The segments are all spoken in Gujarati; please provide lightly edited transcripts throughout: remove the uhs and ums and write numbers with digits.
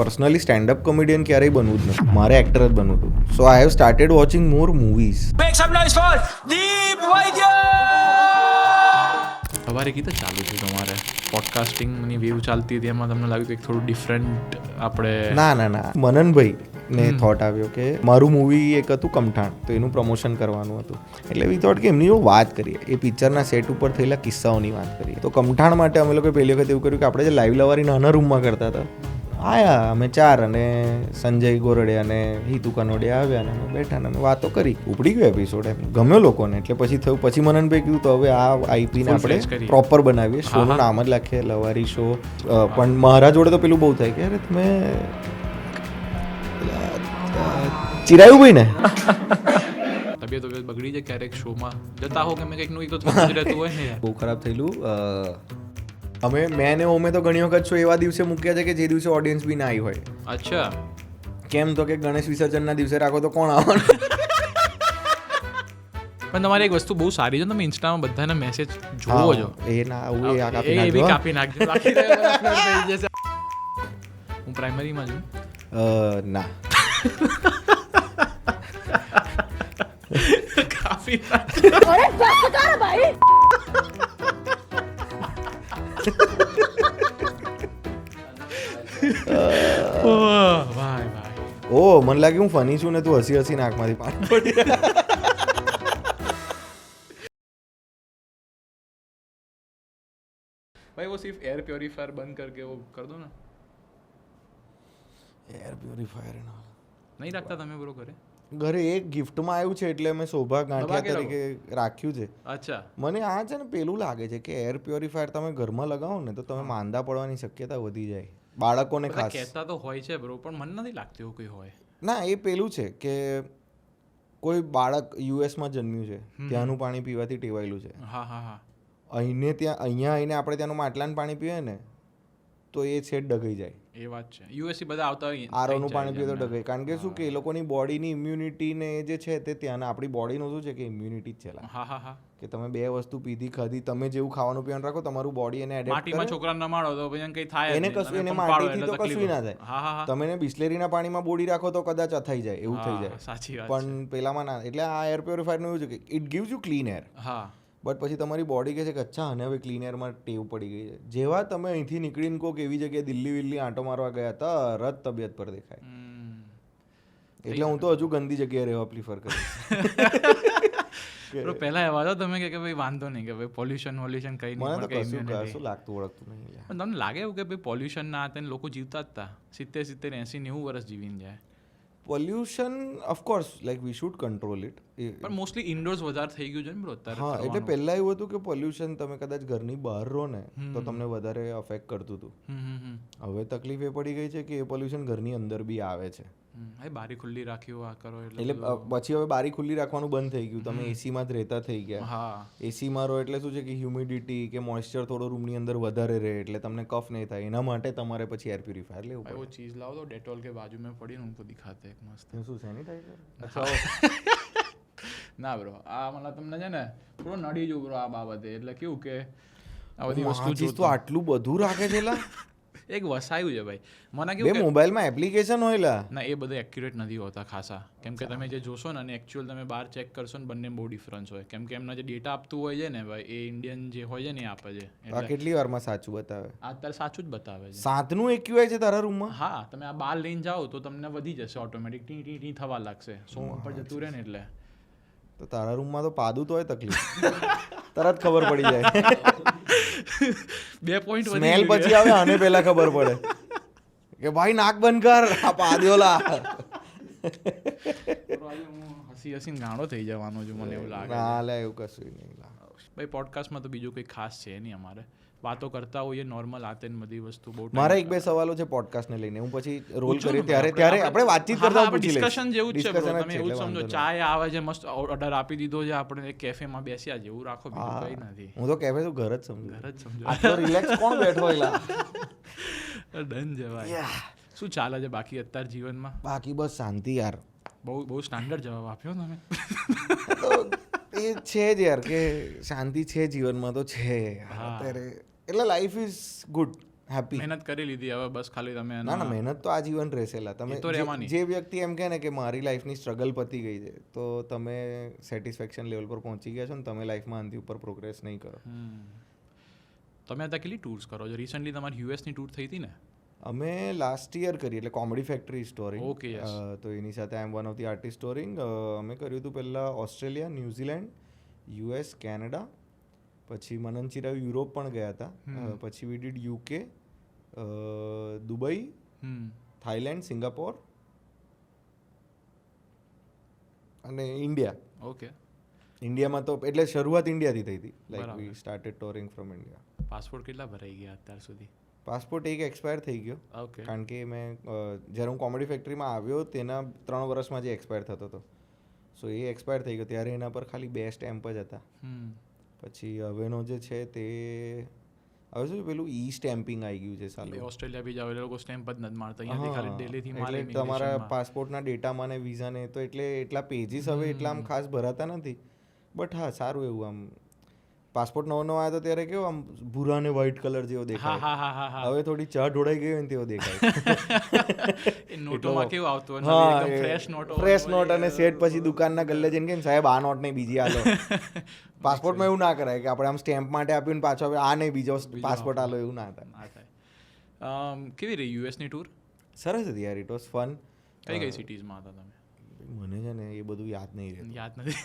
પર્સનલી સ્ટેન્ડ-અપ કોમેડિયન ક્યારેય બનવું જ નથી, મારે એક્ટર જ બનવું હતું. So I have started watching more movies. Make some noise for Deep Vaidya! સવારે કીધું ચાલુ છે તમારે પોડકાસ્ટિંગની વેવ ચાલતી હતી, એમાં તમને લાગ્યું કે થોડું ડિફરન્ટ આપણે ના મનનભાઈ ને થોટ આવ્યો કે મારું મૂવી એક હતું કમઠાણ, તો એનું પ્રમોશન કરવાનું હતું. એટલે વી થોટ કે એમની વાત કરીએ, એ પિક્ચરના સેટ ઉપર થયેલા કિસ્સાઓની વાત કરીએ. તો કમઠાણ માટે અમે લોકો પહેલી વખત એવું કર્યું કે આપણે જે લાઈવ લવારી નાના રૂમમાં કરતા હતા, આયા અમે 4 અને સંજય ગોરડે અને હિતુ કનોડિયા આવ્યા અને અમે બેઠા અને અમે વાતો કરી. ઉપડી ગયો એપિસોડ, એમ ગમ્યો લોકોને. એટલે પછી થયું, પછી મનનભાઈ કીધું તો હવે આ આઈપીને આપણે પ્રોપર બનાવીએ, શોનું નામ જ લખીએ લવારી શો. પણ મારા જોડે તો પેલું બહુ થાય કે અરે તમે ચિરાયું ભાઈ ને તબિયત બગડી જાય ક્યારેક શોમાં જતા હો કે મેં કંઈક નું તો થતું જ રહેતું હોય ને. બહુ ખરાબ થયેલું. મેં ને ઓમે તો ઘણી વખત શો એવા દિવસે મૂક્યા છે કે જે દિવસે ઓડિયન્સ બી ના આવી હોય. અચ્છા, કેમ તો કે ગણેશ વિસર્જનના દિવસે રાખો તો કોણ આવવાનું. પણ તમારી એક વસ્તુ બહુ સારી છે, તમે ઇન્સ્ટામાં બધાના મેસેજ જોવો છો. એ ના આવું એ આ કાપી એ બી નાખજો. કાપી નાખજો. બાકી તો upload થઈ જશે. હું પ્રાઇમરીમાં છું. ના કાપી નાખજો. ઓ મને લાગ્યું હું ફની છું ને તું હસી હસી નાકમાંથી પાણી પડી. भाई वो सिर्फ एयर प्योरीफायर बंद करके वो कर दो ना. એર પ્યોરીફાયર નહીં રાખતા તમે બ્રો ઘરે? ઘરે એક ગિફ્ટમાં આવ્યું છે એટલે મેં શોભા ગાંઠિયા તરીકે રાખ્યું છે. અચ્છા, મને આ છે ને પેલું લાગે છે કે એર પ્યોરીફાયર તમે ઘરમાં લગાવો ને તો તમે માંદા પડવાની શક્યતા વધી જાય, બાળકોને ખાસ. કહેતા તો હોય છે બ્રો, પણ મને નથી લાગતું એવું કોઈ હોય. ના, એ પેલું છે કે કોઈ બાળક યુએસમાં જન્મ્યું છે, ત્યાંનું પાણી પીવાથી ટેવાયેલું છે. હા. અહીંયા આવીને આપણે ત્યાંનું માટલાનું પાણી પીએ ને તો એ છેડ ડગાઈ જાય. એ વાત છે. યુએસથી બધા આવતા હોય, આરોનું પાણી પીએ તો ડગાઈ. કારણ કે શું કે એ લોકોની બોડીની ઇમ્યુનિટી ને એ જે છે તે ત્યાંના, આપણી બોડીનું શું છે કે ઇમ્યુનિટી જ છે. હા કે તમે 2 વસ્તુ પીધી ખાધી, તમે જેવું ખાવાનું પીવાનું રાખો તમારું બોડી એને એડેપ્ટ કરે. માટીમાં છોકરાને ન માળો તો પછી કંઈ થાય એને કશું, એને માટીથી તો કશું ના થાય. હા. તમે એને બિસ્લેરીના પાણીમાં બોડી રાખો તો કદાચ અથાઈ જાય, એવું થઈ જાય. સાચી વાત. પણ પેલામાં ના. એટલે આ એર પ્યોરીફાયરનું એવું છે કે it gives you clean air. હા, બટ પછી તમારી બોડી કહે છે કે અચ્છા અને હવે ક્લીન એરમાં ટેવ પડી ગઈ છે. જેવા તમે અહીંથી નીકળીને કોઈક એવી જગ્યાએ દિલ્હી વિલ્લી આંટો મારવા ગયા તરત તબિયત પર દેખાય. એટલે હું તો હજુ ગંદી જગ્યાએ રહેવા પ્રિફર કરું. પહેલા એવા હતા તમે કે ભાઈ વાંધો નહીં કે ભાઈ પોલ્યુશન કઈ નહીં, મને તો કશું લાગતું વળગતું નહીં. પણ તમને લાગે એવું કે ભાઈ પોલ્યુશન ના હતા ને લોકો જીવતા જ હતા 70, 80, 90 વર્ષ જીવીને જાય? Pollution of course like we should control it. પણ મોસ્ટલી ઇન્ડોર્સ વધારે થઈ ગયું છે ને બ્રો અત્યારે. હા, એટલે પહેલાં એવું હતું કે પોલ્યુશન તમે કદાચ ઘરની બહાર રહો ને તો તમને વધારે અફેક્ટ કરતું હતું. હવે તકલીફ એ પડી ગઈ છે કે એ પોલ્યુશન ઘરની અંદર બી આવે છે. બારી ખુલ્લી રાખ્યું આ કરો એટલે પછી હવે બારી ખુલ્લી રાખવાનું બંધ થઈ ગયું. તમે એસીમાં જ રહેતા થઈ ગયા. હા, એસીમાં રહો એટલે શું છે કે હ્યુમિડિટી કે મોઇસ્ચર થોડો રૂમની અંદર વધારે રહે એટલે તમને કફ નહીં થાય. એના માટે તમારે પછી એર પ્યુરિફાયર લેવું પડે. वो चीज़ लाओ तो डेटॉल के बाजू में पड़ी उनको दिखाते एक मस्त. શું સેનિટાઈઝર? ના બ્રો, આ મને તમને છે ને થોડો નડી જો બ્રો આ બાબતે. એટલે કેવું કે આ બધી વસ્તુ તો આટલું બધું રાખે છે લા. એક વસાયું છે ભાઈ. મને બે કેવું કે મોબાઈલમાં એપ્લિકેશન હોય લા. ના, એ બધું એક્યુરેટ નથી હોતા ખાસા. કેમ કે તમે જે જોશો ને અને એકચ્યુઅલ તમે બહાર ચેક કરશો ને બંને બહુ ડિફરન્સ હોય. કેમ કે એમના જે ડેટા આપતું હોય છે ને ભાઈ, એ ઇન્ડિયન જે હોય છે ને એ આપે છે. આ કેટલી વારમાં સાચું બતાવે? અત્યારે સાચું જ બતાવે છે. 7નું AQI છે તારા રૂમમાં? હા, તમે આ બાર લઈને જાઓ તો તમને વધી જશે ઓટોમેટિક, ટી થવા લાગશે. 100 ઉપર જતું રહે ને એટલે. તો તારા રૂમમાં તો પાદું તો હોય તકલીફ. તરત ખબર પડી જાય. 2 પોઈન્ટ સ્મેલ પછી આવે આને પહેલા ખબર પડે કે ભાઈ નાક બંધ કર, આ પાદ્યોલા. હસીને ગાણો થઈ જવાનો છે મને એવું લાગે. ના લે, એવું કશું નહીં. ભાઈ પોડકાસ્ટમાં તો બીજું કંઈ ખાસ છે નહીં. અમારે વાતો કરતા હોઈએ નોર્મલ આતે ને બધી વસ્તુ. બહુ મારા 1-2 સવાલો છે પોડકાસ્ટને લઈને, હું પછી રોલ કરી ત્યારે આપણે વાતચીત કરતા પૂછી લઈશું. ડિસ્કશન જેવું જ છે બ્રો. તમે એવું સમજો, ચાય આવે છે મસ્ત, ઓર્ડર આપી દીધો છે આપણે, એક કેફેમાં બેસ્યા જેવું રાખો, બીજું કંઈ નથી. હું તો કેફે તો ઘર જ સમજુ. આટલો રિલેક્સ કોણ બેઠો એલા. ડન છે ભાઈ. શું ચાલે છે બાકી અત્યારે જીવનમાં? બાકી બસ શાંતિ યાર. બહુ સ્ટાન્ડર્ડ જવાબ આપ્યો તમે. એ છે જ યાર કે શાંતિ છે જીવનમાં તો છે અત્યારે. એટલે લાઈફ ઇઝ ગુડ. હેપી. મહેનત કરી લીધી, હવે બસ ખાલી તમે ના ના, મહેનત તો આજીવન રહેશેલા. તમે એ તો રહેવાની. જે વ્યક્તિ એમ કહે ને કે મારી લાઈફની સ્ટ્રગલ પતી ગઈ છે, તો તમે સેટિસ્ફેક્શન લેવલ પર પહોંચી ગયા છો ને તમે લાઈફમાં આનાથી ઉપર પ્રોગ્રેસ નહીં કરો. તમે અત્યારે કેટલી ટૂર્સ કરો છો? રિસન્ટલી તમારી યુએસની ટૂર થઈ હતી ને? અમે લાસ્ટ યર કરી, એટલે comedy factory touring. Okay, yes. તો એની સાથે I am one of the artist touring. અમે કર્યું હતું પહેલાં ઓસ્ટ્રેલિયા, ન્યૂઝીલેન્ડ, યુએસ, કેનેડા, પછી મનન ચિરાવ યુરોપ પણ ગયા હતા. પછી we did UK, Dubai, Thailand, Singapore અને ઇન્ડિયા. ઓકે. ઇન્ડિયામાં તો એટલે શરૂઆત ઇન્ડિયાથી થઈ હતી. લાઈક બરાબર. We started touring from India. Passport કેટલા ભરાઈ ગયા અત્યાર સુધી? પાસપોર્ટ એક એક્સપાયર થઈ ગયો, ઓકે. કારણ કે મેં જ્યારે હું કોમેડી ફેક્ટરીમાં આવ્યો તેના 3 વર્ષમાં જે એક્સપાયર થતો હતો, સો એ એક્સપાયર થઈ ગયો. ત્યારે એના પર ખાલી 2 સ્ટેમ્પ જ હતા. પછી હવેનો જે છે તે હવે શું પેલું ઈ સ્ટેમ્પિંગ આવી ગયું છે સાલું. ઓસ્ટ્રેલિયા બી જાવ એટલે લોકો સ્ટેમ્પ જ નથી મારતા, અહીંયાથી ખાલી દિલ્હીથી મારે. એટલે તમારા પાસપોર્ટના ડેટામાં ને વિઝાને તો એટલે એટલા પેજીસ હવે એટલા આમ ખાસ ભરાતા નથી. બટ હા, સારું એવું આમ પાસપોર્ટ નવો આવ્યો તો ત્યારે કેવો આમ ભૂરા ને વ્હાઈટ કલર જેવો દેખાય. હવે થોડી ચા ઢોળાઈ ગઈ હોય ને તેવો દેખાય. એ નોટોમાં કેવું આવતું હોય, એકદમ ફ્રેશ નોટો, ફ્રેશ નોટ, અને સેટ પછી દુકાનના ગલ્લે જઈને કેમ સાહેબ આ નોટ નહીં બીજી આલો. પાસપોર્ટમાં એવું ના કરાય કે આપણે આમ સ્ટેમ્પ માટે આપ્યું ને પાછો હવે આ નહીં બીજો પાસપોર્ટ આલો, એવું ના થાય. કેવી રહી યુએસની ટૂર? સરસ હતી યાર, ઇટ વોઝ ફન. કઈ કઈ સિટીઝમાં હતા તમે? મને છે ને એ બધું યાદ નહીં રહેતું. યાદ નથી?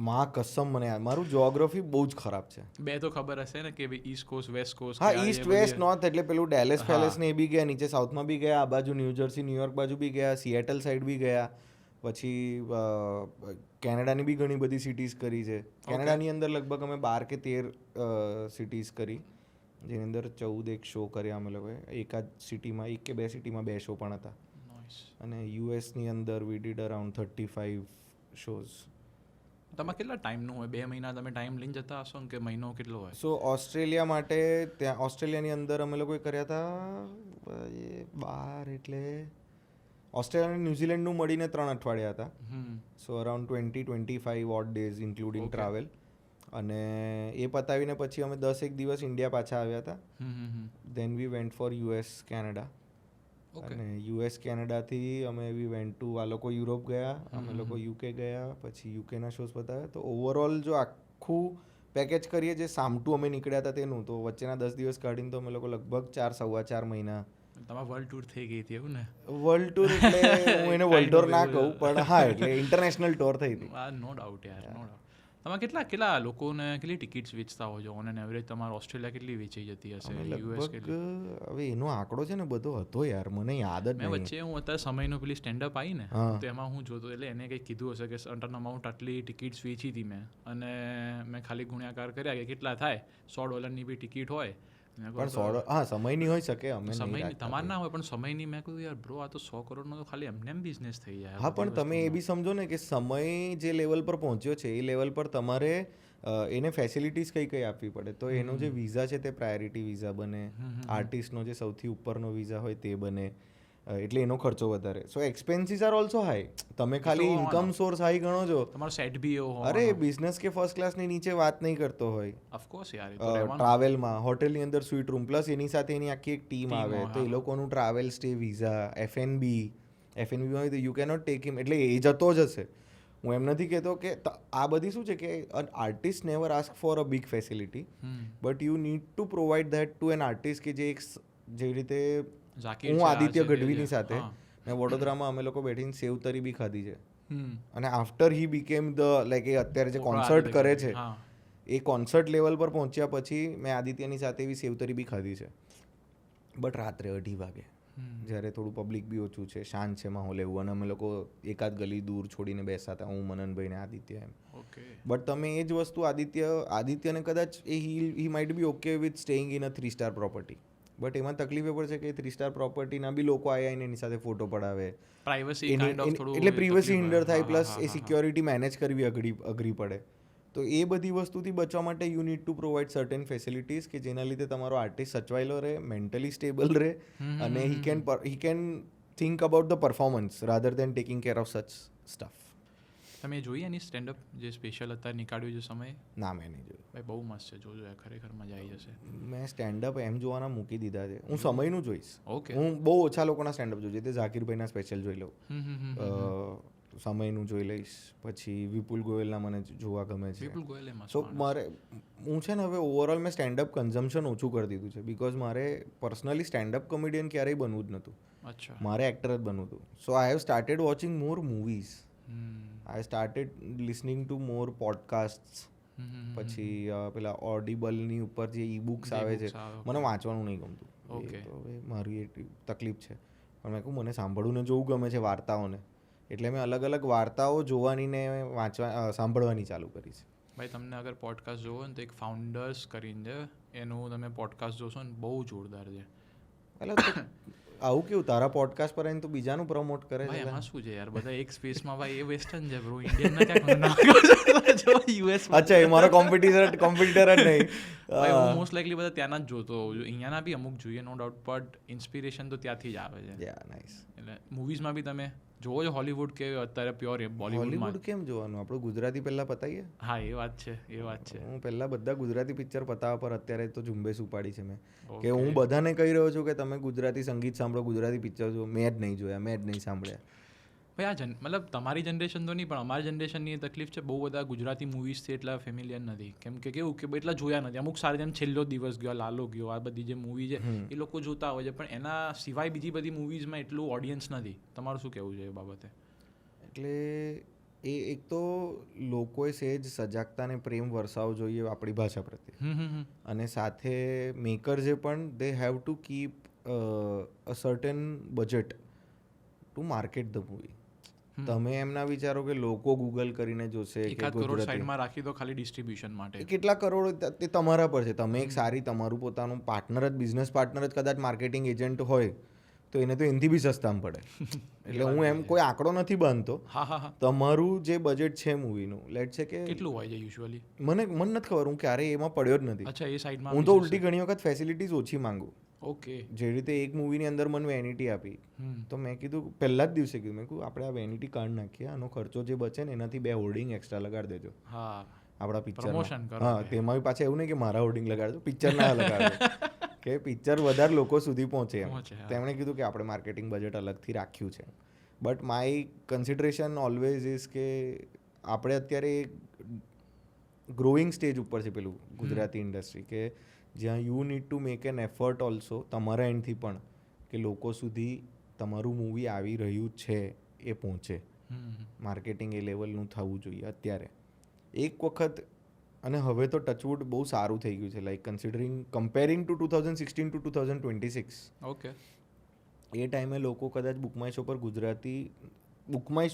માં કસમ મને યાદ, મારું જ્યોગ્રાફી બહુ જ ખરાબ છે. બે તો ખબર હશે ને કે ભાઈ ઈસ્ટ કોસ્ટ, વેસ્ટ કોસ્ટ. હા, ઈસ્ટ વેસ્ટ નોર્થ, એટલે પેલું ડેલેસ પેલેસ ને એ બી ગયા, નીચે સાઉથમાં બી ગયા, આ બાજુ ન્યૂ જર્સી, ન્યુયોર્ક બાજુ બી ગયા, સિએટલ સાઈડ બી ગયા. પછી કેનેડાની બી ઘણી બધી સિટીઝ કરી છે. કેનેડાની અંદર લગભગ અમે 12 કે 13 સિટીઝ કરી, જેની અંદર 14 એક શો કર્યા અમે લોકોએ. એકાદ સિટીમાં 1 કે 2 સિટીમાં 2 શો પણ હતા. અને યુએસની અંદર વી ડીડ અરાઉન્ડ 35 શોઝ. તમારે કેટલા ટાઈમનું હોય? 2 મહિના તમે ટાઈમ લઈને જતા હશો ને, કે મહિનો કેટલો હોય? સો ઓસ્ટ્રેલિયા માટે ત્યાં ઓસ્ટ્રેલિયાની અંદર અમે લોકોએ કર્યા હતા 12, એટલે ઓસ્ટ્રેલિયા અને ન્યૂઝીલેન્ડનું મળીને 3 અઠવાડિયા હતા. So around 20-25 odd days including travel. અને એ પતાવીને પછી અમે 10 દિવસ ઇન્ડિયા પાછા આવ્યા હતા. Then we went for US, Canada. અને યુએસ કેનેડાથી અમે વી વેન્ટ ટુ, આ લોકો યુરોપ ગયા, અમે લોકો યુકે ગયા, પછી યુકેના શોઝ બતાવ્યા. તો ઓવરઓલ જો આખું પેકેજ કરીએ જે સામટું અમે નીકળ્યા હતા તેનું, તો વચ્ચેના 10 દિવસ કાઢીને તો અમે લોકો લગભગ 4-4.5 મહિના. તમારે વર્લ્ડ ટૂર થઈ ગઈ હતી એવું ને? વર્લ્ડ ટૂર એટલે હું એને વર્લ્ડ ટૂર ના કહું, પણ હા એટલે ઇન્ટરનેશનલ ટૂર થઈ હતી. નો ડાઉટ યાર, નો ડાઉટ. તમે કેટલા લોકોને કેટલી ટિકિટ્સ વેચતા હો છો? ઓન એન એવરેજ તમારે ઓસ્ટ્રેલિયા કેટલી વેચાઈ જતી હશે? યુએસ કેટલી? હવે એનો આંકડો છે ને બધો હતો યાર, મને યાદ જ નહીં. વચ્ચે હું અત્યારે સમયનો પેલી સ્ટેન્ડઅપ આવી ને, તો એમાં હું જોતો, એટલે એને કંઈક કીધું હશે કે સર્ટન અમાઉન્ટ આટલી ટિકિટ્સ વેચી હતી મેં, અને મેં ખાલી ગુણ્યાકાર કર્યા કે કેટલા થાય. $100 બી ટિકિટ હોય પણ હા સમયની હોઈ શકે, અમે સમયની તમારે ના હોય પણ સમયની. મેં કહ્યું યાર બ્રો, આ તો 100 કરોડનો તો ખાલી એમને એમ બિઝનેસ થઈ જાય. હા, પણ તમે એ બી સમજો ને કે સમય જે લેવલ પર પહોંચ્યો છે એ લેવલ પર તમારે એને ફેસિલિટીઝ કઈ આપવી પડે. તો એનો જે વિઝા છે તે પ્રાયોરિટી વિઝા બને, આર્ટિસ્ટનો જે સૌથી ઉપરનો વિઝા હોય તે બને, એટલે એનો ખર્ચો વધારે. સો એક્સપેન્સીસ આર ઓલ્સો હાઈ. તમે ખાલી ઇન્કમ સોર્સ હાઈ ગણો છો, તમારો સેટ બી એવો હોય. અરે બિઝનેસ કે ફર્સ્ટ ક્લાસની નીચે વાત નહીં કરતો હોય. ઓફકોર્સ યાર, ટ્રાવેલમાં હોટેલની અંદર સ્વીટ રૂમ પ્લસ એની સાથે એની આખી એક ટીમ આવે, તો એ લોકોનું ટ્રાવેલ, સ્ટે, વિઝા, એફએનબી હોય તો યુ કેનોટ ટેક હિમ, એટલે એ જતો જ હશે. હું એમ નથી કહેતો કે આ બધી શું છે કે an artist never ask for a big facility, but you need to provide that to an artist કે જે એક જેવી રીતે હું આદિત્ય ગઢવીની સાથે મેં વડોદરામાં અમે લોકો બેઠીને સેવતરી બી ખાધી છે. અને after he became the like એ અત્યારે જે કોન્સર્ટ કરે છે એ કોન્સર્ટ લેવલ પર પહોંચ્યા પછી મેં આદિત્યની સાથે એવી સેવતરી બી ખાધી છે. બટ રાત્રે 2:30 વાગે જ્યારે થોડું પબ્લિક બી ઓછું છે, શાંત છે માહોલ એવું, અને અમે લોકો એકાદ ગલી દૂર છોડીને બેસતા હતા, હું, મનનભાઈ ને આદિત્ય એમ. બટ તમે એ જ વસ્તુ આદિત્યને કદાચ he might be okay with staying in a 3-star property, but એમાં તકલીફ એ પડશે કે 3-star પ્રોપર્ટીના બી લોકો આવીને એની સાથે ફોટો પડાવે, પ્રાઇવસી એટલે પ્રિવસી હિન્ડર થાય, પ્લસ એ સિક્યોરિટી મેનેજ કરવી અઘરી પડે. તો એ બધી વસ્તુથી બચવા માટે you need to provide certain facilities કે જેના લીધે તમારો આર્ટિસ્ટ સચવાયેલો રહે, મેન્ટલી સ્ટેબલ રહે, અને he can think about the performance rather then taking care of સચ સ્ટફ. તમે જોઈએ એની સ્ટેન્ડઅપ જે સ્પેશિયલ અત્યારે નીકાળ્યું છે સમય? ના, મેં નહીં જોયું. ભાઈ બહુ મસ્ત છે, જોજો યાર, ખરેખર મજા આવી જશે. મેં સ્ટેન્ડઅપ એમ જોવાના મૂકી દીધા છે. હું સમયનું જોઈશ. ઓકે. હું બહુ ઓછા લોકોના સ્ટેન્ડઅપ જોઈ તે ઝાકીરભાઈના સ્પેશિયલ જોઈ લઉં, સમયનું જોઈ લઈશ, પછી વિપુલ ગોયલના મને જોવા ગમે છે. વિપુલ ગોયલ મસ્ત. સો મારે હું છે ને હવે ઓવરઓલ મેં સ્ટેન્ડઅપ કન્ઝમ્પશન ઓછું કરી દીધું છે, બિકોઝ મારે પર્સનલી સ્ટેન્ડઅપ કોમેડિયન ક્યારેય બનવું જ નહોતું. અચ્છા. મારે એક્ટર જ બનવું હતું. So I have started watching more movies. I started listening to more podcast. પછી પેલા ઓડિબલની ઉપર જે ઈ બુક્સ આવે છે, મને વાંચવાનું નહીં ગમતું. તો હવે મારી એ તકલીફ છે. પણ મેં કહું મને સાંભળવું ને જોવું ગમે છે વાર્તાઓને, એટલે મેં અલગ અલગ વાર્તાઓ જોવાની ને સાંભળવાની ચાલુ કરી છે. ભાઈ તમને અગર પોડકાસ્ટ જોવો ને તો એક ફાઉન્ડર્સ કરીને છે, એનું તમે પોડકાસ્ટ જોશો ને બહુ જોરદાર છે. એટલે આવું કેવું તારા પોડકાસ્ટ પર આવીને તું બીજાનું પ્રમોટ કરે છે? એમાં શું છે યાર, બધા એક સ્પેસમાં ભાઈ એ વેસ્ટર્ન છે બ્રો, ઇન્ડિયન ના ક્યાં નાખ્યો છે યુએસ. અચ્છા, એ મારો કોમ્પિટિટર જ નહીં. ભાઈ હું મોસ્ટ લાઇકલી બધા ત્યાંના જ જોતો હોઉં છું. અહીંયાના બી અમુક જોઈએ નો ડાઉટ, બટ ઇન્સ્પિરેશન તો ત્યાંથી જ આવે છે. યા નાઇસ. એટલે મૂવીઝમાં બી તમે જોવો છો હોલીવુડ કે અત્યારે પ્યોર બોલીવુડમાં? હોલીવુડ કેમ જોવાનું? આપણું ગુજરાતી પહેલા પતાઈએ. હા એ વાત છે, એ વાત છે. હું પહેલા બધા ગુજરાતી પિક્ચર પતાવવા પર અત્યારે તો ઝુંબેશ ઉપાડી છે મેં, કે હું બધાને કહી રહ્યો છું કે તમે ગુજરાતી સંગીત સાંભળો, ગુજરાતી પિક્ચર જો. મેં જ નહીં જોયા, મેં જ નહીં સાંભળ્યા. ભાઈ મતલબ તમારી જનરેશન તો નહીં, પણ અમારી જનરેશનની એ તકલીફ છે, બહુ બધા ગુજરાતી મૂવીઝથી એટલા ફેમિલિયર નથી. કેમ કે કેવું કે એટલા જોયા નથી. અમુક સારા જેમ છેલ્લો દિવસ ગયો, લાલો ગયો, આ બધી જે મૂવી છે એ લોકો જોતા હોય છે, પણ એના સિવાય બીજી બધી મૂવીઝમાં એટલું ઓડિયન્સ નથી. તમારું શું કહેવું છે એ બાબતે? એટલે એ એક તો લોકોએ સહેજ સજાગતા ને પ્રેમ વરસાવવો જોઈએ આપણી ભાષા પ્રત્યે, અને સાથે મેકર્સે પણ they have to keep a certain budget to market the movie. તમે એમ ના વિચારો કે લોકો ગૂગલ કરીને જોશે કે 1 કરોડ સાઈડમાં રાખી દો ખાલી ડિસ્ટ્રીબ્યુશન માટે. કેટલા કરોડ તે તમારા પર છે. તમે એક સારી તમારું પોતાનું પાર્ટનર જ, બિઝનેસ પાર્ટનર જ કદાચ માર્કેટિંગ એજન્ટ હોય તો એને તો એનાથી બી સસ્તામાં પડે. એટલે હું એમ કોઈ આંકડો નથી બાંધતો. તમારું જે બજેટ છે મૂવીનું, લેટ છે કે કેટલું હોય છે યુઝ્યુઅલી? મને નથી ખબર, હું ક્યારેય એમાં પડ્યો જ નથી. અચ્છા, એ સાઈડમાં હું તો ઉલટી ઘણી વખત ફેસિલિટીઝ ઓછી માંગુ. ઓકે. જે રીતે એક મૂવીની અંદર મને વેનિટી આપી, તો મેં કીધું પહેલા જ દિવસે કીધું, મેં કહ્યું આપણે આ વેનિટી કાર્ડ નાખીએ, આનો ખર્ચો જે બચે ને એનાથી 2 હોર્ડિંગ એક્સ્ટ્રા લગાડી દેજો આપણા પિક્ચરમાં. હા, તેમાં બી પાછા એવું નહીં કે મારા હોર્ડિંગ લગાડજો, પિક્ચર ના લગાડજો, કે પિક્ચર વધારે લોકો સુધી પહોંચે એમ. તેમણે કીધું કે આપણે માર્કેટિંગ બજેટ અલગથી રાખ્યું છે. But my consideration always is કે આપણે અત્યારે ગ્રોઈંગ સ્ટેજ ઉપર છે પેલું ગુજરાતી ઇન્ડસ્ટ્રી, કે જ્યાં you need to make an effort also તમારા એન્ડથી પણ, કે લોકો સુધી તમારું મૂવી આવી રહ્યું છે એ પહોંચે. માર્કેટિંગ એ લેવલનું થવું જોઈએ અત્યારે. એક વખત, અને હવે તો ટચવુડ બહુ સારું થઈ ગયું છે, like comparing to 2016 to 2026. Okay. એ ટાઈમે લોકો કદાચ બુકમાય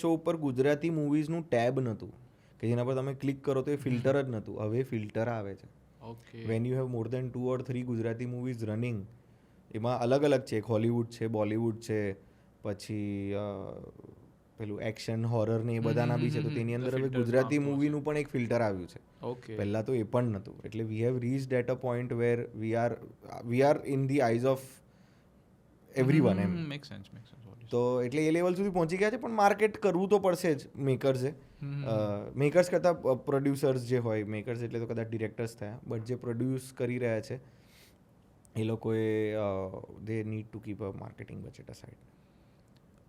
શો ઉપર ગુજરાતી મૂવીઝનું ટેબ નહોતું કે જેના પર તમે ક્લિક કરો તો એ ફિલ્ટર જ નહોતું. હવે ફિલ્ટર આવે છે. When you have more than 2 or 3 Gujarati movies running, એમાં અલગ અલગ છે, હોલીવુડ છે, બોલિવૂડ છે, પછી પેલું એક્શન હોરર ને એ બધાના બી છે, તો તેની અંદર હવે ગુજરાતી મૂવીનું પણ એક ફિલ્ટર આવ્યું છે. પહેલા તો એ પણ નહોતું. એટલે we have reached at a point where we are in the eyes of everyone એમ. તો એટલે એ લેવલ સુધી પહોંચી ગયા છે, પણ માર્કેટ કરવું તો પડશે જ મેકર્સે. મેકર્સ કરતાં પ્રોડ્યુસર્સ જે હોય, મેકર્સ એટલે તો કદાચ ડિરેક્ટર્સ થયા, બટ જે પ્રોડ્યુસ કરી રહ્યા છે એ લોકોએ they need to keep a marketing budget a side.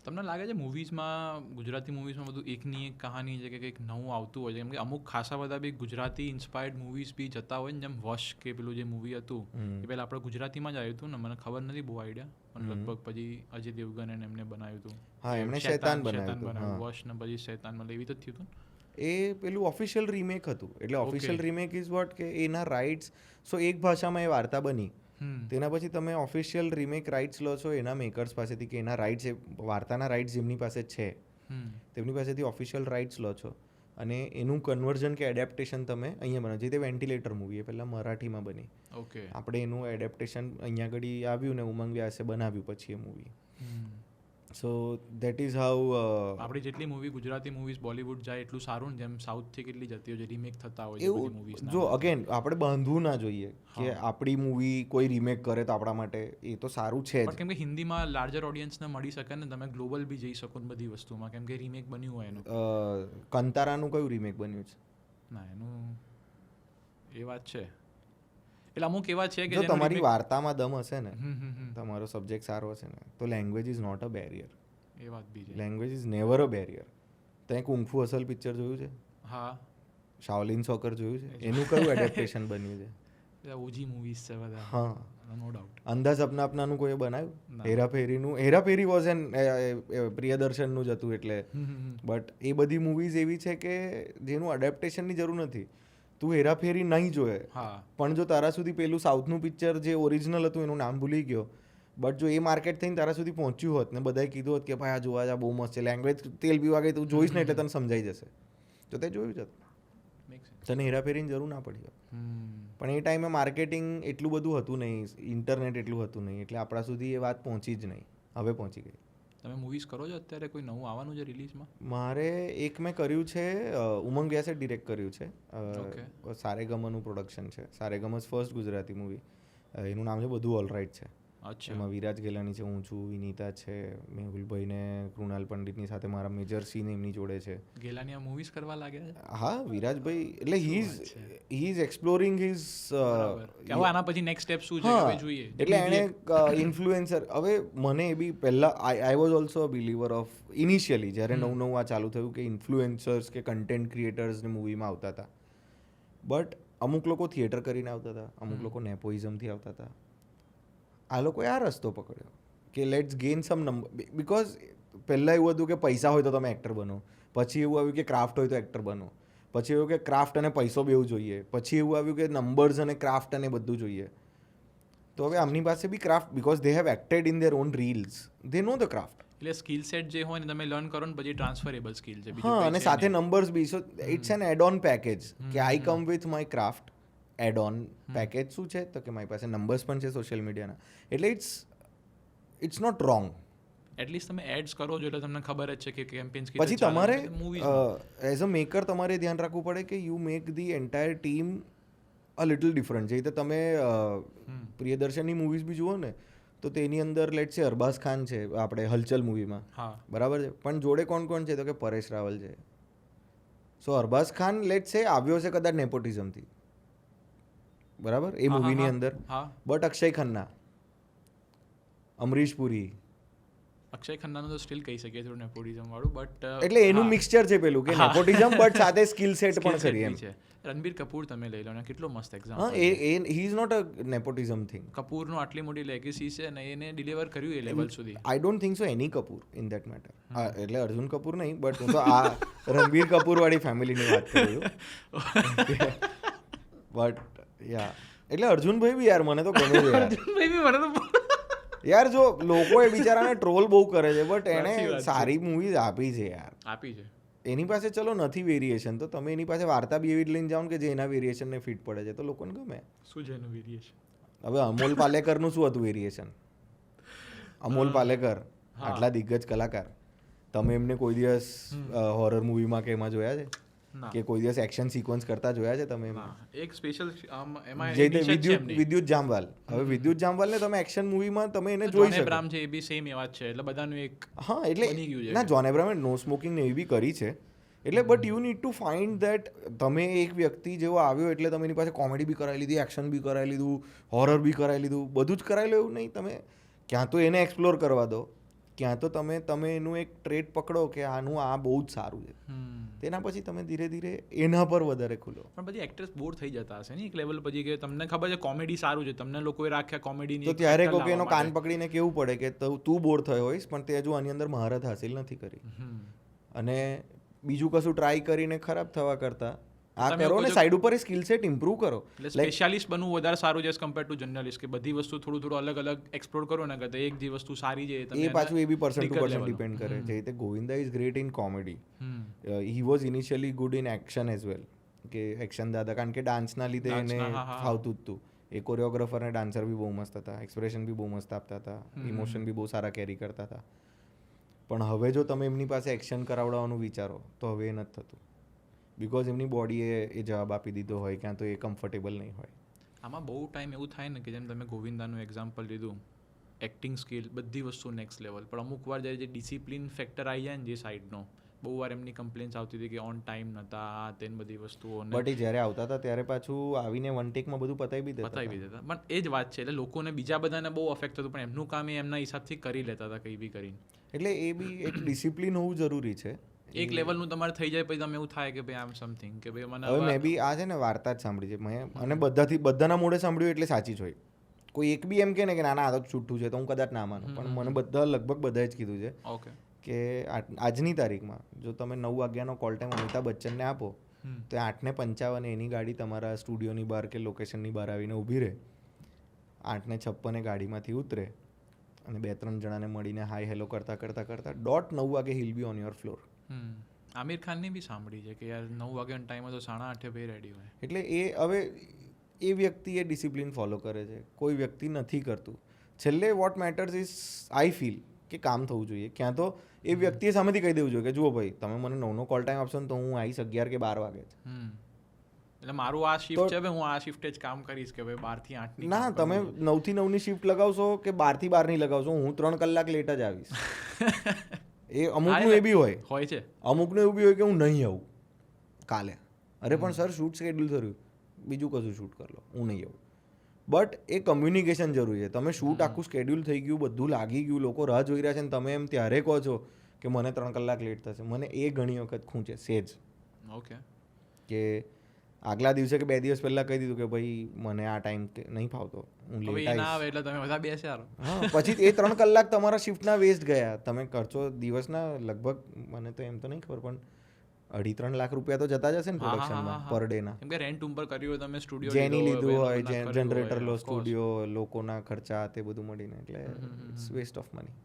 તમને લાગે છે મૂવીઝમાં, ગુજરાતી મૂવીઝમાં બધું એકની એક કહાની છે કે કંઈક નવું આવતું હોય છે? કેમ કે અમુક ખાસા બધા બી ગુજરાતી ઇન્સ્પાયર્ડ મૂવીઝ બી જતા હોય ને, જેમ વશ કે પેલું જે મૂવી હતું એ પહેલાં આપણે ગુજરાતીમાં જ આવ્યું હતું ને, મને ખબર નથી બહુ આઈડિયા, પણ લગભગ પછી અજય દેવગન એમને બનાવ્યું હતું. હા, એમણે શૈતાન બનાવ્યું વશ ને પછી શૈતાન, મતલબ એવી તો થયું હતું. એ પેલું ઓફિશિયલ રીમેક હતું. એટલે ઓફિશિયલ રીમેક ઇઝ વોટ કે એના રાઇટ્સ, સો એક ભાષામાં એ વાર્તા બની, તેના પછી તમે ઓફિશિયલ રીમેક રાઇટ્સ લો છો એના મેકર્સ પાસેથી, કે એના રાઇટ્સ, વાર્તાના રાઇટ્સ જેમની પાસે છે તેમની પાસેથી ઓફિશિયલ રાઇટ્સ લો છો, અને એનું કન્વર્ઝન કે એડેપ્ટેશન તમે અહીંયા બનાવો. જે તે વેન્ટિલેટર મૂવી એ પહેલાં મરાઠીમાં બની, આપણે એનું એડેપ્ટેશન અહીંયા આગળ આવ્યું ને ઉમંગ વ્યાસે બનાવ્યું પછી એ movie. So that is how આપણી જેટલી મૂવી ગુજરાતી મૂવીઝ બોલિવૂડ જાય એટલું સારું ને જેમ સાઉથથી કેટલી જતી હોય છે રીમેક થતા હોય છે બધી એવું મૂવીઝ જો અગેન આપણે બાંધવું ના જોઈએ કે આપણી મૂવી કોઈ રીમેક કરે તો આપણા માટે એ તો સારું છે જ. પણ કેમ કે હિન્દીમાં લાર્જર ઓડિયન્સને મળી શકે ને તમે ગ્લોબલ બી જઈ શકો ને બધી વસ્તુમાં કેમ કે રીમેક બન્યું હોય એનું કંતારાનું કયું રીમેક બન્યું છે? ના એનું એ વાત છે એટલે અમુક એવા છે કે જો જેનું તમારી remake- વાર્તામાં દમ હશે ને, હમ. તમારો સબ્જેક્ટ સારો હશે ને, તો language is not a barrier. એ વાત બી છે language is never a barrier. તે કુંફુ અસલ પિક્ચર જોયું છે? હા શાઓલિન સોકર જોયું છે? એનું કયું એડેપ્ટેશન બન્યું છે? બધા ઓજી મૂવીઝ છે બધા હા, નો ડાઉટ અંદાજ અપના અપનાનું કોઈ બનાવ્યું? ના. હેરાફેરીનું, હેરાફેરી વોઝ એન પ્રિયદર્શનનું જ હતું એટલે, બટ એ બધી મૂવીઝ એવી છે કે જેનું અડેપ્ટેશનની જરૂર નથી. તું હેરાફેરી નહીં જોયે, હા પણ જો તારા સુધી પેલું સાઉથનું પિક્ચર જે ઓરિજિનલ હતું એનું નામ ભૂલી ગયો, બટ જો એ માર્કેટ થઈને તારા સુધી પહોંચ્યું હોત ને બધાએ કીધું હોત કે ભાઈ આ જોવા જા બહુ મસ્ત છે, લેંગ્વેજ તેલ પીવા ગઈ તું જોઈશ ને એટલે તને સમજાઈ જશે, તો તે જોયું જ હતું. મેક સેન્સ તને હેરાફેરીની જરૂર ના પડી હોત. પણ એ ટાઈમે માર્કેટિંગ એટલું બધું હતું નહીં, ઇન્ટરનેટ એટલું હતું નહીં, એટલે આપણા સુધી એ વાત પહોંચી જ નહીં. હવે પહોંચી ગઈ. તમે મૂવીઝ કરો છો અત્યારે કોઈ નવું આવવાનું છે રિલીઝમાં? મારે એક મેં કર્યું છે, ઉમંગ વ્યાસે ડિરેક્ટ કર્યું છે. Okay. સારેગમનું પ્રોડક્શન છે. સારેગમસ ફર્સ્ટ ગુજરાતી મૂવી. એનું નામ છે બધું ઓલ રાઈટ છે. અચ્છા એમાં વિરાજ ગેલાની છે, હું છું, વિનીતા છે, મેહુલભાઈ ને કૃણાલ પંડિતની સાથે મારા મેજર સીન એમની જોડે છે. ગેલાની આ મૂવીઝ કરવા લાગ્યા છે હા, વિરાજભાઈ એટલે હી ઇઝ એક્સપ્લોરિંગ હિઝ બરાબર. કે હવે આના પછી નેક્સ્ટ સ્ટેપ શું છે કે હવે જોઈએ એટલે એણે ઇન્ફ્લુએન્સર, હવે મને એ બી પહેલાં I was also a believer of initially જ્યારે નવું આ ચાલુ થયું કે ઇન્ફ્લુએન્સર્સ કે કન્ટેન્ટ ક્રિએટર્સને મૂવીમાં આવતા હતા, બટ અમુક લોકો થિયેટર કરીને આવતા હતા, અમુક લોકો નેપોઇઝમથી આવતા હતા. આ લોકોએ આ રસ્તો પકડ્યો કે let's gain some number, because પહેલાં એવું હતું કે પૈસા હોય તો તમે એક્ટર બનો, પછી એવું આવ્યું કે ક્રાફ્ટ હોય તો એક્ટર બનો, પછી એવું કે ક્રાફ્ટ અને પૈસો બેવું જોઈએ, પછી એવું આવ્યું કે નંબર્સ અને ક્રાફ્ટ અને બધું જોઈએ. તો હવે આમની પાસે બી craft, because they have acted in their own reels, they know the craft. એટલે સ્કિલ સેટ જે હોય ને તમે લર્ન કરો ને પછી ટ્રાન્સફરેબલ સ્કિલ છે હા, અને સાથે નંબર્સ બી. So it's an add on package કે I come with my craft add on package. શું છે તો કે મારી પાસે નંબર્સ પણ છે સોશિયલ મીડિયાના, એટલે ઇટ્સ નોટ રોંગ. એટલીસ્ટ તમે એડ્સ કરો છો એટલે તમને ખબર જ છે કે કેમ્પેન્સ પછી તમારે એઝ અ મેકર તમારે ધ્યાન રાખવું પડે કે you make the entire team a little different. જે રીતે તમે પ્રિયદર્શનની મૂવીઝ બી જુઓ ને તો તેની અંદર લેટ છે અરબાઝ ખાન છે આપણે હલચલ મૂવીમાં, હા બરાબર છે, પણ જોડે કોણ કોણ છે તો કે પરેશ રાવલ છે. સો અરબાઝ ખાન લેટ છે આવ્યો છે કદાચ નેપોટિઝમથી, બરાબર, એ મૂવીની અંદર, હા બટ અક્ષય ખન્ના, અમરીશ પુરી, અક્ષય ખન્નાનું તો સ્ટીલ કહી શકીએ થોડું નેપોટિઝમ વાળું, બટ એટલે એનું મિક્સચર છે પેલું કે નેપોટિઝમ બટ સાથે સ્કિલ સેટ પણ કરી એમ. છે. રણબીર કપૂર તમે લઈ લો ને કેટલો મસ્ત હા, example. He is not a nepotism thing. કપૂરનું આટલી મોટી લેગેસી છે અને એને ડિલિવર કર્યું એ લેવલ સુધી. I don't think so any Kapoor in that matter. એટલે અર્જુન કપૂર નહીં, બટ હું તો આ રણબીર કપૂર વાળી ફેમિલીની વાત કરું છું. બટ યા એટલે અર્જુનભાઈ બી યાર મને તો ગમે છે યાર. યાર જો લોકોએ બિચારાને ટ્રોલ બહુ કરે છે, બટ એણે સારી મૂવીઝ આપી છે યાર. આપી છે. એની પાસે ચલો નથી વેરિએશન, તો તમે એની પાસે વાર્તા બી એવી જ લઈને જાઓ ને કે જે એના વેરિએશનને ફિટ પડે છે, તો લોકોને ગમે. શું છે એનું વેરિએશન? હવે અમોલ પાલેકરનું શું હતું વેરિએશન? અમોલ પાલેકર આટલા દિગ્ગજ કલાકાર, તમે એમને કોઈ દિવસ હોરર મૂવીમાં કે એમાં જોયા છે કે કોઈ દિવસ એક્શન સિક્વન્સ કરતા જોયા છે તમે? એક સ્પેશિયલ એમાં જે વિદ્યુત જામવાલ, હવે વિદ્યુત જામવાલને તમે એક્શન મૂવીમાં તમે એને જોઈ શકો. એબ્રામ છે એ બી સેમ એવા જ છે, એટલે બધાનું એક હા, એટલે ના જોન એબ્રામે નો સ્મોકિંગ ને એવી બી કરી છે, એટલે but you need to find that તમે એક વ્યક્તિ જેવો આવ્યો એટલે તમે એની પાસે કોમેડી બી કરાવી લીધી, એક્શન બી કરાવી લીધું, હોરર બી કરાવી લીધું, બધું જ કરાવી લો એવું નહીં. તમે ક્યાં તો એને એક્સપ્લોર કરવા દો, ક્યાં તો તમે એનું એક ટ્રેડ પકડો કે આનું આ બહુ જ સારું છે, તેના પછી તમે ધીરે ધીરે એના પર વધારે ખુલો. પણ બધી એક્ટર્સ બોર થઈ જતા હશે ને એક લેવલ પછી કે તમને ખબર છે કોમેડી સારું છે, તમને લોકોએ રાખ્યા કોમેડીની, તો ત્યારે કોઈ એનો કાન પકડીને કેવું પડે કે તું બોર થયો હોઈશ પણ તે હજુ આની અંદર મહારત હાસિલ નથી કરી, અને બીજું કશું ટ્રાય કરીને ખરાબ થવા કરતાં આ કરો ને સાઈડ ઉપર એ સ્કિલ સેટ ઇમ્પ્રૂવ કરો. એટલે સ્પેશિયાલિસ્ટ બનવું વધારે સારું છે એઝ કમ્પેર ટુ જર્નલિસ્ટ, કે બધી વસ્તુ થોડું થોડું અલગ અલગ એક્સપ્લોર કરો ને કરતા એક જે વસ્તુ સારી છે એ પાછું એ બી પર્સન ટુ પર્સન ડિપેન્ડ કરે. જે રીતે Govinda is great in comedy, he was initially good in action as well, કે એક્શન દાદા, કારણ કે ડાન્સના લીધે એને ફાવતું જ હતું. એ કોરિયોગ્રાફર અને ડાન્સર બી બહુ મસ્ત હતા, એક્સપ્રેશન બી બહુ મસ્ત આપતા હતા, ઇમોશન બી બહુ સારા કેરી કરતા હતા. પણ હવે જો તમે એમની પાસે એક્શન કરાવડાવવાનું વિચારો તો હવે એ નથી થતું, બિકોઝ એમની બોડીએ એ જવાબ આપી દીધો હોય, ક્યાં તો એ કમ્ફર્ટેબલ નહીં હોય. આમાં બહુ ટાઈમ એવું થાય ને કે જેમ તમે ગોવિંદાનું એક્ઝામ્પલ લીધું, એક્ટિંગ સ્કિલ બધી વસ્તુ નેક્સ્ટ લેવલ, પણ અમુક વાર જ્યારે જે ડિસિપ્લિન ફેક્ટર આવી જાય ને જે સાઈડનો, બહુ વાર એમની કમ્પ્લેન્સ આવતી હતી કે ઓન ટાઈમ નહોતા, આ તેન બધી વસ્તુઓ બટ એ જ્યારે આવતા હતા ત્યારે પાછું આવીને વન ટેકમાં બધું પતાવી બી બતાવી દેતા. પણ એ જ વાત છે, એટલે લોકોને બીજા બધાને બહુ અફેક્ટ થતું, પણ એમનું કામ એ એમના હિસાબથી કરી લેતા હતા કંઈ બી કરીને. એટલે એ બી એક ડિસિપ્લિન હોવું જરૂરી છે. એક લેવલનું તમારે થઈ જાય પછી તમે એવું થાય કે ભાઈ આમ સમથિંગ કે ભાઈ મને હવે મેં બી આ છે ને વાર્તા જ સાંભળી છે મેં, અને બધાના મોઢે સાંભળ્યું એટલે સાચી જ હોય. કોઈ એક બી એમ કે ને કે ના આ તો છૂટું છે તો હું કદાચ ના માનું, પણ મને લગભગ બધાએ જ કીધું છે ઓકે કે આજની તારીખમાં જો તમે 9 વાગ્યાનો કોલ ટાઈમ અમિતાભ બચ્ચનને આપો તો 8:55 એની ગાડી તમારા સ્ટુડિયોની બહાર કે લોકેશનની બહાર આવીને ઊભી રહે, 8:56 ગાડીમાંથી ઉતરે અને 2-3 જણાને મળીને હાય હેલો કરતાં 9 વાગે hill B on your floor. Aamir ખાનની બી સાંભળી છે કે યાર 9 વાગ્યાનો ટાઈમ હતો, 8:30 ભાઈ રેડી હોય. એટલે એ હવે એ વ્યક્તિ એ ડિસિપ્લિન ફોલો કરે છે, કોઈ વ્યક્તિ નથી કરતું. છેલ્લે what matters is I feel કે કામ થવું જોઈએ, ક્યાં તો એ વ્યક્તિએ સામેથી કહી દેવું જોઈએ કે જુઓ ભાઈ તમે મને 9નો કોલ ટાઈમ આપશો ને તો હું આવીશ 11 કે 12 વાગે જ. એટલે મારું આ શિફ્ટ છે, હું આ શિફ્ટે જ કામ કરીશ કે ભાઈ 12 થી 8 ની. ના, તમે 9 થી 9 ની શિફ્ટ લગાવશો કે 12 થી 12 ની લગાવશો, હું 3 કલાક લેટ જ આવીશ. એ અમુકનું એ બી હોય છે, અમુકનું એવું બી હોય કે હું નહીં આવું કાલે, અરે પણ સર શૂટ શેડ્યુલ થયું, બીજું કશું શૂટ કરી લો, હું નહીં આવું. બટ એ કમ્યુનિકેશન જરૂરી છે. તમે શૂટ આખું સ્કેડ્યુલ થઈ ગયું, બધું લાગી ગયું, લોકો રાહ જોઈ રહ્યા છે ને તમે એમ ત્યારે કહો છો કે મને 3 કલાક લેટ થશે, મને એ ઘણી વખત ખૂંચે સેજ. ઓકે, કે આગલા દિવસે કે 2 દિવસ પહેલાં કહી દીધું કે ભાઈ મને આ ટાઈમ નહીં ફાવતો, હું લેટ ના આવે એટલે તમે બધા બેસ્યા. હા, પછી એ 3 કલાક તમારા શિફ્ટના વેસ્ટ ગયા. તમે ખર્ચો દિવસના લગભગ, મને તો એમ તો નહીં ખબર, પણ 2.5-3 લાખ રૂપિયા તો જતા જ હશે ને પ્રોડક્શનમાં પર ડેના. કેમ કે રેન્ટ ઉપર કર્યું હોય તમે સ્ટુડિયો જેની લીધું હોય, જનરેટર લો, સ્ટુડિયો, લોકોના ખર્ચા, તે બધું મળીને, એટલે ઇટ્સ વેસ્ટ ઓફ મની.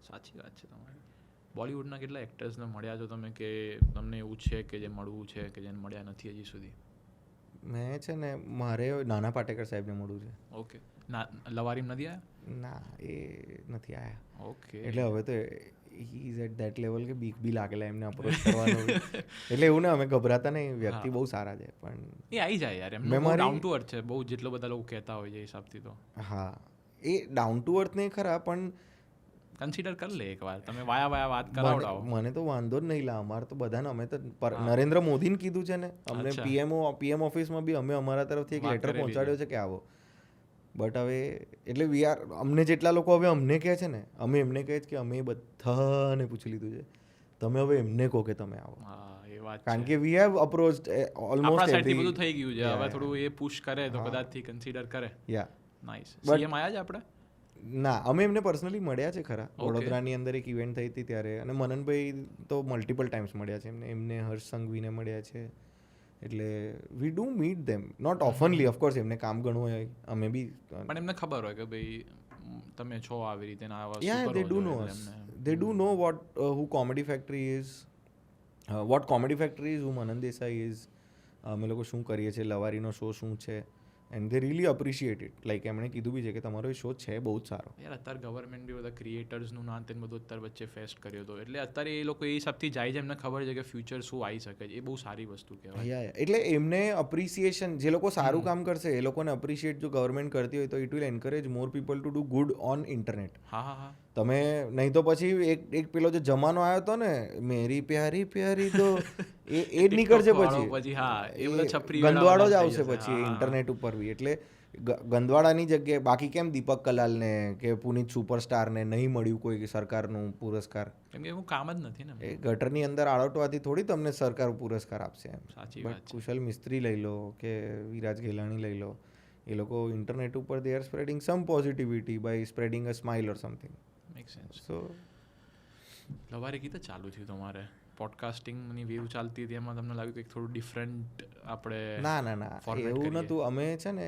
સાચી વાત છે તમારી. બોલિવૂડના કેટલા એક્ટર્સને મળ્યા છો તમે કે તમને એવું છે કે જે મળવું છે કે જેને મળ્યા નથી હજી સુધી? મેં છે ને મારે નાના પાટેકર સાહેબને મળવું છે. ઓકે, લવારીમ નથી આવ્યા? ના, એ નથી આવ્યા. ઓકે, એટલે હવે તો he is at that level કે બીક બી લાગેલા એમને અપ્રોચ કરવાનો. એટલે એવું ને, અમે ગભરાતા નહીં, વ્યક્તિ બહુ સારા છે, પણ એ આવી જાય યાર, એમને બહુ ડાઉન ટુ અર્થ છે, બહુ જેટલો બધા લોકો કહેતા હોય છે હિસાબથી તો. હા, એ ડાઉન ટુ અર્થ નહીં ખરા, પણ કન્સિડર કરી લે એકવાર, તમે વાયા વાત કરાવડાવો. મને તો વાંધો જ નહીં લા, અમારે તો બધાને, અમે તો નરેન્દ્ર મોદીને કીધું છે ને, અમને પીએમ ઓફિસમાં બી અમે અમારા તરફથી એક લેટર પહોંચાડ્યો છે કે આવો. બટ હવે એટલે અમને જેટલા લોકો હવે અમને કહે છે ને, અમે એમને કહે છે કે અમે બધાને પૂછી લીધું છે, તમે હવે એમને કહો કે તમે આવો. એ વાત, કારણ કે વી હેવ અપ્રોચ્ડ ઓલમોસ્ટ એવરી, બધું થઈ ગયું છે, હવે થોડું એ પુશ કરે તો કદાચથી કન્સિડર કરે. યા, નાઈસ. સીએમ આયા છે આપણે? ના, અમે એમને પર્સનલી મળ્યા છે ખરા, વડોદરાની અંદર એક ઇવેન્ટ થઈ હતી ત્યારે, અને મનનભાઈ તો મલ્ટિપલ ટાઈમ્સ મળ્યા છે એમને હર્ષ સંઘવીને મળ્યા છે. એટલે we do meet them, not oftenly, of course એમને કામ ઘણું હોય, અમે બી, પણ એમને ખબર હોય કે ભાઈ તમે છો આવી રીતે ના આવા. Yeah, they do know us, they do know what who comedy factory is, what comedy factory is, who Manan Desai is, અમે લોકો શું કરીએ છીએ, લવારીનો શો શું છે, and they really appreciate it. Like એમણે કીધું બી છે કે તમારો શો છે બહુ જ સારો. યાર અત્યારે ગવર્મેન્ટ બી બધા ક્રિએટર્સનું નામ તેને બધું અત્યારે વચ્ચે ફેસ્ટ કર્યો હતો, એટલે અત્યારે એ લોકો એ હિસાબથી જાય છે, એમને ખબર છે કે ફ્યુચર શું આવી શકે છે, એ બહુ સારી વસ્તુ કહેવાય. એટલે એમને અપ્રિસિએશન, જે લોકો સારું કામ કરશે એ લોકોને અપ્રિશિએટ જો ગવર્મેન્ટ કરતી હોય તો it will encourage more people to do good on internet. હા હા હા, તમે નહીં તો પછી એક પેલો જે જમાનો આવ્યો હતો ને, મેરી પ્યારી પ્યારી, તો એ જ નીકળશે પછી. હા, એ બધા છપરી ગંદવાડો જ આવશે પછી ઇન્ટરનેટ ઉપર બી. એટલે ગંદવાડાની જગ્યાએ બાકી કેમ દીપક કલાલને કે પુનિત સુપરસ્ટારને નહીં મળ્યું કોઈ સરકારનું પુરસ્કાર, કેમ કે એવું કામ જ નથી ને. એ ગટરની અંદર આળોટવાથી થોડી તમને સરકાર પુરસ્કાર આપશે એમ. સાચી વાત. કુશલ મિસ્ત્રી લઈ લો કે વિરાજ ગેલાણી લઈ લો, એ લોકો ઇન્ટરનેટ ઉપર they are spreading some positivity by spreading a smile or something. Make sense. So Lavari કીધું ચાલુ થયું તમારે પોડકાસ્ટિંગની વેવ ચાલતી હતી, એમાં તમને લાગ્યું કે થોડું ડિફરન્ટ આપણે? ના, એવું નહોતું. અમે છે ને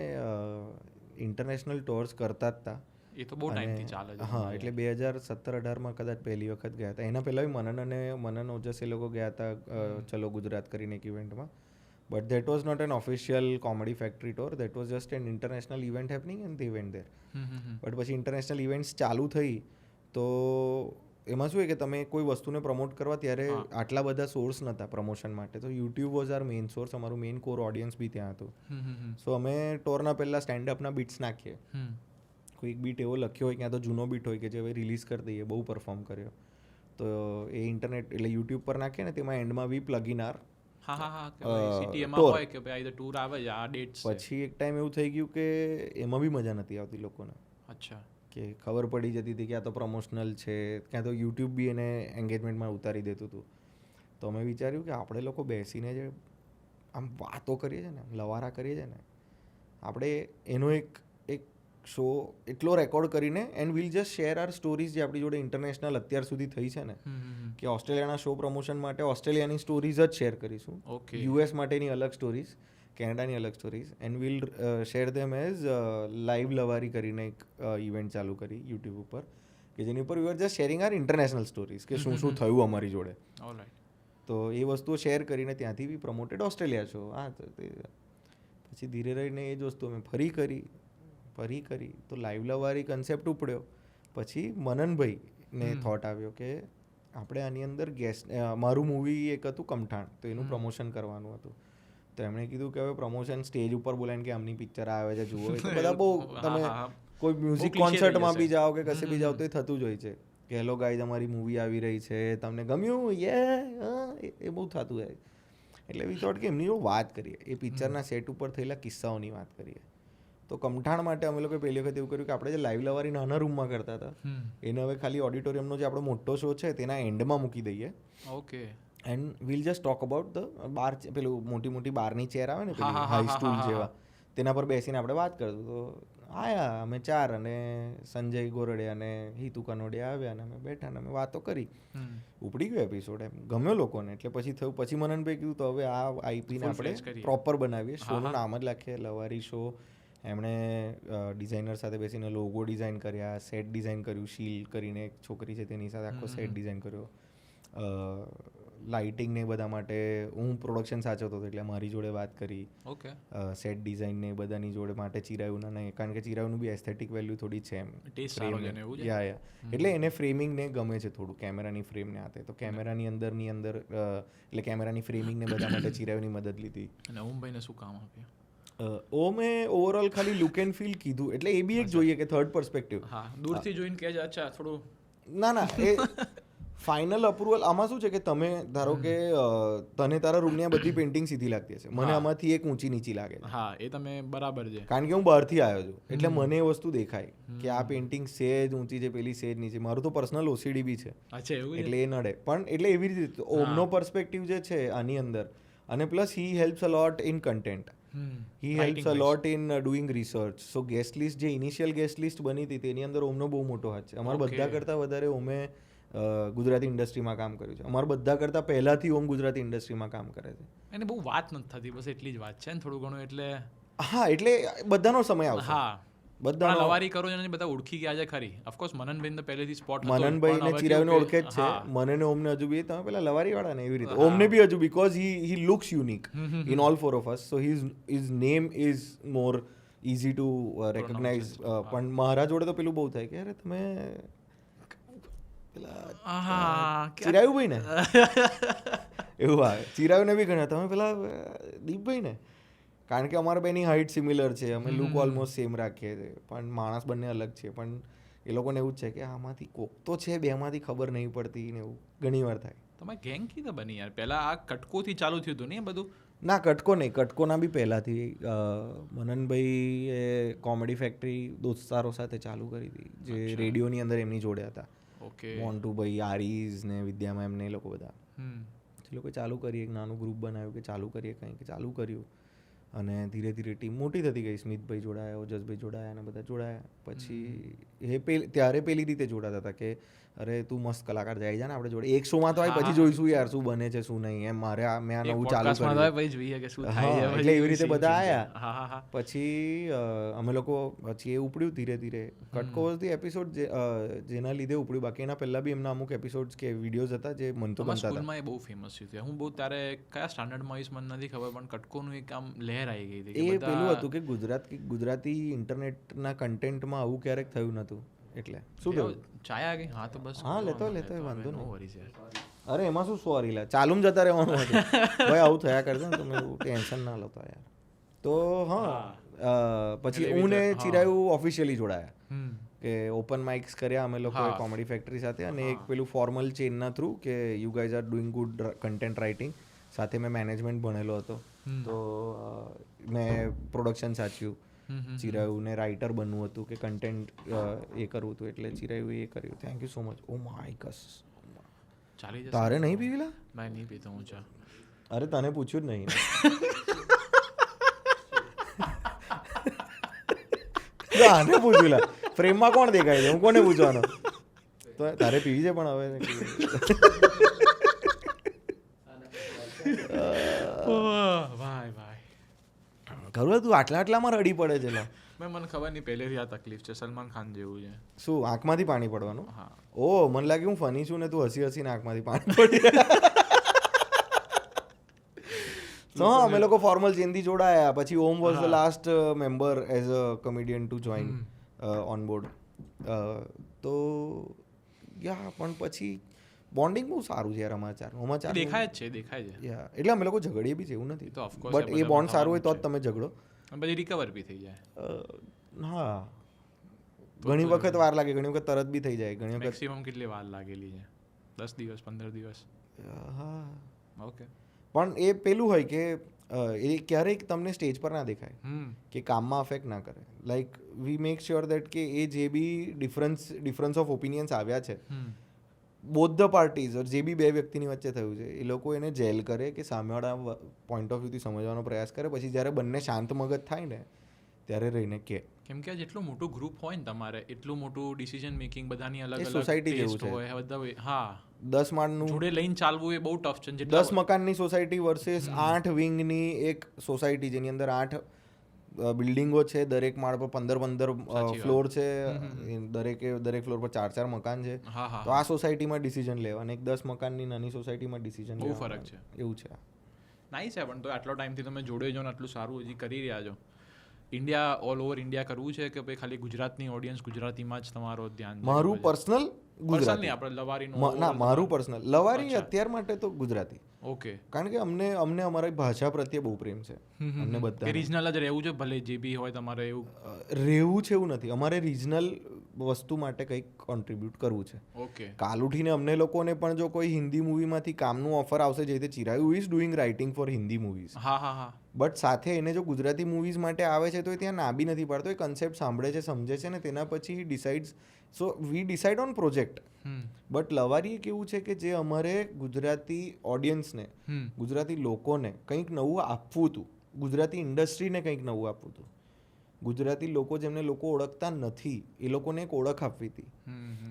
ઇન્ટરનેશનલ ટૂર્સ કરતા જ હતા. એ તો બહુ ટાઈમથી ચાલે છે. હા, એટલે 2017-18માં કદાચ પહેલી વખત ગયા હતા. એના પહેલાં મનન ઓજસ એ લોકો ગયા હતા ચલો ગુજરાત કરીને એક ઇવેન્ટમાં. But that was not an official comedy factory tour, that was just an international event happening and they went there. But પછી ઇન્ટરનેશનલ ઇવેન્ટ્સ ચાલુ થઈ તો એમાં શું છે કે તમે કોઈ વસ્તુને પ્રમોટ કરવા ત્યારે આટલા બધા સોર્સ નહોતા પ્રમોશન માટે. તો YouTube was our main source. અમારું મેઇન કોર ઓડિયન્સ બી ત્યાં હતું. સો અમે ટોરના પહેલાં સ્ટેન્ડઅપના બીટ્સ નાખીએ. કોઈ એક બીટ એવો લખ્યો હોય ક્યાં તો જૂનો બીટ હોય કે જે હવે રિલીઝ કરી દઈએ, બહુ પરફોર્મ કર્યો, તો એ ઇન્ટરનેટ એટલે યુટ્યુબ પર નાખીએ ને તેમાં એન્ડમાં બી પ્લગિન આર. પછી એક ટાઈમ એવું થઈ ગયું કે એમાં બી મજા નથી આવતી લોકોને. અચ્છા. કે ખબર પડી જતી હતી કે આ તો પ્રમોશનલ છે, ક્યાં તો યુટ્યુબ બી એને એન્ગેજમેન્ટમાં ઉતારી દેતું હતું. તો અમે વિચાર્યું કે આપણે લોકો બેસીને જે આમ વાતો કરીએ છીએ ને, લવારા કરીએ છીએ ને, આપણે એનો એક શો એટલો રેકોર્ડ કરીને and will just share our stories જે આપણી જોડે ઇન્ટરનેશનલ અત્યાર સુધી થઈ છે ને, કે ઓસ્ટ્રેલિયાના શો પ્રમોશન માટે ઓસ્ટ્રેલિયાની સ્ટોરીઝ જ શેર કરીશું, યુએસ માટેની અલગ સ્ટોરીઝ, કેનેડાની અલગ stories, and will share them as live Lavari કરીને એક ઇવેન્ટ ચાલુ કરી યુટ્યુબ ઉપર, કે જેની ઉપર we are just sharing our international stories કે શું શું થયું અમારી જોડે. તો એ વસ્તુઓ શેર કરીને ત્યાંથી બી પ્રમોટેડ ઓસ્ટ્રેલિયા શો. હા, તો પછી ધીરે રહીને એ જ વસ્તુ અમે ફરી કરી તો લાઈવ લવારી કન્સેપ્ટ ઉપડ્યો. પછી મનનભાઈને થોટ આવ્યો કે આપણે આની અંદર મારું મૂવી એક હતું કમઠાણ, તો એનું પ્રમોશન કરવાનું હતું. તો એમણે કીધું કે હવે પ્રમોશન સ્ટેજ ઉપર બોલાવીને કે આમની પિક્ચર આવે છે જુઓ, બધા બહુ તમે કોઈ મ્યુઝિક કોન્સર્ટમાં બી જાઓ કે કશે બી જાઓ તો એ થતું જ હોય છે કે હેલો ગાઈઝ અમારી મૂવી આવી રહી છે, તમને ગમ્યું, એ બહુ થતું હોય. એટલે વી થોટ કે એમની વાત કરીએ, એ પિક્ચરના સેટ ઉપર થયેલા કિસ્સાઓની વાત કરીએ. તો કમઠાણ માટે અમે લોકો પહેલી વખત એવું કર્યું કે આપણે જે લાઈવ લવારી નાના રૂમમાં કરતા હતા એને હવે ખાલી ઓડિટોરિયમનો જે આપણો મોટો શો છે તેના એન્ડમાં મૂકી દઈએ. Okay. And will just talk about the bar, પેલું મોટી બારની ચેર આવે ને પેલી હાઈ સ્ટૂલ જેવા, તેના પર બેસીને આપણે વાત કરતું. તો આયા અમે 4 અને સંજય ગોરડે અને હિતુ કનોડિયા આવ્યા અને અમે બેઠા અને અમે વાતો કરી. ઉપડી ગયો એપિસોડ, એમ ગમ્યો લોકોને. એટલે પછી થયું, પછી મનનભાઈ કીધું તો હવે આ આઈપીને આપણે પ્રોપર બનાવીએ, શોનું નામ જ લખીએ લવારી શો. એમણે ડિઝાઇનર સાથે બેસીને લોગો ડિઝાઇન કર્યા, સેટ ડિઝાઇન કર્યું, શીલ કરીને એક છોકરી છે તેની સાથે આખો સેટ ડિઝાઇન કર્યો. લાઇટિંગ ને બધા માટે હું પ્રોડક્શન સાચવતો હતો એટલે મારી જોડે વાત કરી. ઓકે. સેટ ડિઝાઇન ને બધાની જોડે માટે ચિરાયુના નહીં, કારણ કે ચિરાયુનું બી એસ્થેટિક વેલ્યુ થોડી છે એમ. એટલે એને ફ્રેમિંગ ને ગમે છે થોડું, કેમેરાની ફ્રેમ ને આતે, તો કેમેરાની અંદર એટલે કેમેરાની ફ્રેમિંગ ને બધા માટે ચિરાયુની મદદ લીધી. અને ઓમભાઈને શું કામ આપ્યું? મેં ઓવરઓલ ખાલી લુક એન્ડ ફીલ કીધું, એટલે એ બી એક જોઈએ કે થર્ડ પર્સપેક્ટિવ. હા, દૂરથી જોઈને કે અચ્છા થોડું ના એ ફાઇનલ અપ્રુવલ. આમાં શું છે કે તમે ધારો કે તને તારા રૂમની આ બધી પેઇન્ટિંગ સીધી લાગતી હશે, મને આમાંથી એક ઊંચી નીચી લાગે છે. હા, એ તમે બરાબર છે, કારણ કે હું બહારથી આવ્યો છું એટલે મને એ વસ્તુ દેખાય કે આ પેઇન્ટિંગ સેજ ઊંચી છે, પેલી સેજ નીચે. મારું તો પર્સનલ ઓસીડી બી છે એટલે એ નડે. પણ એટલે એવી રીતે ઓમનો પર્સપેક્ટિવ જે છે આની અંદર, અને plus he helps a lot in content, he helps a lot in doing research. So guest list જે ઇનિશિયલ ગેસ્ટ લિસ્ટ બની હતી તેની અંદર ઓમનો બહુ મોટો હાથ છે. અમારા બધા કરતાં વધારે ઓમે ગુજરાતી ઇન્ડસ્ટ્રીમાં કામ કર્યું છે. અમારા બધા કરતાં પહેલાથી ઓમ ગુજરાતી ઇન્ડસ્ટ્રીમાં કામ કરે છે. એને બહુ વાત નથી થતી, બસ એટલી જ વાત છે ને થોડું ઘણું. એટલે હા, એટલે બધાનો સમય આવશે. હા, બધા લવારી કરો અને બધા ઓળખી ગયા છે ખરી. ઓફકોર્સ મનનભાઈ તો પહેલેથી સ્પોટ હતો, મનનભાઈ ને ચિરાવને ઓળખે જ છે. મને ને ઓમને હજુ બી તમે પેલા લવારી વાળા ને એવી રીતે ઓમને બી હજુ, because he looks unique in all four of us, so his name is more easy to recognise. પણ મારા જોડે તો પેલું બહુ થાય કે અરે તમે પેલા ચિરાયુભાઈ ને એવું આવે. ચિરાયુને બી ઘણા તમે પેલા દીપભાઈ ને, કારણ કે અમારા બેની હાઇટ સિમિલર છે, અમે લુક ઓલમોસ્ટ સેમ રાખીએ છીએ, પણ માણસ બંને અલગ છે. પણ એ લોકોને એવું જ છે કે આમાંથી કોક તો છે, બેમાંથી ખબર નહીં પડતી ને એવું ઘણી વાર થાય. તમારી ગેંગ કીધા બની યાર? પહેલા આ કટકોથી ચાલુ થયું હતું ને બધું? ના, કટકો નહીં, કટકોના બી પહેલાંથી. મનનભાઈ એ કોમેડી ફેક્ટરી દોસ્તારો સાથે ચાલુ કરી હતી જે રેડિયોની અંદર એમની જોડે હતા. ઓકે. મોન્ટુભાઈ, આરીઝ ને વિદ્યામાં એમને એ લોકો બધા, એ લોકો ચાલુ કરી, એક નાનું ગ્રુપ બનાવ્યું કે ચાલુ કરીએ કંઈક, ચાલુ કર્યું. અને ધીરે ધીરે ટીમ મોટી થતી ગઈ. સ્મિતભાઈ જોડાયા, ઓજસભાઈ જોડાયા અને બધા જોડાયા. પછી ત્યારે પેલી રીતે જોડાતા હતા કે અરે તું મસ્ત કલાકાર જાય છે ને આપણે જોડે એક શોમાં તો આવી, પછી જોઈશું યાર શું બને છે શું નહીં. એમ મારે મેં આ નવું ચાલુ કર્યું એટલે એવી રીતે બધા આવ્યા. પછી અમે લોકો પછી એ ઉપડ્યું ધીરે ધીરે. કટકો વોઝ ધી એપિસોડ જેના લીધે ઉપડ્યું. બાકી એના પહેલા બી એમના અમુક એપિસોડ્સ કે વિડીયોઝ હતા જે મન તો બનતા હતા. એ બહુ ફેમસ થયું. હું બહુ ત્યારે કયા સ્ટાન્ડર્ડમાં આવીશ મને નથી ખબર, પણ કટકોનું એક આમ લહેર આવી ગઈ હતી. એ પેલું હતું કે ગુજરાતી ઇન્ટરનેટના કન્ટેન્ટમાં આવું ક્યારેક થયું નહોતું. એટલે શું થયું? ચાયા ગઈ હા તો બસ હા લેતો વાંધો નો નહીં. વરીસ યાર. અરે એમાં શું સોરી લા ચાલુમ જતા રહેવાનું હતું ભાઈ, આવું થયા કરશે ને તમે એવું ટેન્શન ના લેતા યાર. તો પછી હું ને ચિરાયુ ઓફિશિયલી જોડાયા કે ઓપન માઇક્સ કર્યા અમે લોકોએ કોમેડી ફેક્ટરી સાથે, અને એક પેલું ફોર્મલ ચેનના થ્રુ કે you guys are doing good content writing. સાથે મેં મેનેજમેન્ટ ભણેલો હતો, તો મેં પ્રોડક્શન સાચ્યું. ચિરાયુને રાઇટર બનવું હતું કે કન્ટેન્ટ એ કરવું હતું, એટલે ચિરાયુ એ કર્યું. Thank you so much. Oh my guys, ચાલી જશે. તારે નહીં પીવીલા? ભાઈ નહીં પીતો હું ચા. અરે તને પૂછ્યું જ નહીં. આને પૂછ્યું ફ્રેમમાં કોણ દેખાય છે? હું કોને પૂછવાનો? તો તારે પીવી છે પણ હવે ભાઈ ભાઈ ખરું તું આટલામાં રડી પડે છે લા. મને ખબર નહીં પહેલેથી આ તકલીફ છે, સલમાન ખાન જેવું છે. શું આંખમાંથી પાણી પડવાનું? હા. ઓ મને લાગે હું ફની છું ને તું હસી હસીને આંખમાંથી પાણી પડી. તો હા અમે લોકો ફોર્મલ ચેનથી જોડાયા. પછી Om was the last member as a comedian to join on board. તો યા પણ પછી બોન્ડિંગ બહુ સારું છે યાર અમાચાર દેખાય જ છે. યા એટલે અમે લોકો ઝઘડીએ બી છે એવું નથી, તો ઓફકોર્સ બટ એ બોન્ડ સારું હોય તો જ તમે ઝઘડો. પછી રિકવર બી થઈ જાય. હા ઘણી વખત વાર લાગે, ઘણી વખત તરત બી થઈ જાય, ઘણી વખત મેક્સિમમ કેટલી વાર લાગેલી છે? 10 દિવસ 15 દિવસ? હા. ઓકે. પણ એ પેલું હોય કે એ ક્યારેક તમને સ્ટેજ પર ના દેખાય કે કામમાં અફેક્ટ ના કરે. Like we make sure that કે એ જે બી ડિફરન્સ ઓફ ઓપિનિયન્સ આવ્યા છે બોથ ધ પાર્ટીઝ, જે બી બે વ્યક્તિની વચ્ચે થયું છે, એ લોકો એને જેલ કરે કે સામેવાળા પોઈન્ટ ઓફ વ્યૂથી સમજવાનો પ્રયાસ કરે. પછી જ્યારે બંને શાંત મગજ થાય ને ત્યારે રહીને કે કેમ કે જેટલું મોટું ગ્રુપ હોય ને તમારે એટલું મોટું ડિસિઝન મેકિંગ બધાની અલગ અલગ સોસાયટી જેવું ટેસ્ટ હોય બધા. હા 10 માળનું જોડે લઈને ચાલવું એ બહુ ટફ છે. 10 મકાનની સોસાયટી વર્સેસ 8 વિંગની એક સોસાયટી જેની અંદર 8 બિલ્ડિંગો છે, દરેક માળ પર 15 ફ્લોર છે, દરેક ફ્લોર પર 4 મકાન છે. તો આ સોસાયટીમાં ડિસિઝન લેવા અને એક 10 મકાનની નાની સોસાયટીમાં ડિસિઝન બહુ ફરક છે. એવું છે. નાઈસ છે. પણ તો આટલો ટાઈમથી તમે જોડે જો ને આટલું સારું હજી કરી રહ્યા છો. ઇન્ડિયા ઓલ ઓવર ઇન્ડિયા કરવું છે કે ભાઈ ખાલી ગુજરાતની ઓડિયન્સ ગુજરાતીમાં જ તમારો ધ્યાન? મારું પર્સનલ ગુજરાતી, આપણે લવારીનું ના મારું પર્સનલ લવારી અત્યાર માટે તો ગુજરાતી. ઓકે. કારણ કે અમને અમારી ભાષા પ્રત્યે બહુ પ્રેમ છે અમને બધા. રિજનલ જ રહેવું છે ભલે જે બી હોય તમારે એવું રહેવું છે એવું નથી, અમારે રિજનલ વસ્તુ માટે કંઈક કોન્ટ્રીબ્યુટ કરવું છે. ઓકે. કાલ ઉઠીને અમને લોકોને પણ જો કોઈ હિન્દી મૂવીમાંથી કામનું ઓફર આવશે, જે રીતે Chirayu is doing writing for Hindi movies, હા બટ સાથે એને જો ગુજરાતી મૂવીઝ માટે આવે છે તો એ ત્યાં ના બી નથી પાડતો. એ કન્સેપ્ટ સાંભળે છે, સમજે છે ને તેના પછી decides. So we decide on project. But Lavari એક એવું છે કે જે અમારે ગુજરાતી ઓડિયન્સને, ગુજરાતી લોકોને કંઈક નવું આપવું હતું, ગુજરાતી ઇન્ડસ્ટ્રીને કંઈક નવું આપવું હતું, ગુજરાતી લોકો જેમને લોકો ઓળખતા નથી એ લોકોને એક ઓળખ આપવી હતી.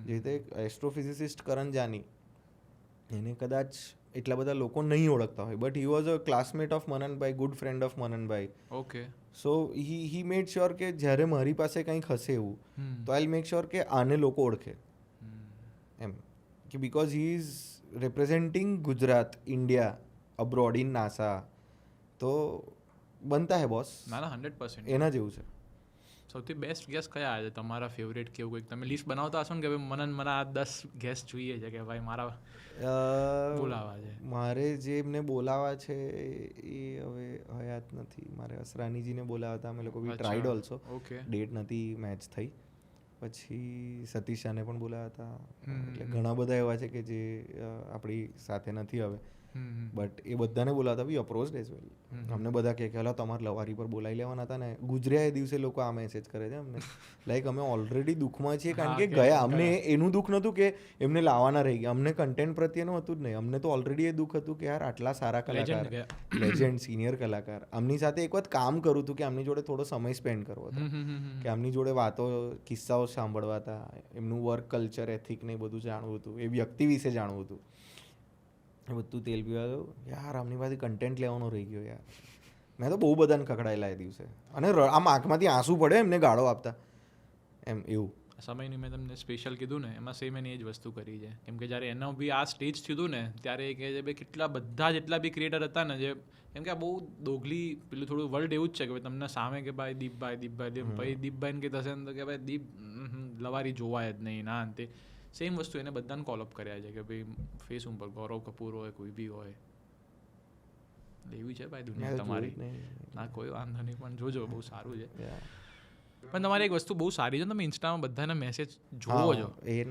જે રીતે એસ્ટ્રોફિઝિસિસ્ટ કરણ જાની, એને કદાચ એટલા બધા લોકો નહીં ઓળખતા હોય, but he was a classmate of Mananbhai, good friend of Mananbhai. Okay. So he made sure કે જ્યારે મારી પાસે કંઈક હશે એવું તો આઈ મેક શ્યોર કે આને લોકો ઓળખે એમ, કે because he is representing Gujarat India abroad in NASA. તો બનતા હે બોસ. ના 100% એના જેવું છે. સૌથી બેસ્ટ ગેસ કયા છે તમારા ફેવરેટ કે એવું કંઈક? તમે લિસ્ટ બનાવતા હશો ને કે ભાઈ મને આ 10 ગેસ જોઈએ છે કે ભાઈ મારા બોલાવા છે. મારે જે એમને બોલાવા છે એ હવે હયાત નથી. મારે અસરાનીજીને બોલાવા હતા, અમે લોકો બી ટ્રાઈડ ઓલ્સો. ડેટ નથી મેચ થઈ. પછી સતીશ શાહને પણ બોલાવ્યા હતા. એટલે ઘણા બધા એવા છે કે જે આપણી સાથે નથી હવે, બટ એ બધાને બોલાવતા બી અપ્રોચ એઝ વેલ. અમને બધા કહે કે હલો તમારે લવારી પર બોલાવી લેવાના હતા ને. ગુજર્યા એ દિવસે લોકો આ મેસેજ કરે છે અમને, લાઈક અમે ઓલરેડી દુઃખમાં છીએ કારણ કે ગયા. અમને એનું દુઃખ નહોતું કે એમને લાવવાના રહી ગયા, અમને કન્ટેન્ટ પ્રત્યેનું હતું જ નહીં. અમને તો ઓલરેડી એ દુઃખ હતું કે યાર આટલા સારા કલાકાર, લેજેન્ડ, સિનિયર કલાકાર, આમની સાથે એક વખત કામ કરવું હતું, કે આમની જોડે થોડો સમય સ્પેન્ડ કરવો હતો, કે આમની જોડે વાતો કિસ્સાઓ સાંભળવા હતા, એમનું વર્ક કલ્ચર, એથિક ને એ બધું જાણવું હતું, એ વ્યક્તિ વિશે જાણવું હતું. બધું તેલ પીવા ગયું યાર, આમની પાસે કન્ટેન્ટ લેવાનો રહી ગયો યાર. મેં તો બહુ બધાને ખકડાયેલા એ દિવસે, અને આમ આંખમાંથી આંસુ પડે એમને ગાળો આપતા એમ એવું. સમયની મેં તમને સ્પેશિયલ કીધું ને, એમાં સેમ એની એ જ વસ્તુ કરી છે. કેમ કે જ્યારે એનો બી આ સ્ટેજ થયું ને ત્યારે એ કહે છે ભાઈ કેટલા બધા જેટલા બી ક્રિએટર હતા ને, જે કેમ કે આ બહુ દોગલી પેલું થોડું વર્લ્ડ એવું જ છે કે ભાઈ તમને સામે કે ભાઈ દીપભાઈ પછી દીપભાઈને કે થશે ને તો કે ભાઈ લવારી જોવાય જ નહીં ના અંતે સેમ વસ્તુ એને બધાને કોલઅપ કર્યા છે કે ભાઈ ફેસ ઉપર ગૌરવ કપૂર હોય કોઈ બી હોય લેવી છે ભાઈ દુનિયા તમારી ના કોઈ વાંધો નહીં પણ જોજો બહુ સારું છે પણ તમારી એક વસ્તુ બહુ સારી છે તમે ઇન્સ્ટામાં બધાને મેસેજ જોવો છો એ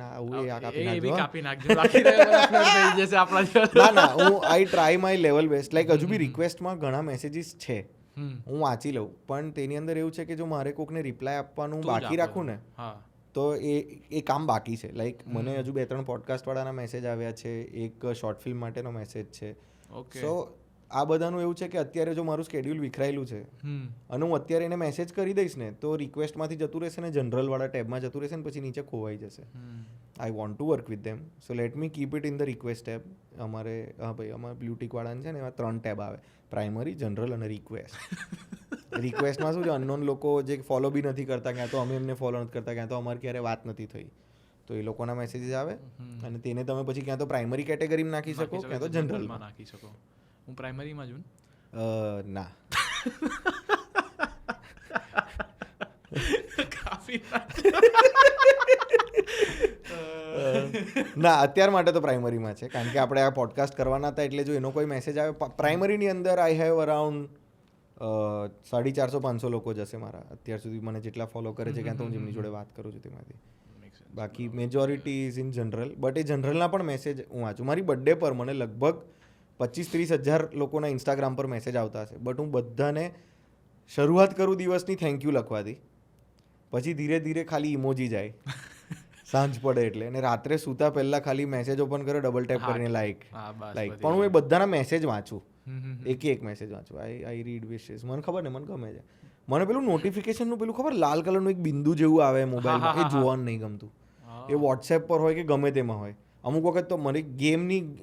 બી કાપી નાખજો ના હું આઈ try my level best like હજુ બી રિક્વેસ્ટમાં ઘણા મેસેજીસ છે હું વાંચી લઉં પણ તેની અંદર એવું છે કે જો મારે કોકને રિપ્લાય આપવાનું બાકી રાખું ને તો એ કામ બાકી છે લાઈક મને હજુ 2-3 પોડકાસ્ટવાળાના મેસેજ આવ્યા છે એક શોર્ટ ફિલ્મ માટેનો મેસેજ છે સો આ બધાનું એવું છે કે અત્યારે જો મારું સ્કેડ્યુલ વિખરાયેલું છે અને હું અત્યારે એને મેસેજ કરી દઈશ ને તો રિક્વેસ્ટમાંથી જતું રહેશે ને જનરલવાળા ટેબમાં જતું રહેશે ને પછી નીચે ખોવાઈ જશે I want to work with them so let me keep it in the request tab અમારે ભાઈ અમારે બ્લુટિકવાળાને છે ને એવા 3 ટેબ આવે પ્રાઇમરી જનરલ અને રિક્વેસ્ટ રિક્વેસ્ટમાં શું છે અનનોન લોકો જે ફોલો બી નથી કરતા ક્યાં તો અમે એમને ફોલો નથી કરતા ક્યાં તો અમારે ક્યારે વાત નથી થઈ તો એ લોકોના મેસેજીસ આવે અને તેને તમે પછી ક્યાં તો પ્રાઇમરી કેટેગરીમાં નાખી શકો ક્યાં તો જનરલમાં નાખી શકો હું પ્રાઇમરીમાં છું ના ના અત્યાર માટે તો પ્રાઇમરીમાં છે કારણ કે આપણે આ પોડકાસ્ટ કરવાના હતા એટલે જો એનો કોઈ મેસેજ આવે પ્રાઇમરીની અંદર આઈ હેવ અરાઉન્ડ 450-500 લોકો જશે મારા અત્યાર સુધી મને જેટલા ફોલો કરે છે ક્યાં તો હું જેમની જોડે વાત કરું છું તેમાંથી બાકી majority is in general but એ જનરલના પણ મેસેજ હું વાંચું મારી બર્થડે પર મને લગભગ 25-30 હજાર લોકોના ઇન્સ્ટાગ્રામ પર મેસેજ આવતા હશે બટ હું બધાને શરૂઆત કરું દિવસની થેન્ક યુ લખવાથી પછી ધીરે ધીરે ખાલી ઇમોજી જાય સાંજ પડે એટલે અને રાત્રે સૂતા પહેલાં ખાલી મેસેજ ઓપન કર્યો ડબલ ટેપ કરીને લાઈક પણ હું એ બધાના મેસેજ વાંચું એક મેસેજ વાંચું આઈ રીડ વિશેસ મને ખબર ને મને ગમે છે મને પેલું નોટિફિકેશનનું પેલું ખબર લાલ કલરનું એક બિંદુ જેવું આવે મોબાઈલમાં એ જોવાનું નહીં ગમતું એ વોટ્સએપ પર હોય કે ગમે તેમાં હોય અમુક વખત તો મને ગેમની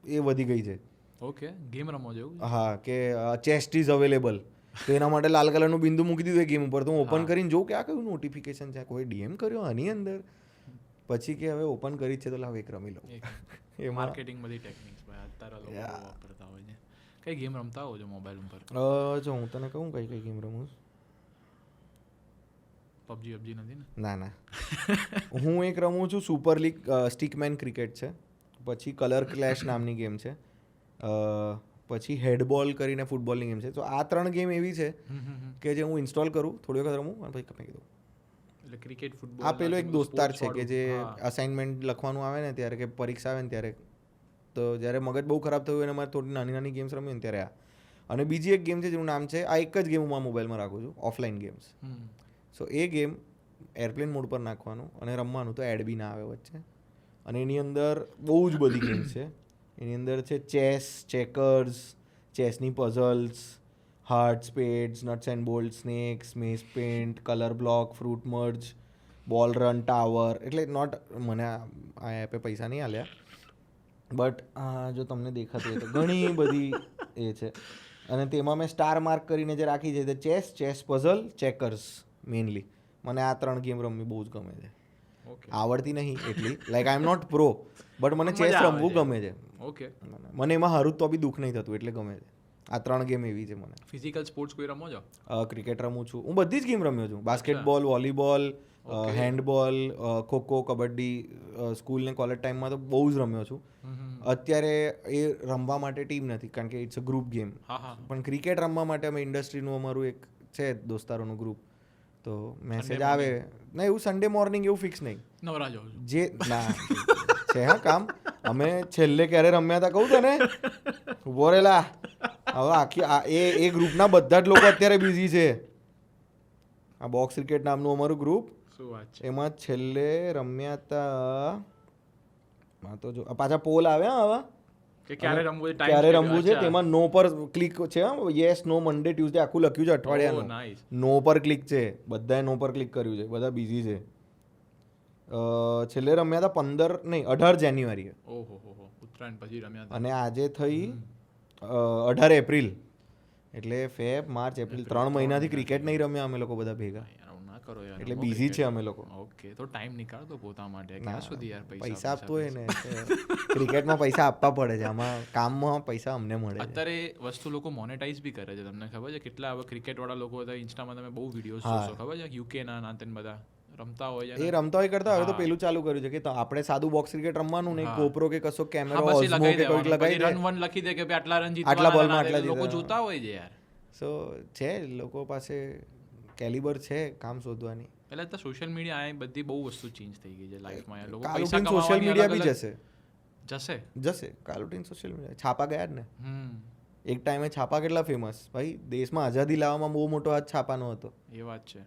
એ વધી ગઈ છે ઓકે ગેમ રમો જેવું હા કે ચેસ્ટ ઇઝ અવેલેબલ તો એના માટે લાલ કલરનું બિંદુ મૂકી દીધું એ ગેમ ઉપર તો હું ઓપન કરીને જોઉં કે આ કયું નોટિફિકેશન છે કોઈ ડીએમ કર્યો આની અંદર પછી કે હવે ઓપન કરી છે તો લાવ એક રમી લો એ માર્કેટિંગ બધી ટેકનિક્સ ભાઈ અત્યારે લોકો વાપરતા હોય છે કઈ ગેમ રમતા હો છો મોબાઈલ ઉપર જો હું તને કહું કઈ ગેમ રમું પબજી નથી ને ના હું એક રમું છું સુપર લીગ સ્ટિકમેન ક્રિકેટ છે પછી કલર ક્લેશ નામની ગેમ છે પછી હેડબોલ કરીને ફૂટબોલની ગેમ છે તો આ 3 ગેમ એવી છે કે જે હું ઇન્સ્ટોલ કરું થોડી વખત રમું અને પછી કપાઈ દઉં એટલે ક્રિકેટ ફૂટબોલ આ પેલો એક દોસ્તાર છે કે જે અસાઇનમેન્ટ લખવાનું આવે ને ત્યારે કે પરીક્ષા આવે ને ત્યારે તો જ્યારે મગજ બહુ ખરાબ થયું અને મારે થોડી નાની ગેમ્સ રમી ને ત્યારે અને બીજી એક ગેમ છે જેનું નામ છે આ એક જ ગેમ હું મોબાઈલમાં રાખું છું ઓફલાઈન ગેમ્સ સો એ ગેમ એરપ્લેન મોડ પર નાખવાનું અને રમવાનું તો એડ બી ના આવે વચ્ચે અને એની અંદર બહુ જ બધી ગેમ્સ છે એની અંદર છે ચેસ ચેકર્સ ચેસની puzzles heart spades nuts and bolt snakes maze paint colour block fruit merge ball run tower એટલે નોટ મને આ એપે પૈસા નહીં આલ્યા બટ જો તમને દેખાતું હોય તો ઘણી બધી એ છે અને તેમાં મેં સ્ટાર માર્ક કરીને જે રાખી છે તે ચેસ પઝલ ચેકર્સ મેઇનલી મને આ 3 ગેમ રમવી બહુ જ ગમે છે આવડતી નહીં એટલી like I am not pro but મને ચેસ રમવું ગમે છે ઓકે મને એમાં હારું તો બી દુઃખ નહીં થતું એટલે ગમે છે આ 3 ગેમ એવી છે મને ફિઝિકલ સ્પોર્ટ્સ કોઈ રમો છો ક્રિકેટ રમું છું હું બધી જ ગેમ રમ્યો છું basketball volleyball handball kho kho kabaddi school ને કોલેજ ટાઈમમાં તો બહુ જ રમ્યો છું અત્યારે એ રમવા માટે ટીમ નથી કારણ કે ઇટ્સ અ ગ્રુપ ગેમ પણ ક્રિકેટ રમવા માટે અમે ઇન્ડસ્ટ્રીનું અમારું એક છે દોસ્તારોનું ગ્રુપ તો મેસેજ આવે ના એવું સન્ડે મોર્નિંગ એવું ફિક્સ નહીં નવરા જાવ જે ના છે હા કામ અમે છેલ્લે ક્યારે રમ્યા હતા કહું તને ઉભો રેલા હવે આખી એ ગ્રુપના બધા જ લોકો અત્યારે બિઝી છે આ બોક્સ ક્રિકેટ નામનું અમારું ગ્રુપ શું વાત છે એમાં છેલ્લે રમ્યા હતા તો જો પાછા પોલ આવ્યા હવે કે ક્યારે રમવું છે તેમાં નો પર ક્લિક છે યસ નો મંડે ટ્યુઝડે આખું લખ્યું છે અઠવાડિયાનું નો પર ક્લિક છે બધાએ નો પર ક્લિક કર્યું છે બધા બિઝી છે છેલ્લે રમ્યા હતા 18 જાન્યુઆરીએ ઉત્તરાયણ પછી રમ્યા અને આજે થઈ 18 એપ્રિલ એટલે ફેબ માર્ચ એપ્રિલ 3 મહિનાથી ક્રિકેટ નહીં રમ્યા અમે લોકો બધા ભેગા કરો યાર એટલે બિઝી છે અમે લોકો ઓકે તો ટાઈમ નીકાળો પોતા માટે ક્યાં સુધી યાર પૈસા આપતો હોય ને ક્રિકેટમાં પૈસા આપવા પડે છે આમાં કામમાં પૈસા અમને મળે અત્યારે વસ્તુ લોકો મોનેટાઇઝ બી કરે છે તમને ખબર છે કેટલા હવે ક્રિકેટ વાળા લોકો હતા ઇન્સ્ટામાં તમે બહુ વિડીયોઝ જોશો ખબર છે યુકે ના નાતન બધા રમતા હોય એ રમતા હોય કરતા હવે તો પેલું ચાલુ કર્યું છે કે આપણે સાદું બોક્સ ક્રિકેટ રમવાનું નહીં, ગોપ્રો કે કશો કેમેરો ઓઝમો કે કોઈક લગાવી દે, રન વન લખી દે કે આટલા રન જીતવાના, આટલા બોલમાં આટલા લોકો જોતા હોય છે યાર. સો છે લોકો પાસે કેલિબર છે કામ શોધવાની. એટલે તો સોશિયલ મીડિયા આ બધી બહુ વસ્તુ ચેન્જ થઈ ગઈ છે લાઈફમાં. લોકો કાલુટીન પૈસા સોશિયલ મીડિયા બી જશે જશે કાલુટીન સોશિયલ મીડિયા છાપા ગયા જ ને. એક ટાઈમે છાપા કેટલા ફેમસ ભાઈ, દેશમાં આઝાદી લાવવામાં બહુ મોટો હાથ છાપાનો હતો. એ વાત છે.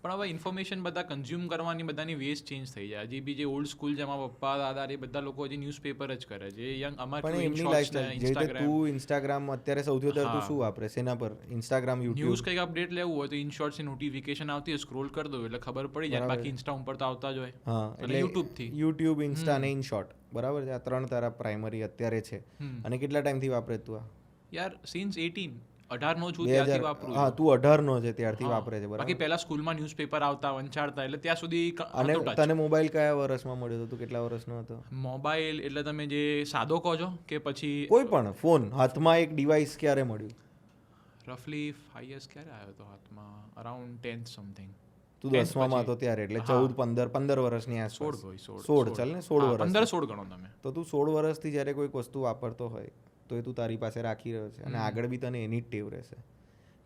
પણ હવે ઇન્ફોર્મેશન બધા કન્ઝ્યુમ કરવાની બધાની વેઝ ચેન્જ થઈ જાય. હજી બી જે ઓલ્ડ સ્કૂલ જેમાં પપ્પા દાદા એ બધા લોકો હજી ન્યૂઝપેપર જ કરે છે. યંગ પણ એમની લાઈફસ્ટાઈલ જે રીતે તું ઇન્સ્ટાગ્રામ અત્યારે સૌથી વધારે તું શું વાપરે શેના પર? Instagram, YouTube. ન્યૂઝ કંઈક અપડેટ લેવું હોય તો ઇનશોર્ટ્સ ની નોટિફિકેશન આવતી હોય, સ્ક્રોલ કરી દો એટલે ખબર પડી જાય. બાકી ઇન્સ્ટા ઉપર તો આવતા જ હોય. હા, એટલે યુટ્યુબ થી યુટ્યુબ, ઇન્સ્ટા અને ઇનશોર્ટ, બરાબર છે. આ ત્રણ તારા પ્રાઇમરી અત્યારે છે. અને કેટલા ટાઈમથી વાપરે તું આ? યાર સિન્સ 18 નો છું ત્યારથી વાપરું. હા, તું 18 નો છે ત્યારથી વાપરે છે, બરાબર. બાકી પહેલા સ્કૂલમાં ન્યૂઝપેપર આવતા વંચાડતા એટલે ત્યાં સુધી. અને તને મોબાઈલ કયા વર્ષમાં મળ્યો હતો? તું કેટલા વર્ષનો હતો? મોબાઈલ એટલે તમે જે સાદો કહો છો કે પછી કોઈ પણ ફોન હાથમાં એક ડિવાઇસ ક્યારે મળ્યું? રફલી 5 years ક્યારે આવ્યો હતો હાથમાં? Around 10th something. તું 10માં હતો ત્યારે, એટલે 14 15 વર્ષની આસપાસ. 16 ચાલ ને, 16 વર્ષ. 15-16 ગણો તમે. તો તું 16 વર્ષથી જ્યારે કોઈક વસ્તુ વાપરતો હોય તો એ તું તારી પાસે રાખી રહ્યો છે અને આગળ બી તને એની જ ટેવ રહેશે.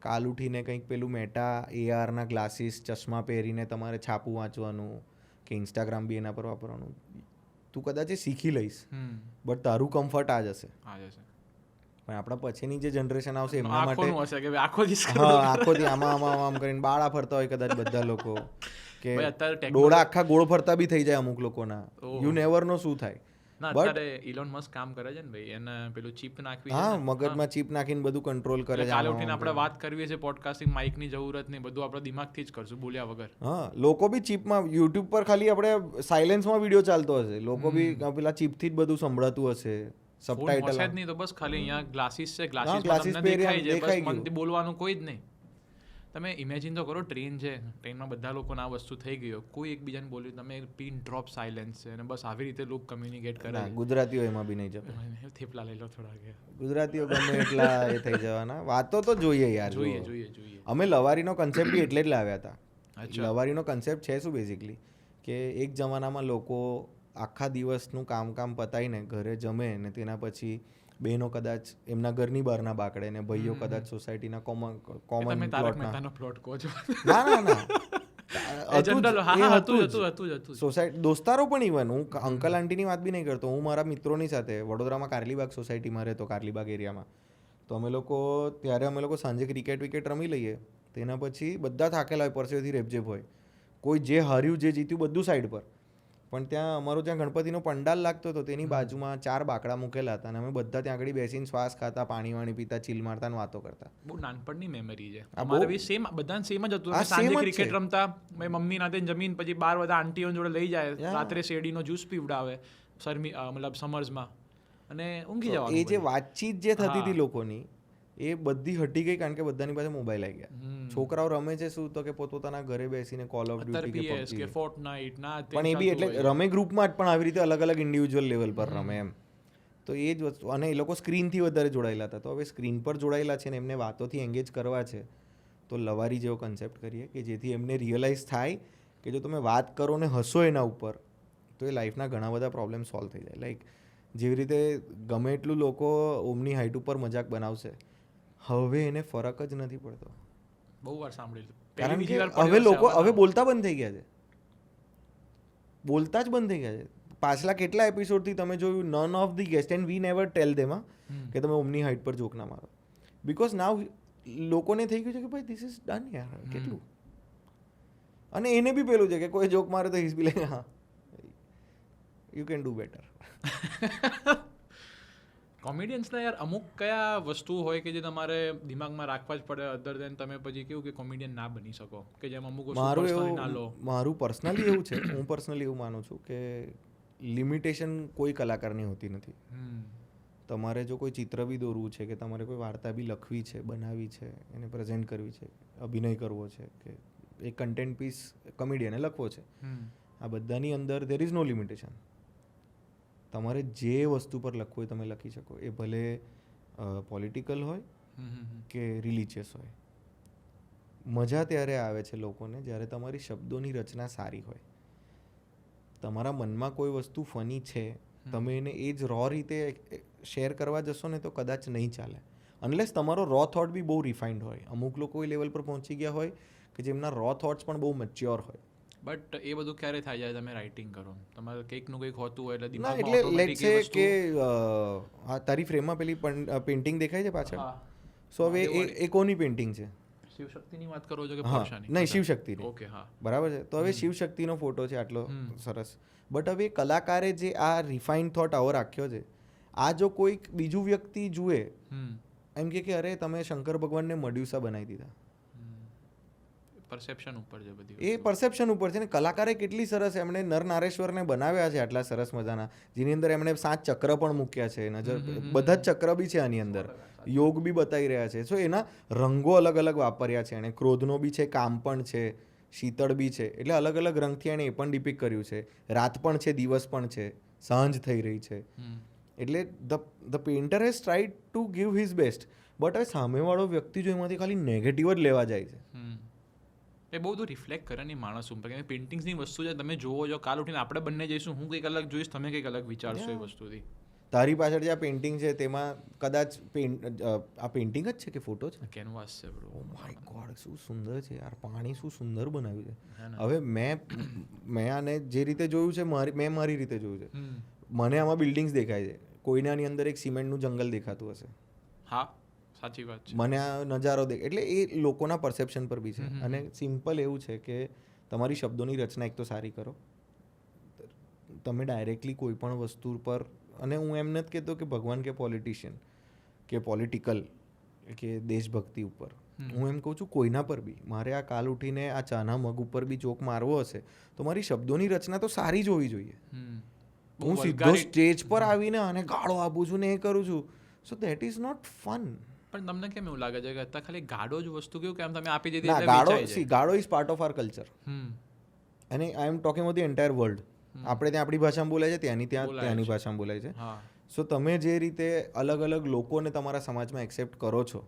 કાલ ઉઠીને કંઈક પેલું મેટા ARના ગ્લાસીસ ચશ્મા પહેરીને તમારે છાપું વાંચવાનું કે ઇન્સ્ટાગ્રામ બી એના પર વાપરવાનું તું કદાચ એ શીખી લઈશ, બટ તારું કમ્ફર્ટ આ જ હશે. પણ આપણા પછીની જે જનરેશન આવશે એમના માટે આખોથી આમાં કરીને બાળા ફરતા હોય કદાચ બધા લોકો, કે ડોળા આખા ગોળ ફરતા બી થઈ જાય અમુક લોકોના. યુ નેવર નો શું થાય. અત્યારે ઇલોન મસ્ક કામ કરે છે ને ભાઈ, એને પેલું ચિપ નાખવી, હા, મગજમાં ચિપ નાખીને બધું કંટ્રોલ કરે છે. કાલે ઉઠીને આપણે વાત કરવી છે પોડકાસ્ટિંગ, માઇકની જરૂરત નહીં, બધું આપણે દિમાગથી જ કરશું બોલ્યા વગર. હા, લોકો બી ચિપમાં યુટ્યુબ પર ખાલી આપણે સાયલેન્સમાં વિડીયો ચાલતો હશે, લોકો બી પેલા ચિપથી જ બધું સંભળાતું હશે. સબટાઇટલ જ નહીં તો બસ ખાલી અહીંયા ગ્લાસીસ છે, ગ્લાસીસ દેખાય છે, બસ મનથી બોલવાનું કોઈ જ નહીં. તમે ઇમેજિન તો કરો, ટ્રેન છે, ટ્રેનમાં બધા લોકોને આ વસ્તુ થઈ ગયો, કોઈ એકબીજાને બોલ્યું, તમે પિન ડ્રોપ સાયલેન્સ છે, અને બસ આવી રીતે લોકો કમ્યુનિકેટ કરે. ગુજરાતીઓ એમાં બી નહીં જતા. થેપલા લઈ લો થોડા કે ગુજરાતીઓ ગમે એટલા એ થઈ જવાના. વાતો તો જોઈએ યાર, જોઈએ. અમે લવારીનો કન્સેપ્ટ બી એટલે જ લાવ્યા હતા. લવારીનો કન્સેપ્ટ છે શું બેઝિકલી, કે એક જમાનામાં લોકો આખા દિવસનું કામ પતાવીને ઘરે જમે ને તેના પછી બહેનો કદાચ એમના ઘરની બહારના બાકડે ને ભાઈઓ કદાચ સોસાયટીના કોમન પ્લોટ કહો છો. ના હતું સોસાયટી દોસ્તારો પણ ઇવન હું અંકલ આંટીની વાત બી નહીં કરતો, હું મારા મિત્રોની સાથે વડોદરામાં કારલીબાગ સોસાયટીમાં રહેતો, કારલીબાગ એરિયામાં. તો અમે લોકો સાંજે ક્રિકેટ રમી લઈએ, તેના પછી બધા થાકેલા હોય, પરસેવેથી રેપઝેપ હોય, કોઈ જે હાર્યું જે જીત્યું બધું સાઈડ પર. પણ ત્યાં અમારો જ્યાં ગણપતિનો પંડાલ લાગતો હતો તેની બાજુમાં 4 બાકડા મૂકેલા હતા અને અમે બધા ત્યાં આગળ બેસીને શ્વાસ ખાતા, પાણી પીતા, ચીલ મારતા ને વાતો કરતા. બહુ નાનપણની મેમરી છે. અમારે બી સેમ, બધાને સેમ જ હતું. સાંજે ક્રિકેટ રમતા, મેં મમ્મી નાતે જમીન, પછી બાર બધા આંટીઓ જોડે લઈ જાય, રાત્રે શેરડીનો જ્યુસ પીવડાવે મતલબ સમર્સમાં, અને ઊંઘી જવાનું. એ જે વાતચીત જે થતી હતી લોકોની એ બધી હટી ગઈ, કારણ કે બધાની પાસે મોબાઈલ આવી ગયા. છોકરાઓ રમે છે શું તો કે પોતપોતાના ઘરે બેસીને કોલ ઓફ ડ્યુટી કે PUBG કે ફોર્ટનાઇટ ના, પણ એ બી એટલે રમે ગ્રુપમાં જ, પણ આવી રીતે અલગ અલગ ઇન્ડિવિજ્યુઅલ લેવલ પર રમે એમ. તો એ જ વસ્તુ, અને એ લોકો સ્ક્રીનથી વધારે જોડાયેલા હતા. તો હવે સ્ક્રીન પર જોડાયેલા છે ને એમને વાતોથી એંગેજ કરવા છે, તો લવારી જેવો કન્સેપ્ટ કરીએ કે જેથી એમને રિયલાઇઝ થાય કે જો તમે વાત કરો ને હસો એના ઉપર તો એ લાઈફના ઘણા બધા પ્રોબ્લેમ સોલ્વ થઈ જાય. લાઈક જેવી રીતે ગમે એટલું લોકો ઓમની હાઇટ ઉપર મજાક બનાવશે, હવે એને ફરક જ નથી પડતો. બહુ વાર સાંભળેલું, કારણ કે હવે લોકો હવે બોલતા બંધ થઈ ગયા છે, બોલતા જ બંધ થઈ ગયા છે. પાછલા કેટલા એપિસોડથી તમે જોયું, none of the guest and we never tell them કે તમે ઓમની હાઇટ પર જોક ના મારો, બીકોઝ નાવ લોકોને થઈ ગયું છે કે ભાઈ ધીસ ઇઝ ડન યાર, કેટલું. અને એને બી પેલું છે કે કોઈ જોક મારે તો હિસ બી લાઈક હા યુ કેન ડુ બેટર. કોમેડિયન્સના યાર અમુક કયા વસ્તુ હોય કે જે તમારે દિમાગમાં રાખવા જ પડે, અધર દેન તમે પછી કેવું કે કોમેડિયન ના બની શકો, કે જેમ અમુક મારું પર્સનલી એવું છે, હું પર્સનલી એવું માનું છું કે લિમિટેશન કોઈ કલાકારની હોતી નથી. તમારે જો કોઈ ચિત્ર બી દોરવું છે, કે તમારે કોઈ વાર્તા બી લખવી છે, બનાવવી છે, એને પ્રેઝન્ટ કરવી છે, અભિનય કરવો છે, કે એક કન્ટેન્ટ પીસ કોમેડિયને લખવો છે, આ બધાની અંદર દેર ઇઝ નો લિમિટેશન. તમારે જે વસ્તુ પર લખવું હોય તમે લખી શકો, એ ભલે પોલિટિકલ હોય કે રિલિજિયસ હોય. મજા ત્યારે આવે છે લોકોને જ્યારે તમારી શબ્દોની રચના સારી હોય. તમારા મનમાં કોઈ વસ્તુ ફની છે, તમે એને એ જ રો રીતે શેર કરવા જશો ને તો કદાચ નહીં ચાલે, અનલેસ તમારો રો થોટ બી બહુ રિફાઇન્ડ હોય. અમુક લોકો એ લેવલ પર પહોંચી ગયા હોય કે જેમના રો થોટ્સ પણ બહુ મેચ્યોર હોય. બટ એ બધું ક્યારે થાય જાય તમે રાઇટિંગ કરો, તમારે કંઈકનું કંઈક હોતું હોય એટલે ના, દિમાગમાં એટલે લેટ્સ સે automatic એ કે વસ્તુ- તારી ફ્રેમમાં પેલી પેઇન્ટિંગ દેખાય છે પાછળ, હા. સો હવે એ કોની પેઇન્ટિંગ છે? શિવશક્તિની વાત કરો છો કે હા, પુરુષાની? નહીં, શિવશક્તિની. ઓકે, હા. બરાબર છે. તો હવે શિવશક્તિનો ફોટો છે આટલો સરસ, બટ હવે કલાકારે જે આ રિફાઇન્ડ થોટ આવો રાખ્યો છે, આ જો કોઈક બીજું વ્યક્તિ જુએ એમ કે અરે તમે શંકર ભગવાનને મડ્યુસા બનાવી દીધા, પરસેપ્શન ઉપર છે બધી એ પરસેપ્શન ઉપર છે ને. કલાકારે કેટલી સરસ એમણે નરનારેશ્વરને બનાવ્યા છે આટલા સરસ મજાના, જેની અંદર એમણે 7 ચક્ર પણ મૂક્યા છે, નજર બધા જ ચક્ર બી છે આની અંદર, યોગ બી બતાવી રહ્યા છે. સો એના રંગો અલગ અલગ વાપર્યા છે એણે, ક્રોધનો બી છે, કામ પણ છે, શીતળ બી છે, એટલે અલગ અલગ રંગથી એણે એ પણ ડિપિક કર્યું છે. રાત પણ છે, દિવસ પણ છે, સાંજ થઈ રહી છે. એટલે the painter has tried to give his best, but હવે સામેવાળો વ્યક્તિ જો એમાંથી ખાલી નેગેટિવ જ લેવા જાય છે. એ બહુ બધું રિફ્લેક્ટ કરે ને માણસ ઉપર, કે પેઇન્ટિંગ્સની વસ્તુ છે, તમે જોવો છો, કાલ ઉઠીને આપણે બંને જઈશું, હું કંઈક અલગ જોઈશ, તમે કંઈક અલગ વિચારશો એ વસ્તુથી. તારી પાછળ જે આ પેઇન્ટિંગ છે તેમાં કદાચ આ પેઇન્ટિંગ જ છે કે ફોટો છે? કેનવાસ છે બ્રો. ઓ માય ગોડ, શું સુંદર છે યાર, પાણી શું સુંદર બનાવ્યું છે. હવે મેં આને જે રીતે જોયું છે, મેં મારી રીતે જોયું છે. મને આમાં બિલ્ડિંગ્સ દેખાય છે, કોઈને આની અંદર એક સિમેન્ટનું જંગલ દેખાતું હશે. હા, સાચી વાત છે. મને આ નજારો એટલે એ લોકોના પરસેપ્શન પર બી છે. અને સિમ્પલ એવું છે કે તમારી શબ્દોની રચના એક તો સારી કરો. તમે ડાયરેક્ટલી કોઈ પણ વસ્તુ પર, અને હું એમ નથી કહેતો કે ભગવાન કે પોલિટિશિયન કે પોલિટિકલ કે દેશભક્તિ ઉપર, હું એમ કહું છું કોઈના પર બી મારે આ કાલ ઉઠીને આ ચાના મગ ઉપર બી જોક મારવો હશે તો મારી શબ્દોની રચના તો સારી જ હોવી જોઈએ. હું સીધો સ્ટેજ પર આવીને આને ગાળો આપું છું ને એ કરું છું, so that is not fun. પણ તમને કેમ એવું લાગે છે કે અત્યારે ખાલી ગાડો જ વસ્તુ કેવું કે આમ તમે આપી દીધી ના, એટલે ગાળો વેચાઈ જાય? ગાળો is part of our culture, અને I am talking of the entire world. આપણે ત્યાં આપણી ભાષામાં બોલાય છે, ત્યાંની ભાષામાં બોલાય છે. સો તમે જે રીતે અલગ અલગ લોકોને તમારા સમાજમાં એક્સેપ્ટ કરો છો,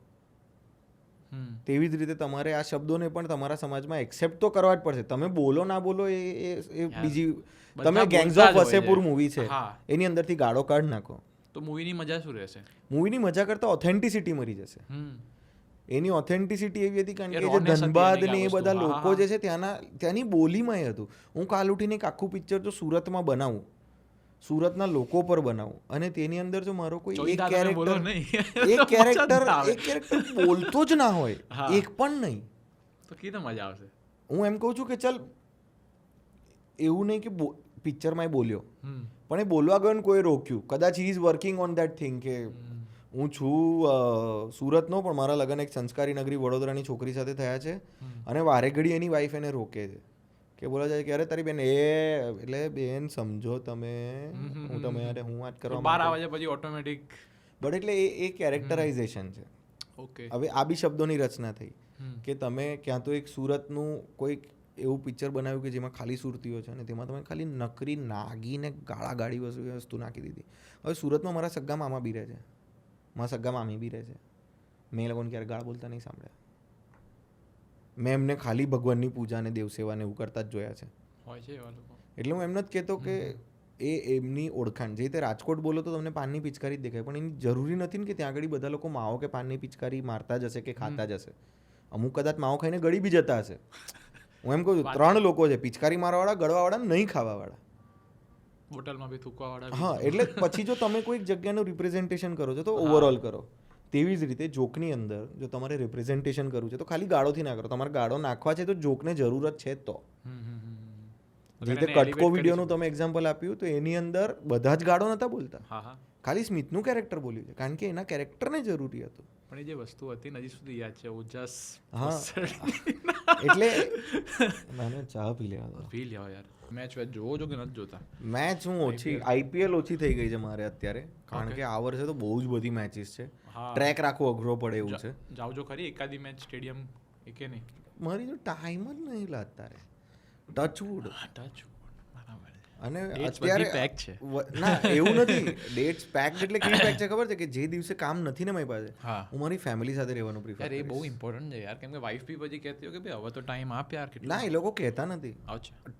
તેવી જ રીતે તમારે આ શબ્દોને પણ તમારા સમાજમાં એક્સેપ્ટ તો કરવા જ પડશે. તમે બોલો ના બોલો એ બીજી. તમે ગેંગ્સ ઓફ વસેપુર મૂવી છે, એની અંદરથી ગાળો કાઢ નાખો તો મૂવીની મજા શું રહેશે? મૂવીની મજા કરતાં ઓથેન્ટિસિટી મરી જશે. એની ઓથેન્ટિસિટી એવી હતી કારણ કે જે rawness હતી ધનબાદ એની ને એ આ બધા વસ્તુ. લોકો જે છે ત્યાંની બોલીમાં એ હતું. હું કાલ ઉઠીને એક આખું પિક્ચર જો સુરતમાં બનાવું, સુરતના લોકો પર બનાવું, અને તેની અંદર જો મારો કોઈ એક કેરેક્ટર બોલતો જ ના હોય, એક પણ નહીં, તો કેવી મજા આવશે? હું એમ કહું છું કે ચાલ એવું નહીં કે પિક્ચરમાં એ બોલ્યો, પણ એ બોલવા ગયો ને કોઈ રોક્યું, કદાચ he is working on that thing કે હું છું સુરતનો પણ મારા લગ્ન એક સંસ્કારી નગરી વડોદરાની છોકરી સાથે થયા છે, અને વારે ઘડી એની વાઈફ એને રોકે છે કે બોલા જાય કે અરે તારી બેન એટલે બેન સમજો તમે, હું તમે અરે હું વાત કરવા બહાર આવે છે પછી ઓટોમેટિક. બટ એટલે એ કેરેક્ટરાઇઝેશન છે. ઓકે, હવે આ બી શબ્દોની રચના થઈ કે તમે ક્યાં તો એક સુરતનું કોઈક એવું પિક્ચર બનાવ્યું કે જેમાં ખાલી સુરતીઓ છે, અને તેમાં તમે ખાલી નકરી નાગીને ગાળાગાળી વસ્તુ નાખી દીધી. હવે સુરતમાં મારા સગ્ગા મામા બી રહે છે, મારા સગ્ગા મામી બી રહે છે, મેં એ લોકોને ક્યારે ગાળ બોલતા નહીં સાંભળ્યા. મેં એમને ખાલી ભગવાનની પૂજા ને દેવસેવાને એવું કરતા જ જોયા છે. હોય છે એવા લોકો. એટલે હું એમ નથી કહેતો કે એ એમની ઓળખાણ, જે રીતે રાજકોટ બોલો તો તમને પાનની પિચકારી જ દેખાય, પણ એની જરૂરી નથી ને કે ત્યાં આગળ બધા લોકો માવો કે પાનની પિચકારી મારતા જ હશે કે ખાતા જ હશે. અમુક કદાચ માવો ખાઈને ગળી બી જતા હશે. હું એમ કહું છું 3 લોકો છે, પિચકારી મારવાવાળા, ગળવાવાળા, નહીં ખાવાવાળા. હોટલમાં બી થૂકવાવાળા. હા, એટલે પછી જો તમે કોઈક જગ્યાનું રિપ્રેઝન્ટેશન કરો છો તો ઓવરઓલ કરો. તેવી જ રીતે જોકની અંદર જો તમારે રિપ્રેઝન્ટેશન કરવું છે તો ખાલી ગાળોથી ના કરો. તમારે ગાળો નાખવા છે તો જોકને જરૂરત છે જ. તો જે રીતે કટકો વિડીયોનું તમે એક્ઝામ્પલ આપ્યું તો એની અંદર બધા જ ગાળો નહોતા બોલતા, ખાલી સ્મિથનું કેરેક્ટર બોલ્યું છે કારણ કે એના કેરેક્ટરને જરૂરી હતું. પણ એ જે વસ્તુ હતી હજી સુધી યાદ છે. ઓજસ. હા, એટલે મને ચા પી લેવા પી લેવા યાર. મેચ વેચ જોવો છો કે નથી જોતા? મેચ હું ઓછી, આઈપીએલ ઓછી થઈ ગઈ છે મારે અત્યારે, કારણ કે આ વર્ષે તો બહુ જ બધી મેચીસ છે, ટ્રેક રાખવો અઘરો પડે એવું છે. જાવ જો ખરી એકાદી મેચ સ્ટેડિયમ કે નહીં? મારી જો ટાઈમ જ નહીં લાગતા રે. ટચવુડ બરાબર. અને Dates અત્યારે બધી packed છે. ના એવું નથી, ડેટ્સ પેક્ડ એટલે કેવી પેક છે ખબર છે કે જે દિવસે કામ નથી ને મારી પાસે, હા. હું મારી ફેમિલી સાથે રહેવાનું પ્રિફર યાર એ બહુ કરીશ. ઇમ્પોર્ટન્ટ છે યાર, કેમ કે વાઈફ બી પછી કહેતી હોય કે ભાઈ હવે તો ટાઈમ આપ યાર કેટલો. ના, એ લોકો કહેતા નથી. અચ્છા.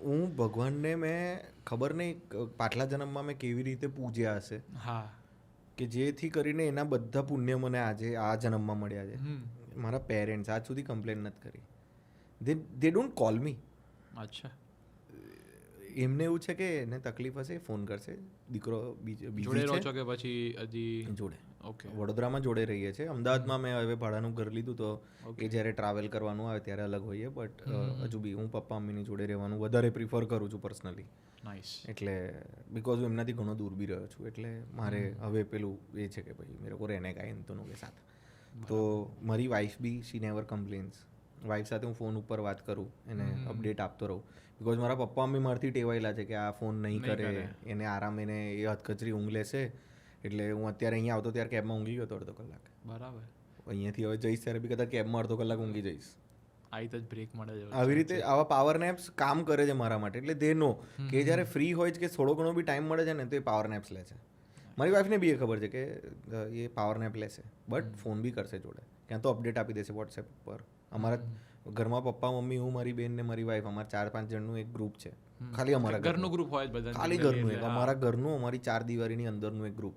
હું ભગવાનને મેં ખબર નહીં પાછલા જન્મમાં મેં કેવી રીતે પૂજ્યા હશે હા. કે જેથી કરીને એના બધા પુણ્ય મને આજે આ જન્મમાં મળ્યા છે. મારા પેરેન્ટ્સ આજ સુધી કમ્પ્લેન નથી કરી. દે ડોન્ટ કોલ મી. અચ્છા. એમને એવું છે કે એને તકલીફ હશે, ફોન કરશે. દીકરો જોડે બીજી રહો છે છો કે પછી હજી? જોડે. ઓકે. વડોદરામાં જોડે રહીએ છીએ. અમદાવાદમાં મેં હવે ભાડાનું ઘર લીધું તો Okay. એ જ્યારે ટ્રાવેલ કરવાનું આવે ત્યારે અલગ હોઈએ, બટ હજુ બી હું પપ્પા મમ્મીની જોડે રહેવાનું વધારે પ્રિફર કરું છું પર્સનલી. નાઇસ. એટલે બિકોઝ હું એમનાથી ઘણો દૂર બી રહ્યો છું, એટલે મારે હવે પેલું એ છે કે ભાઈ મેરે કો રહેને કા ઇંતનો કે સાથ. તો મારી વાઈફ બી શી નેવર કમ્પ્લેન્સ. વાઈફ સાથે હું ફોન ઉપર વાત કરું, એને અપડેટ આપતો રહું. બિકોઝ મારા પપ્પા મમ્મી મારથી ટેવાયેલા છે કે આ ફોન નહીં કરે, એને આરામ, એને એ હથકચરી ઊંઘ લેશે. એટલે હું અત્યારે અહીંયા આવતો ત્યારે કેબમાં ઊંઘી ગયો હતો અડધો કલાક. બરાબર. અહીંયાથી હવે જઈશ ત્યારે બી કદાચ કેબમાં અડધો કલાક ઊંઘી જઈશ. આવી તો જ બ્રેક મળે છે. આવી રીતે આવા પાવર નેપ્સ કામ કરે છે મારા માટે. એટલે દે નો કે જ્યારે ફ્રી હોય છે કે થોડો ઘણો બી ટાઈમ મળે છે ને તો એ પાવર નેપ્સ લે છે. મારી વાઈફને બી એ ખબર છે કે એ પાવર નેપ લેશે, બટ ફોન બી કરશે જોડે, ક્યાં તો અપડેટ આપી દેશે વોટ્સએપ પર. અમારા ઘરમાં પપ્પા મમ્મી, હું, મારી બેન ને મારી વાઈફ, અમારા 4-5 જણનું એક ગ્રુપ છે. ખાલી અમારા ઘરનું ગ્રુપ હોય જ બધા. ખાલી ઘરનું એક, અમારા ઘરનું, અમારી 4 દિવારીની અંદરનું એક ગ્રુપ.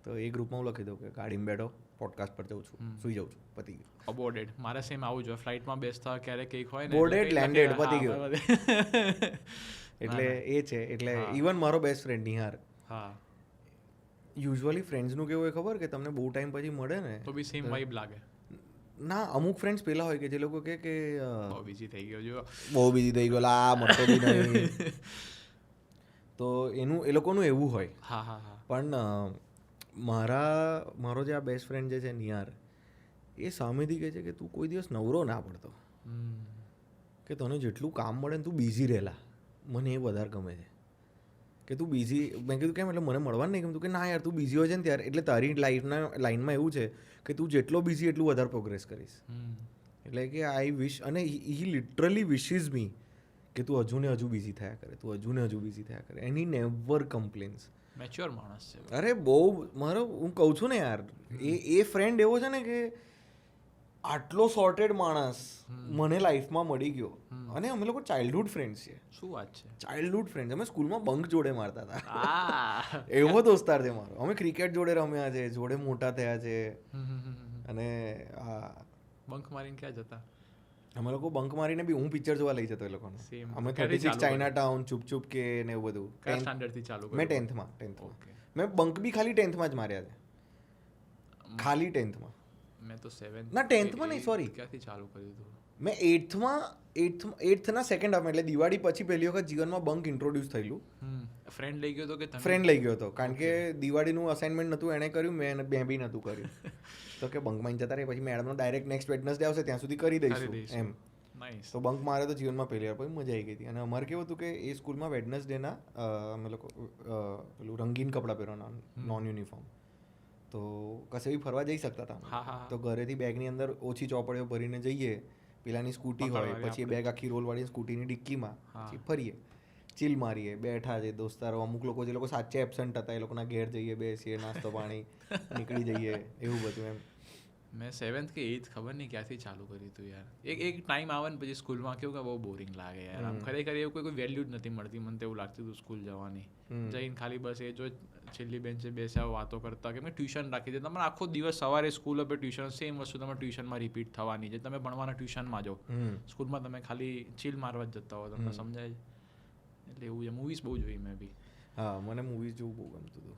તો એ ગ્રુપમાં હું લખી દઉં કે ગાડીમાં બેઠો, પોડકાસ્ટ પર જઉં છું, સુઈ જાઉં છું, પતી ગયું. અબોર્ડેડ. મારે સેમ આવું જોઈએ. ફ્લાઇટમાં બેસતા ક્યારેક કંઈક હોય ને. બોર્ડેડ, લેન્ડેડ, પતી હા, ગયું. એટલે એ છે. એટલે ઇવન મારો બેસ્ટ ફ્રેન્ડ નિહાર, હા. યુઝ્યુઅલી ફ્રેન્ડ્સનું કેવું હોય ખબર કે તમને બહુ ટાઈમ પછી મળે ને તો બી સેમ વાઇબ લાગે. ના, અમુક ફ્રેન્ડ્સ પેલા હોય કે જે લોકો કે બહુ બિઝી થઈ ગયો જો. બહુ બીજી થઈ ગયો, આ મળતો બી નહીં. તો એ લોકોનું એવું હોય. હા હા હા. પણ મારો જે આ બેસ્ટ ફ્રેન્ડ જે છે નિહાર, એ સામેથી કહે છે કે તું કોઈ દિવસ નવરો ના પડતો, કે તને જેટલું કામ મળે ને તું બિઝી રહેલા. મને એ વધારે ગમે છે કે તું બિઝી. મેં કીધું કેમ? એટલે મને મળવાનું નહીં ગમતું. કે ના યાર, તું બિઝી હોય છે ને ત્યારે, એટલે તારી લાઈનમાં એવું છે કે તું જેટલો બિઝી એટલું વધારે પ્રોગ્રેસ કરીશ. એટલે કે આઈ વિશ, અને હી લિટરલી વિશિસ મી કે તું હજુ ને હજુ બિઝી થયા કરે, તું હજુ ને હજુ બિઝી થયા કરે. And he never complains. Mature માણસ છે. અરે બહુ મારો, હું કહું છું ને યાર, એ ફ્રેન્ડ એવો છે ને કે આટલો સોર્ટેડ માણસ મને લાઈફમાં મળી ગયો. અને અમે લોકો ચાઇલ્ડહુડ ફ્રેન્ડ્સ છીએ. શું વાત છે? Childhood friends. અમે સ્કૂલમાં બંક જોડે મારતા હતા. આ એવો દોસ્તાર છે મારો. અમે ક્રિકેટ જોડે રમ્યા છે, જોડે મોટા થયા છે. અને બંક મારીને ક્યાં જતા? અમે લોકો બંક મારીને બી હું પિક્ચર જોવા લઈ જતો એ લોકોને. Same. અમે ક્યારેથી 36 ચાલુ ચાઇના ટાઉન, ચૂપ ચૂપ કે ને એવું બધું. કયા સ્ટાન્ડર્ડથી ચાલુ મેં કર્યું? 10th માં. Okay. મેં બંક બી ખાલી 10th માં જ માર્યા છે. ખાલી 10th માં. મેં તો 7th. ના, 10th માં નહીં, sorry. ક્યાંથી ચાલુ કર્યું હતું? મેં 8th ના સેકન્ડ હાફમાં, એટલે દિવાળી પછી પહેલી વખત જીવનમાં બંક ઇન્ટ્રોડ્યુસ થયેલું. ફ્રેન્ડ લઈ ગયો તો કે તમે? ફ્રેન્ડ લઈ ગયો હતો, કારણ કે દિવાળીનું અસાઇનમેન્ટ નહોતું એણે કર્યું, મેં બી નહોતું કર્યું. તો કે બંકમાં જતા રહે, પછી મેડમનો ડાયરેક્ટ નેક્સ્ટ વેડનસડે આવશે ત્યાં સુધી કરી દઈશું એમ. નાઇસ. તો બંક મારે તો જીવનમાં પહેલી વાર, પછી મજા આવી ગઈ હતી. અને અમારે કેવું હતું કે એ સ્કૂલમાં વેડનસડેના અમે લોકો પેલું રંગીન કપડાં પહેરવાના, નોન યુનિફોર્મ. તો કશે બી ફરવા જઈ શકતા હતા. તો ઘરેથી બેગની અંદર ઓછી ચોપડીઓ ભરીને જઈએ, પેલાની સ્કૂટી હોય, પછી એ બેગ આખી રોલવાળી સ્કૂટીની ડિક્કીમાં, પછી ફરીએ, ચીલ મારીએ, બેઠા છે દોસ્તારો. અમુક લોકો જે લોકો સાચે એબસન્ટ હતા એ લોકોના ઘેર જઈએ, બેસીએ, નાસ્તો પાણી, નીકળી જઈએ, એવું બધું એમ. મેં 7th કે 8th ખબર નહીં ક્યાંથી ચાલુ કર્યું હતું યાર. એક ટાઈમ આવે ને પછી સ્કૂલમાં કેવું કે બહુ બોરિંગ લાગે યાર. આમ ખરેખર એવું કોઈ વેલ્યુ જ નથી મળતી. મને તો એવું લાગતું હતું સ્કૂલ જવાની, જઈને ખાલી બસ એ જો છેલ્લી બેન્ચે બેસ્યા વાતો કરતા. કેમ કે ટ્યુશન રાખી દે તમારે આખો દિવસ, સવારે સ્કૂલ ઉપર ટ્યુશન, સેમ વસ્તુ તમારે ટ્યુશનમાં રિપીટ થવાની છે. તમે ભણવાના ટ્યુશનમાં જાઓ, સ્કૂલમાં તમે ખાલી ચીલ મારવા જ જતા હો. તમને સમજાય? એટલે એવું છે. મૂવીઝ બહુ જોઈ મેં બી. હા, મને મૂવીઝ જોવું બહુ ગમતું હતું.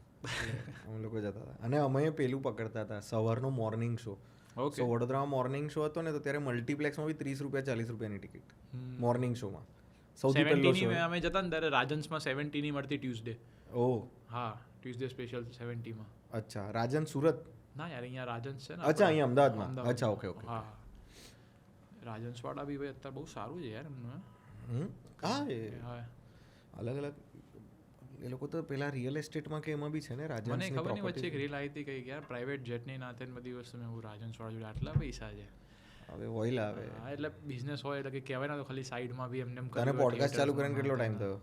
અમે લોકો જતા હતા. અને અમે પેલું પકડતા હતા, સવારનો મોર્નિંગ શો. ઓકે. સો વડોદરામાં મોર્નિંગ શો હતો ને, તો ત્યારે મલ્ટીપ્લેક્સમાં બી 30 રૂપિયા 40 રૂપિયાની ટિકિટ મોર્નિંગ શોમાં. સૌથી પહેલો 70 શો. ની અમે જતા ને ત્યારે રાજન્સમાં 70 ની મળતી ટ્યુઝડે. ઓહ, હા, ટ્યુઝડે સ્પેશિયલ 70 માં. અચ્છા. રાજન સુરત? ના યાર, અહીંયા રાજન્સ છે ને. અચ્છા, અહીંયા અમદાવાદમાં. અચ્છા, ઓકે ઓકે. હા, રાજન્સ વાળા બી ભાઈ અત્યારે બહુ સારું છે યાર એમનું. હા, એ હા, અલગ અલગ એ લોકો તો પેલા રિયલ એસ્ટેટમાં કે એમાં બી છે ને રાજન. મને ખબર નહીં વચ્ચે એક રીલ આવી હતી કઈ યાર પ્રાઇવેટ જેટની નાતે બધી વસ્તુ મેં રાજન્સ વાળા જોડે આટલા પૈસા છે. હવે ઓઇલ આવે. હા, એટલે બિઝનેસ હોય એટલે કે કહેવાય ને તો ખાલી સાઈડમાં બી એમને એમ તને પોડકાસ્ટ ચાલુ કરીને કેટલો ટાઈમ થયો?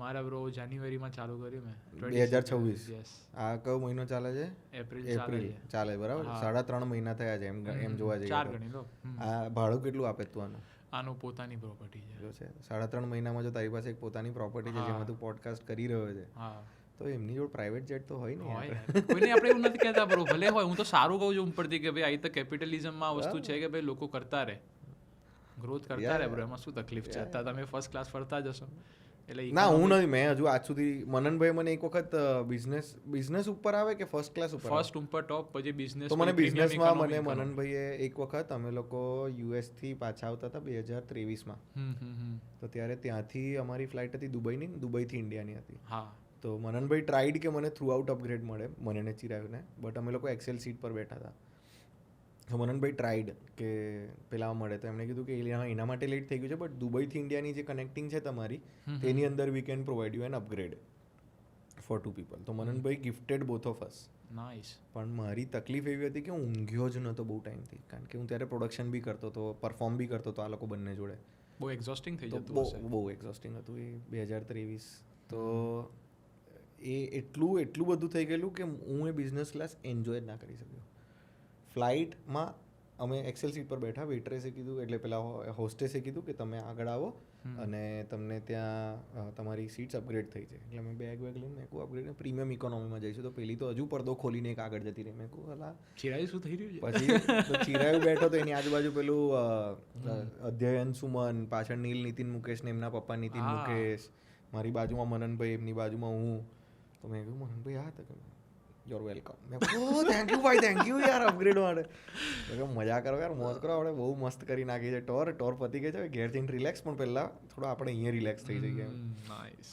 મારા બ્રો જાન્યુઆરીમાં ચાલુ કર્યું મેં 2026. યસ આ કયો મહિનો ચાલે છે? એપ્રિલ ચાલે એપ્રિલ છે ચાલે, બરાબર. 3.5 મહિના થયા છે એમ જોવા જઈએ 4 તો. ગણી લો આ ભાડું કેટલું આપે તું આનું? આનું પોતાની પ્રોપર્ટી છે જો છે 3.5 મહિનામાં જો તારી પાસે એક પોતાની પ્રોપર્ટી છે જેમાં તું પોડકાસ્ટ કરી રહ્યો છે, હા તો એમની જોડે પ્રાઇવેટ જેટ તો હોય ને યાર. હોય યાર. કોઈને આપણે એવું નથી કહેતા બ્રો, ભલે હોય. હું તો સારું કહું છું ઉપરથી કે ભાઈ આ તો કેપિટલિઝમમાં આ વસ્તુ છે કે ભાઈ લોકો કરતા રહે, ગ્રોથ કરતા રહે બ્રો, એમાં શું તકલીફ છે? અત્યારે તમે ફર્સ્ટ ક્લાસ ફરતા જશો એટલે ના હું નથી, મેં હજુ આજ સુધી મનનભાઈ મને એક વખત બિઝનેસ ઉપર આવે કે ફર્સ્ટ ક્લાસ ઉપર આવે? ફર્સ્ટ ઉપર ટોપ, પછી બિઝનેસ. તો મને બિઝનેસમાં મને મનનભાઈએ એક વખત અમે લોકો યુએસ થી પાછા આવતા હતા 2023માં, તો ત્યારે ત્યાંથી અમારી ફ્લાઇટ હતી દુબઈની, દુબઈથી ઇન્ડિયાની હતી. હા તો મનનભાઈ ટ્રાઈડ કે મને થ્રુ આઉટ અપગ્રેડ મળે, મને ને ચિરાયુને, બટ અમે લોકો એક્સેલ સીટ પર બેઠા હતા. તો મનનભાઈ ટ્રાઈડ કે પેલા મળે, તો એમણે કીધું કે એના માટે લેટ થઈ ગયું છે, બટ દુબઈથી ઇન્ડિયાની જે કનેક્ટિંગ છે તમારી, તેની અંદર we can provide you an upgrade for 2 people. તો મનનભાઈ gifted both of us. Nice. પણ મારી તકલીફ એવી હતી કે હું ઊંઘ્યો જ નહોતો બહુ ટાઈમથી, કારણ કે હું ત્યારે પ્રોડક્શન બી કરતો હતો, પરફોર્મ બી કરતો હતો આ લોકો બંને જોડે. બહુ એક્ઝોસ્ટિંગ થઈ તો જતું હશે. બહુ એક્ઝોસ્ટિંગ હતું એ 2023. તો એ એટલું બધું થઈ ગયેલું કે હું એ બિઝનેસ ક્લાસ એન્જોય જ ના કરી શક્યો. ફ્લાઇટમાં અમે એક્સેલ સીટ પર બેઠા, વેઇટરેસે કીધું, એટલે પેલા હોસ્ટેસે કીધું કે તમે આગળ આવો અને તમને ત્યાં તમારી સીટ્સ અપગ્રેડ થઈ છે. એટલે મેં બેગ લઈને મેં કહું અપગ્રેડ પ્રીમિયમ ઇકોનોમીમાં જઈશું. તો પેલી તો હજુ પડદો ખોલીને એક આગળ જતી રહી. મેં કહું હલા ચિરાયું શું થઈ રહ્યું છે? પછી તો ચિરાયું બેઠો તો એની આજુબાજુ પેલું અધ્યયન સુમન, પાછળ નીલ નીતિન મુકેશ ને એમના પપ્પા નીતિન મુકેશ, મારી બાજુમાં મનનભાઈ, એમની બાજુમાં હું. તો મેં કહ્યું મનનભાઈ આ હતા, યોર વેલકમ. મેં કહ્યું થેન્ક યુ ભાઈ, થેન્ક યુ યાર અપગ્રેડ માટે. મજા કરો યાર, મોજ કરો, આપણે બહુ મસ્ત કરી નાખી છે ટોર પતી ગઈ છે, ઘેર જઈને રિલેક્સ, પણ પહેલાં થોડો આપણે અહીંયા રિલેક્સ થઈ જઈએ. નાઇસ.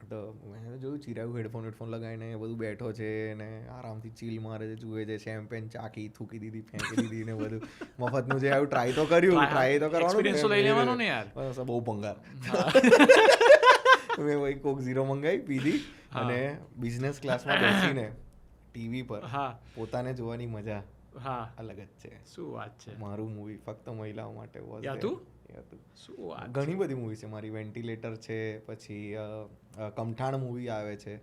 તો મેં જોયું ચિરાયું હેડફોન લગાવીને બધું બેઠો છે ને આરામથી ચીલ મારે છે, જુએ છે, શેમ્પેન ચાકી થૂકી દીધી, ફેંકી દીધી ને બધું મફતનું જે આવ્યું ટ્રાય તો કર્યું, ટ્રાય તો કરવાનું, લઈ લેવાનું ને યાર. બસ બહુ ભંગાર. મેં વહી કોક ઝીરો મંગાવી, પીધી અને બિઝનેસ ક્લાસમાં બેસીને ટીવી પર પોતાને જોવાની મજા અલગ જ છે. શું વાત છે? મારું મૂવી ફક્ત મહિલાઓ માટે હતું. શું ઘણી બધી મૂવી છે મારી. વેન્ટિલેટર છે, પછી કમઠાણ મૂવી આવે છે,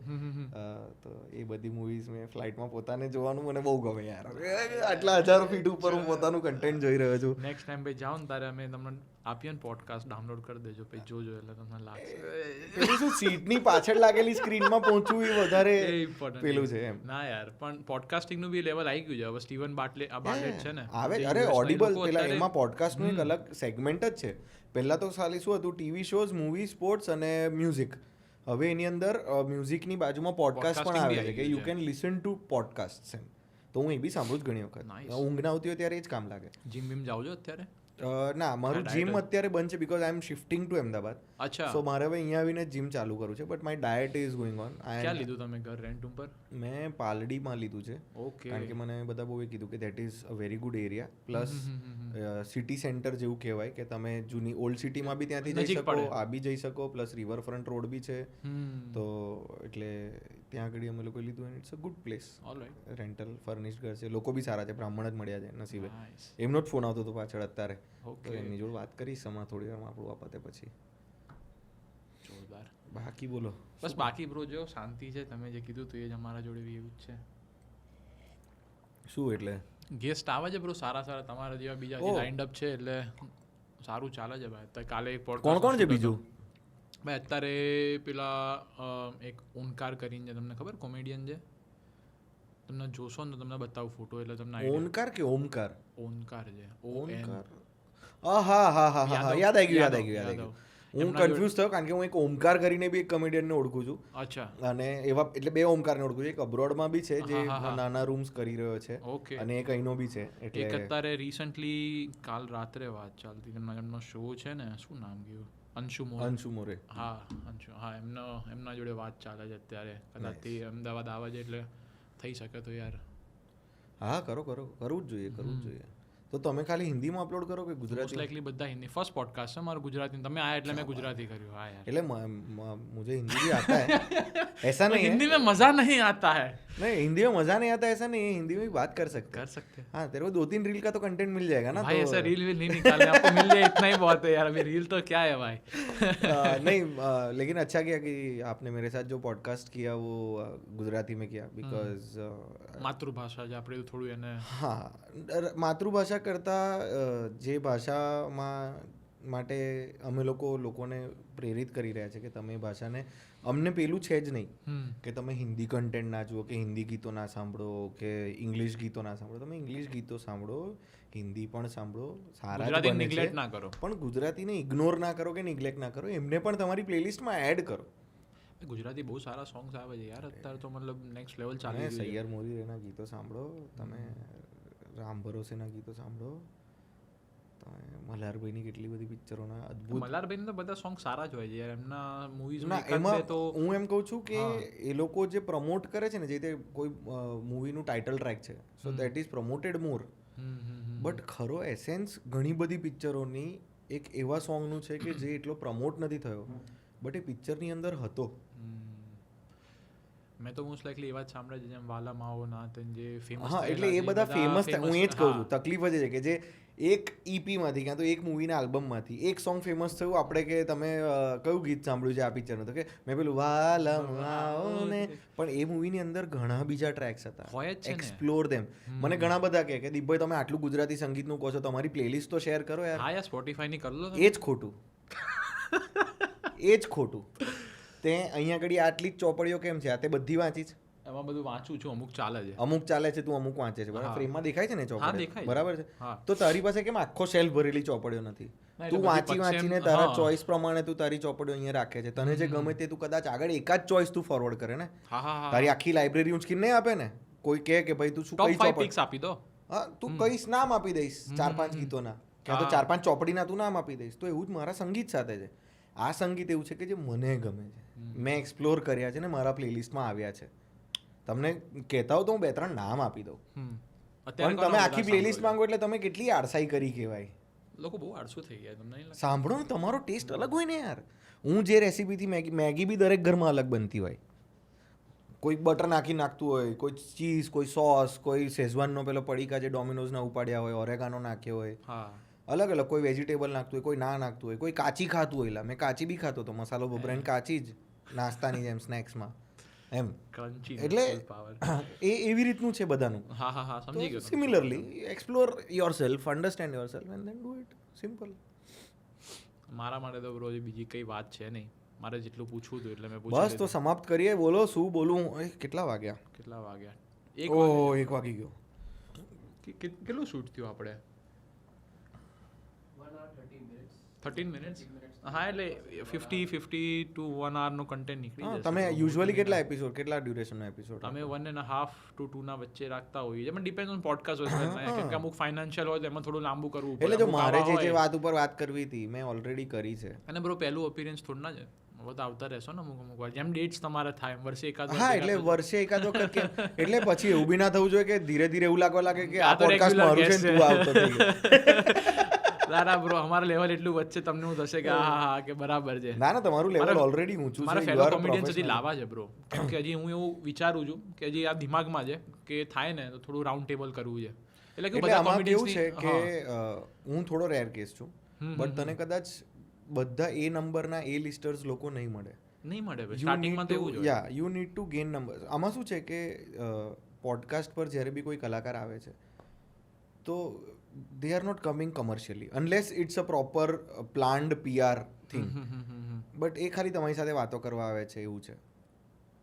તો એ બધી મૂવીઝ મેં ફ્લાઇટમાં પોતાને જોવાનું મને બહુ ગમે યાર. આટલા 1000 ફીટ ઉપર હું પોતાનું કન્ટેન્ટ જોઈ રહ્યો છું. નેક્સ્ટ ટાઈમ ભાઈ જાઓ ને તારે અમે તમને આપીએ ને પોડકાસ્ટ, ડાઉનલોડ કરી દેજો, પછી જોજો એટલે તમને લાગશે. પેલું શું સીટની પાછળ લાગેલી સ્ક્રીનમાં પહોંચવું એ વધારે પેલું છે એમ. ના યાર, પણ પોડકાસ્ટિંગનું બી લેવલ આવી ગયું છે હવે. સ્ટીવન બાર્ટલેટ છે ને આવે, અરે ઓડિબલ, પેલા એમાં પોડકાસ્ટનું એક અલગ સેગમેન્ટ જ છે. પહેલા તો ખાલી શું હતું, ટીવી શોઝ, મૂવી, સ્પોર્ટ્સ અને મ્યુઝિક. હવે એની અંદર મ્યુઝિકની બાજુમાં પોડકાસ્ટ પણ આવે છે કે you can listen to podcast એમ. તો હું એ બી સાંભળું જ ઘણી વખત. ઊંઘ ના આવતી હોય ત્યારે એ જ કામ લાગે. જીમ બીમ જાવ છો અત્યારે? ના, મારું જીમ અત્યારે બંધ છે because I am shifting to Ahmedabad. અચ્છા. સો મારે હવે અહીંયા આવીને જીમ ચાલુ કરવું છે, but my diet is going on. ક્યાં લીધું તમે ઘર રેન્ટ ઉપર? મેં પાલડીમાં લીધું છે. ઓકે. કારણ કે મને બધા બહુ એ કીધું કે that is a very good area, plus city centre જેવું કહેવાય કે તમે જૂની ઓલ્ડ સિટીમાં બી ત્યાંથી જઈ શકો, આ બી જઈ શકો, પ્લસ રિવરફ્રન્ટ રોડ બી છે. તો એટલે ત્યાં આગળ અમે લોકો લીધું and it's a good place. Rental furnished ઘર છે, લોકો બી સારા છે, બ્રાહ્મણ જ મળ્યા છે નસીબે. એમનો જ ફોન આવતો હતો પાછળ અત્યારે, તો એમની જોડે વાત કરીશ હમણાં થોડી વારમાં આપણું આપતે પછી. જોરદાર. બાકી બોલો. બસ બાકી બ્રો જો શાંતિ છે. તમે જે કીધું હતું એ જ અમારા જોડે બી એવું જ છે. શું એટલે ગેસ્ટ આવે છે બ્રો સારા તમારા જેવા બીજા જે લાઇન્ડ અપ છે, એટલે સારું ચાલે છે ભાઈ. અત્યારે કાલે એક પોડકાસ્ટ. કોણ છે બીજું ભાઈ? અત્યારે પેલા એક ઓનકાર કરીને છે, તમને ખબર કોમેડિયન છે? તમને જોશો ને તમને બતાવું ફોટો એટલે તમને ઓનકાર કે ઓમકાર? ઓનકાર છે. ઓનકાર. હા યાદ આવી ગયું. હું કન્ફ્યુઝ થયો કારણ કે હું એક ઓમકાર કરીને બી એક કોમેડિયનને ઓળખું છું. અચ્છા. અને એવા એટલે બે ઓમકારને ઓળખું છું. એક અબ્રોડમાં બી છે જે નાના રૂમ્સ કરી રહ્યો છે, ઓકે, અને એક અહીંનો બી છે. એટલે એક અત્યારે રિસન્ટલી કાલ રાત્રે વાત ચાલતી એમનો શો છે ને, શું નામ ગયું? અંશુ મોરે. હા અંશુ, હા એમના જોડે વાત ચાલે છે અત્યારે. કદાચ તે અમદાવાદ આવે છે એટલે થઈ શકે તો યાર. હા કરવું જ જોઈએ. તો તમે ખાલી હિન્દીમાં અપલોડ કરો કે ગુજરાતી? મોસ્ટ લાઇકલી બધા હિન્દી. ફર્સ્ટ પોડકાસ્ટ છે મારું ગુજરાતી. તમે આયા એટલે મેં ગુજરાતી કર્યું. હા યાર, એટલે મુझे हिंदी भी आता है, ऐसा नहीं है. हिंदी में मजा नहीं आता है. नहीं हिंदी में मजा नहीं आता ऐसा नहीं है, हिंदी में भी बात कर सकते कर हैं. सकते हैं हाँ तेरे को 2-3 रील का तो कंटेंट मिल जाएगा ना. भाई तो ऐसा रील वील नहीं निकालने आपको मिल जाए इतना ही बहुत है यार अभी रील तो क्या है भाई नहीं लेकिन अच्छा किया कि आपने मेरे साथ जो पॉडकास्ट किया वो गुजराती में किया बिकॉज માતૃભાષા જે આપણે થોડું એને હા માતૃભાષા કરતાં જે ભાષામાં માટે અમે લોકોને પ્રેરિત કરી રહ્યા છે કે તમે ભાષાને અમને પેલું છે જ નહીં કે તમે હિન્દી કન્ટેન્ટ ના જુઓ કે હિન્દી ગીતો ના સાંભળો કે ઇંગ્લિશ ગીતો ના સાંભળો. તમે ઇંગ્લિશ ગીતો સાંભળો, હિન્દી પણ સાંભળો, સારા જ ગુજરાતી બને છે. નિગ્લેક્ટ ના કરો પણ ગુજરાતીને ઇગ્નોર ના કરો કે નિગ્લેક્ટ ના કરો, એમને પણ તમારી પ્લેલિસ્ટમાં એડ કરો. ગુજરાતી બહુ સારા સોંગ્સ આવે છે યાર અત્યારે તો મતલબ નેક્સ્ટ લેવલ ચાલી તમે રહ્યું છે સૈયર મોદીના ગીતો સાંભળો, તમે રામ ભરોસેના ગીતો સાંભળો, તમે મલ્હારભાઈની કેટલી બધી પિક્ચરોના અદ્ભુત. મલ્હારભાઈના તો બધા સોંગ સારા જ હોય છે યાર એમના ના મૂવીઝમાં એમાં તો હું એમ કહું છું કે એ લોકો જે પ્રમોટ કરે છે ને, જે તે કોઈ મૂવીનું ટાઇટલ ટ્રેક છે, સો that is promoted more. But ખરો એસેન્સ ઘણી બધી પિક્ચરોની એક એવા સોંગનું છે કે જે એટલો પ્રમોટ નથી થયો બટ એ પિક્ચરની અંદર હતો. મેં તો મોસ્ટ લાઇકલી એવા જ સાંભળ્યા છે જેમ વાલા માઓ નાથ જે ફેમસ હા એટલે એ બધા ફેમસ હું એ જ કહું છું. તકલીફ જ છે કે જે એક ઇપીમાંથી ક્યાં તો એક મૂવીના આલ્બમમાંથી એક સોંગ ફેમસ થયું, આપણે કે તમે કયું ગીત સાંભળ્યું છે આ પિક્ચરનું, તો કે મેં પેલું વાલા માઓ ને, પણ એ મૂવીની અંદર ઘણા બીજા ટ્રેક્સ હતા. હોય જ છે ને. એક્સપ્લોર દેમ. મને ઘણા બધા કે દીપભાઈ તમે આટલું ગુજરાતી સંગીતનું કહો છો, તમારી પ્લેલિસ્ટ તો શેર કરો યાર. હા યાર સ્પોટીફાઈ ની કરી લો એ જ ખોટું, એ જ ખોટું. તે અહીંયા આગળ આટલી જ ચોપડીઓ કેમ છે? આ તે બધી વાંચી છે? એમાં બધું વાંચું છું, અમુક ચાલે છે. અમુક ચાલે છે, તું અમુક વાંચે છે, બરાબર? ફ્રેમમાં દેખાય છે ને ચોપડી, દેખાય. બરાબર છે? હા. તો તારી પાસે કેમ આખો શેલ્ફ ભરેલી ચોપડીઓ નથી? ના, તું એટલે વાંચી બધી વાંચીને પક્ષે તારા હા. ચોઈસ પ્રમાણે તું તારી ચોપડીઓ અહીંયા રાખે છે. તને જે ગમે તે તું કદાચ આગળ એકાદ ચોઈસ તું ફોરવર્ડ કરે ને, હા હા હા તારી આખી લાઇબ્રેરી ઉંચકીને નહીં આપે ને. કોઈ કહે કે ભાઈ તું શું ટોપ કઈ 5 ચોપડી, પિક્સ આપી દો. હા તું કઈશ નામ આપી દઈશ 4-5 ગીતોના, ક્યાં તો 4-5 ચોપડીના તું નામ આપી દઈશ. તો એવું જ મારા સંગીત સાથે છે. આ સંગીત એવું છે કે જે મને ગમે છે, મેં એક્સપ્લોર કર્યા છે ને મારા પ્લેલિસ્ટમાં આવ્યા છે. તમને કહેતા હો તો હું 2-3 નામ આપી દઉં, પણ તમે આખી પ્લેલિસ્ટ માંગો એટલે તમે કેટલી આળસાઈ કરી કહેવાય. લોકો બહુ આળસુ થઈ ગયા તમને નહીં લાગે? સાંભળો ને, તમારો ટેસ્ટ અલગ હોય ને યાર. હું જે રેસીપીથી મેગી બી દરેક ઘરમાં અલગ બનતી હોય. કોઈ બટર નાખતું હોય, કોઈ ચીઝ, કોઈ સોસ, કોઈ શેઝવાનનો પેલો પડીકા જે ડોમિનોઝના ઉપાડ્યા હોય, ઓરેગાનો નાખ્યો હોય, હા અલગ અલગ. કોઈ વેજીટેબલ નાખતું હોય, કોઈ ના નાખતું હોય, કોઈ કાચી ખાતું હોય. મેં કાચી બી ખાતો હતો, મસાલો ભભરાઈને કાચી જ નાસ્તાની જેમ સ્નેક્સમાં એમ. ક્રન્ચી એટલે પાવર એ એવી રીતનું છે બધાનું. હા હા હા સમજી ગયો. Similarly explore yourself, understand yourself and then do it. Simple. મારા માટે તો બ્રો બીજી કઈ વાત છે નહીં. મારે જેટલું પૂછવું હતું એટલે મેં બસ પૂછ્યું. તો સમાપ્ત કરીએ. બોલો શું બોલું? કેટલા વાગ્યા? કેટલા વાગ્યા? ઓહ 1 વાગી ગયો. કેટલું શૂટ થયું આપણે? 13 મિનિટ્સ. હા એટલે 50 to 1 hour નો કન્ટેન્ટ નીકળી જશે. તમે યુઝ્યુઅલી કેટલા એપિસોડ, કેટલા ડ્યુરેશનનો એપિસોડ? તમે 1.5 to 2 ના વચ્ચે રાખતા હોઈએ પણ ડિપેન્ડ ઓન પોડકાસ્ટ હોય છે. કેમ કે અમુક ફાઇનાન્શિયલ હોય તો એમાં થોડું લાંબુ કરવું પડે. એટલે જો અમુક મારે આવા જે હોય. વાત ઉપર વાત કરવી હતી મેં ઓલરેડી કરી છે. અને બ્રો પહેલું અપિયરન્સ થોડું ના છે, હવે તો આવતા રહેશો ને અમુક વાર જેમ ડેટ્સ તમારે થાય વર્ષે એકાદ વાર હા ભેગા એટલે થજો. વર્ષે એકાદ વખત કે એટલે પછી એવું બી ના થવું જોઈએ કે ધીરે ધીરે એવું લાગવા લાગે કે આ આ તો પોડકાસ્ટ regular મારું છે ને guest તું આવતો થઈ ગયો. ના ના બ્રો અમારા લેવલ એટલું વચ્ચે તમને હું થશે કે હા હા કે બરાબર છે. ના ના તમારું લેવલ મારા- ઓલરેડી ઊંચું મારા છે. ફેલો You are કોમેડિયન્સ હજી professional. લાવવા છે બ્રો. કેમ કે હજી હું એવું વિચારું છું કે હજી આ દિમાગમાં છે કે થાય ને તો થોડું રાઉન્ડ ટેબલ કરવું છે. એટલે કે એટલે બધા આમાં કેવું comedians છે ની- કે હું થોડો રેર કેસ છું, બટ તને કદાચ બધા એ નંબરના એ લિસ્ટર્સ લોકો નહીં મળે. નહીં મળે સ્ટાર્ટિંગમાં તો એવું જ હોય. Yeah you need to gain number. આમાં શું છે કે પોડકાસ્ટ પર જ્યારે બી કોઈ કલાકાર આવે છે તો they are not coming commercially unless it's a proper planned PR thing. But એ ખાલી તમારી સાથે વાતો કરવા આવે છે એવું છે.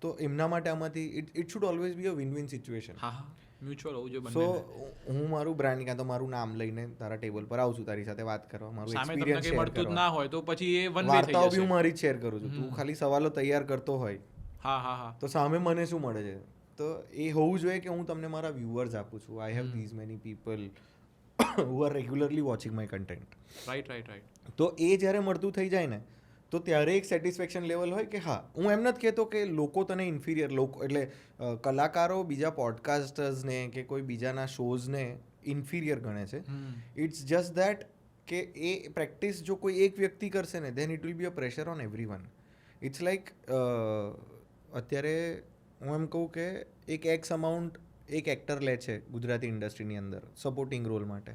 તો એમના માટે આમાંથી it should always be a win win situation. હા હા મ્યુચ્યુઅલ હોવું જોઈએ સો બંને. હું મારું બ્રાન્ડ કાં તો મારું નામ લઈને તારા ટેબલ પર આવું છું, તારી સાથે વાત કરવા, મારું સામે તમને એક્સપિરિયન્સ કંઈ શેર મળતું જ કરવા. ના હોય તો પછી એ વન વે થઈ વાર્તાઓ બી જશે. હું મારી જ શેર કરું છું. તું ખાલી સવાલો તૈયાર કરતો હોય હા હા હા તો સામે મને શું મળે છે? તો એ હોવું જોઈએ કે હું તમને મારા વ્યુઅર્સ આપું છું. I have these many people who are regularly watching my content. Right right right. તો એ જ્યારે મળતું થઈ જાય ને તો ત્યારે એક સેટિસ્ફેક્શન લેવલ હોય કે હા, હું એમ નથી કહેતો કે લોકો તને ઇન્ફિરિયર લોકો એટલે કલાકારો બીજા પોડકાસ્ટર્સને કે કોઈ બીજાના શોઝને ઇન્ફિરિયર ગણે છે. ઇટ્સ જસ્ટ દેટ કે એ પ્રેક્ટિસ જો કોઈ એક વ્યક્તિ કરશે ને then it will be a pressure on everyone. It's like અત્યારે હું એમ કહું કે એક એક્સ અમાઉન્ટ એક એક્ટર લે છે ગુજરાતી ઇન્ડસ્ટ્રીની અંદર સપોર્ટિંગ રોલ માટે,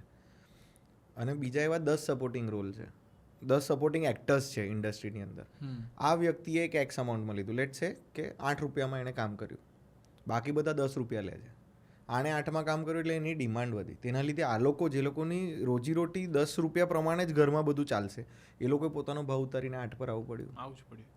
અને બીજા એવા 10 સપોર્ટિંગ રોલ છે, 10 સપોર્ટિંગ એક્ટર્સ છે ઇન્ડસ્ટ્રીની અંદર. આ વ્યક્તિએ એક એક્સ અમાઉન્ટમાં લીધું, લેટ છે કે 8 રૂપિયામાં એણે કામ કર્યું, બાકી બધા 10 રૂપિયા લે છે. આણે 8માં કામ કર્યું એટલે એની ડિમાન્ડ વધી, તેના લીધે આ લોકો જે લોકોની રોજીરોટી 10 રૂપિયા પ્રમાણે જ ઘરમાં બધું ચાલશે, એ લોકોએ પોતાનો ભાવ ઉતારીને 8 પર આવવું પડ્યું.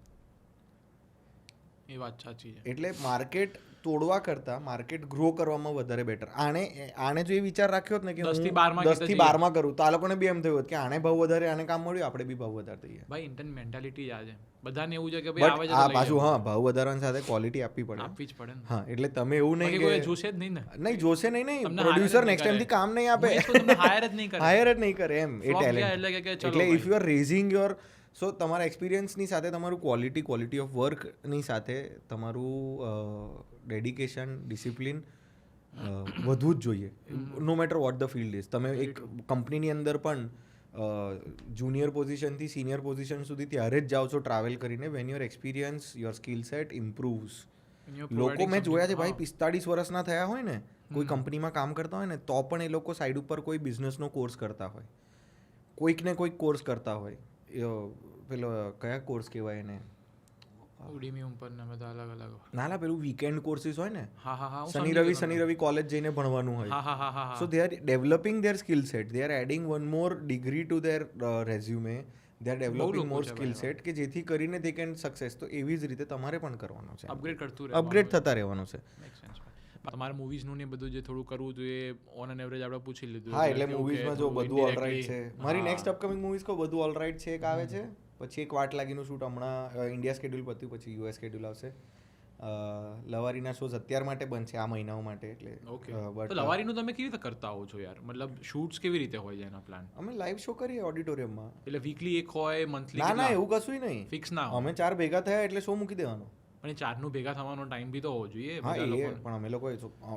એ વાત સાચી છે. એટલે માર્કેટ તોડવા કરતાં માર્કેટ ગ્રો કરવામાં વધારે બેટર. આણે જો એ વિચાર રાખ્યો હોત ને કે 10 થી 12માં કરું, તો આ લોકોને બી એમ થયું હોત કે આને ભાવ વધારે, આને કામ મળ્યું, આપણે બી ભાવ વધારે દઈએ. ભાઈ ઇન્ડિયન મેન્ટાલિટી જ આ છે, બધાને એવું છે કે ભાઈ આવે છે આ પાછું હા, ભાવ વધારવાની સાથે ક્વોલિટી આપવી પડે. આપવી જ પડે ને. હા, એટલે તમે એવું નહીં કે જોશે જ નહીં ને. નહીં જોશે નહીં, પ્રોડ્યુસર નેક્સ્ટ ટાઈમથી કામ નહીં આપે, હાયર જ નહીં કરે, હાયર જ નહીં કરે એમ. એ ટેલેન્ટ એટલે if you are raising your, so તમારા એક્સપિરિયન્સની સાથે તમારું ક્વોલિટી ઓફ વર્કની સાથે તમારું ડેડિકેશન, ડિસિપ્લિન વધવું જ જોઈએ, no matter what the field is. તમે એક કંપનીની અંદર પણ જુનિયર પોઝિશનથી સિનિયર પોઝિશન સુધી ત્યારે જ જાઓ છો ટ્રાવેલ કરીને when your experience, your skill set improves. લોકો મેં જોયા છે ભાઈ 45 વર્ષના થયા હોય ને, કોઈ કંપનીમાં કામ કરતા હોય ને, તો પણ એ લોકો સાઈડ ઉપર કોઈ બિઝનેસનો કોર્સ કરતા હોય, કોઈક ને કોઈક કોર્સ કરતા હોય. પેલો કયા કોર્સ કહેવાય એને, ઉડીમી ઉપર ને બધા અલગ અલગ નાના પેલું વીકેન્ડ કોર્સિસ હોય ને, હા શનિ રવિ કોલેજ જઈને ભણવાનું હોય. So they are developing their skill set, they are adding one more degree to their resume, they are developing more skill set કે જેથી કરીને દે કેન સક્સેસ. તો એવી જ રીતે તમારે પણ કરવાનું છે, અપગ્રેડ થતા રહેવાનું છે. તમારા મૂવીઝનું ને બધું જે થોડું કરવું જોઈએ ઓન એન એવરેજ આપણે પૂછી લીધું. હા, એટલે મૂવીઝમાં જો બધું ઓલરાઈટ છે. મારી નેક્સ્ટ અપકમિંગ મૂવીઝ કો બધું ઓલરાઈટ છે. એક આવે છે, પછી એક વાટ લાગીનું શૂટ હમણાં ઇન્ડિયા સ્કેડ્યુલ પત્યું, પછી યુએસ સ્કેડ્યુલ આવશે. લવારીના શોઝ અત્યાર માટે બંધ છે આ મહિનાઓ માટે. એટલે બટ લવારીનું તમે કેવી રીતે કરતા હો છો યાર, મતલબ શૂટ્સ કેવી રીતે હોય છે એના પ્લાન? અમે લાઈવ શો કરીએ ઓડિટોરિયમમાં. એટલે વીકલી એક હોય, મંથલી? ના એવું કશું નહીં, ફિક્સ ના. અમે 4 ભેગા થયા એટલે શો મૂકી દેવાનો. પણ 4નું ભેગા થવાનો ટાઈમ બી તો હોવો જોઈએ. હા, પણ અમે લોકો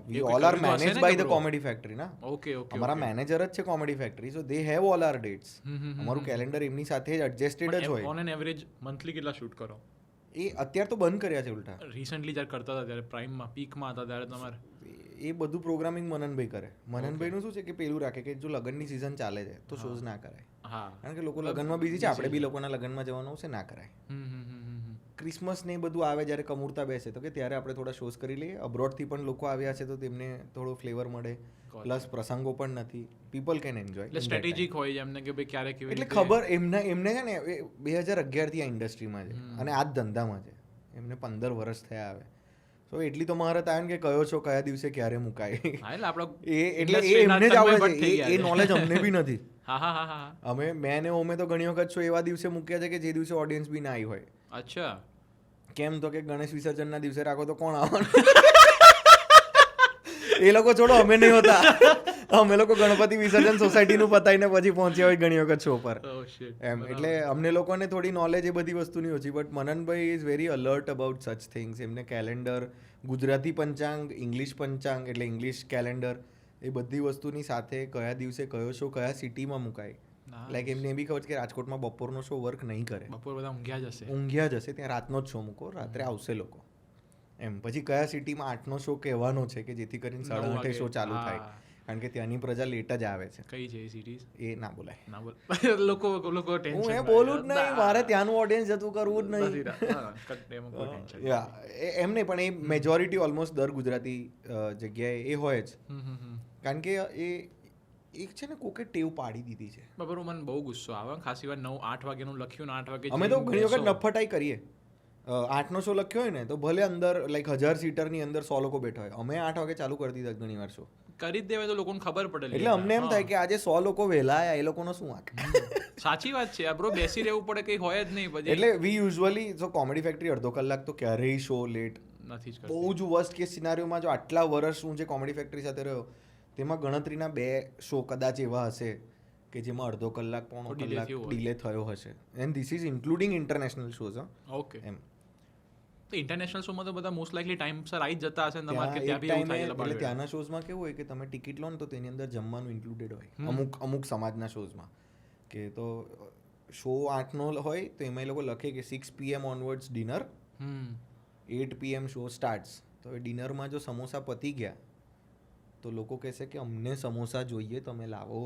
we all are manage by the comedy factory ના. ઓકે. અમારા મેનેજર જ છે comedy factory, so they have all our dates. અમારું કેલેન્ડર એમની સાથે જ એડજસ્ટેડ જ હોય. ઓન એન એવરેજ મંથલી કેટલા શૂટ કરો? એ અત્યારે તો બંધ કર્યા છે ઉલટા. રિસન્ટલી જ્યારે કરતા હતા ત્યારે પ્રાઇમમાં પીકમાં હતા ત્યારે તમારે એ બધું પ્રોગ્રામિંગ મનનભાઈ કરે. મનનભાઈનું શું છે કે પેલું રાખે કે જો લગ્નની સિઝન ચાલે છે તો શોઝ ના કરાય. હા, કારણ કે લોકો લગ્નમાં બિઝી છે, આપણે બી લોકોના લગ્નમાં જવાનું છે, ના કરાય. ક્રિસમસ ને એ બધું આવે જ્યારે કમૂરતા બેસે તો કે ત્યારે આપણે થોડા શોઝ કરી લઈએ. અબ્રોડથી પણ લોકો આવ્યા છે તો તેમને થોડો ફ્લેવર મળે, પ્લસ પ્રસંગો પણ નથી, પીપલ કેન એન્જોય. એટલે સ્ટ્રેટેજિક હોય એમને કે ભાઈ ક્યારે કેવી એટલે ખબર એમને છે ને 2011 થી આ ઇન્ડસ્ટ્રીમાં છે અને આ જ ધંધામાં છે, એમને 15 વર્ષ થયા આવે. તો એટલી તો મહારત આવે ને કે કયો છો કયા દિવસે ક્યારે મુકાય, એટલે એ એમને જ આવડે છે, એ નોલેજ અમને બી નથી. મેં ને ઓમે તો ઘણી વખત શો એવા દિવસે મૂક્યા છે કે જે દિવસે ઓડિયન્સ બી ના આવી હોય. અચ્છા, કેમ તો કે ગણેશ વિસર્જનના દિવસે રાખો તો કોણ આવવાનું? એ લોકો છોડો, અમે નહીં હોતા, અમે લોકો ગણપતિ વિસર્જન સોસાયટીનું પતાવીને પછી પહોંચ્યા હોય ઘણી વખત શો પર એમ. એટલે અમને લોકોને થોડી નોલેજ એ બધી વસ્તુની ઓછી, but Mananbhai is very alert about such things. એમને કેલેન્ડર, ગુજરાતી પંચાંગ, ઇંગ્લિશ પંચાંગ એટલે ઇંગ્લિશ કેલેન્ડર, એ બધી વસ્તુની સાથે કયા દિવસે કયો શો કયા સિટીમાં મુકાય. લાઈક એમને એ બી ખબર છે કે રાજકોટમાં બપોરનો શો વર્ક નહીં કરે, બપોર બધા ઊંઘ્યા જશે, ત્યાં રાતનો જ શો મૂકો, રાત્રે આવશે લોકો એમ. પછી કયા સિટીમાં 8નો શો કહેવાનો છે કે જેથી કરીને 8:30 શો ચાલુ થાય, કારણ કે ત્યાંની પ્રજા લેટ જ આવે છે. કઈ છે સિટીઝ એ ના બોલાય, ના બોલ લોકો ટેન્શન. હું એ બોલું જ નહીં, મારે ત્યાંનું ઓડિયન્સ જતું કરવું જ નહીં. એમ નહીં, પણ એ મેજોરિટી ઓલમોસ્ટ દર ગુજરાતી જગ્યાએ એ હોય જ, કારણ કે એક છે ને કોકે ટેવ પાડી દીધી છે. બરાબર, મને બહુ ગુસ્સો આવે ખાસી વાર 9-8 વાગ્યાનું લખ્યું ને 8 વાગે અમે તો ઘણી વખત નફટાઈ કરીએ. 8નો શો લખ્યો હોય ને તો ભલે અંદર લાઈક 1000 સીટરની અંદર 100 લોકો બેઠા હોય, અમે 8 વાગે ચાલુ કરી દીધા ઘણી વાર શો. કરી જ દેવાય તો લોકોને ખબર પડે. એટલે અમને એમ થાય કે આજે 100 લોકો વહેલા આયા, એ લોકોનો શું વાંક? સાચી વાત છે બ્રો, બેસી રહેવું પડે, કંઈ હોય જ નહીં પછી. એટલે વી યુઝ્યુઅલી જો કોમેડી ફેક્ટરી અડધો કલાક તો ક્યારેય શો લેટ નથી જ. બહુ જ વર્સ્ટ કેસ સિનારીઓમાં જો આટલા વર્ષ હું જે કોમેડી ફેક્ટરી સાથે રહ્યો તેમાં ગણતરીના 2 શો કદાચ એવા હશે કે જેમાં અડધો કલાક પોણો કલાક ડિલે થયો હશે, and this is including international shows. Okay, એમ તો ઇન્ટરનેશનલ શોમાં તો બધા મોસ્ટ લાઇકલી ટાઈમસર આવી જ જતા હશે ને તમારે કે ત્યાં બી એવું થાય. એટલે ત્યાંના શોઝમાં કેવું હોય કે તમે ટિકિટ લો ને તો તેની અંદર જમવાનું ઇન્ક્લુડેડ હોય. અમુક સમાજના શોઝમાં કે તો શો 8નો હોય તો એમાં એ લોકો લખે કે 6 PM onwards dinner, 8 PM show starts, તો હવે ડિનરમાં જો સમોસા પતી ગયા તો લોકો કહેશે કે અમને સમોસા જોઈએ તમે લાવો.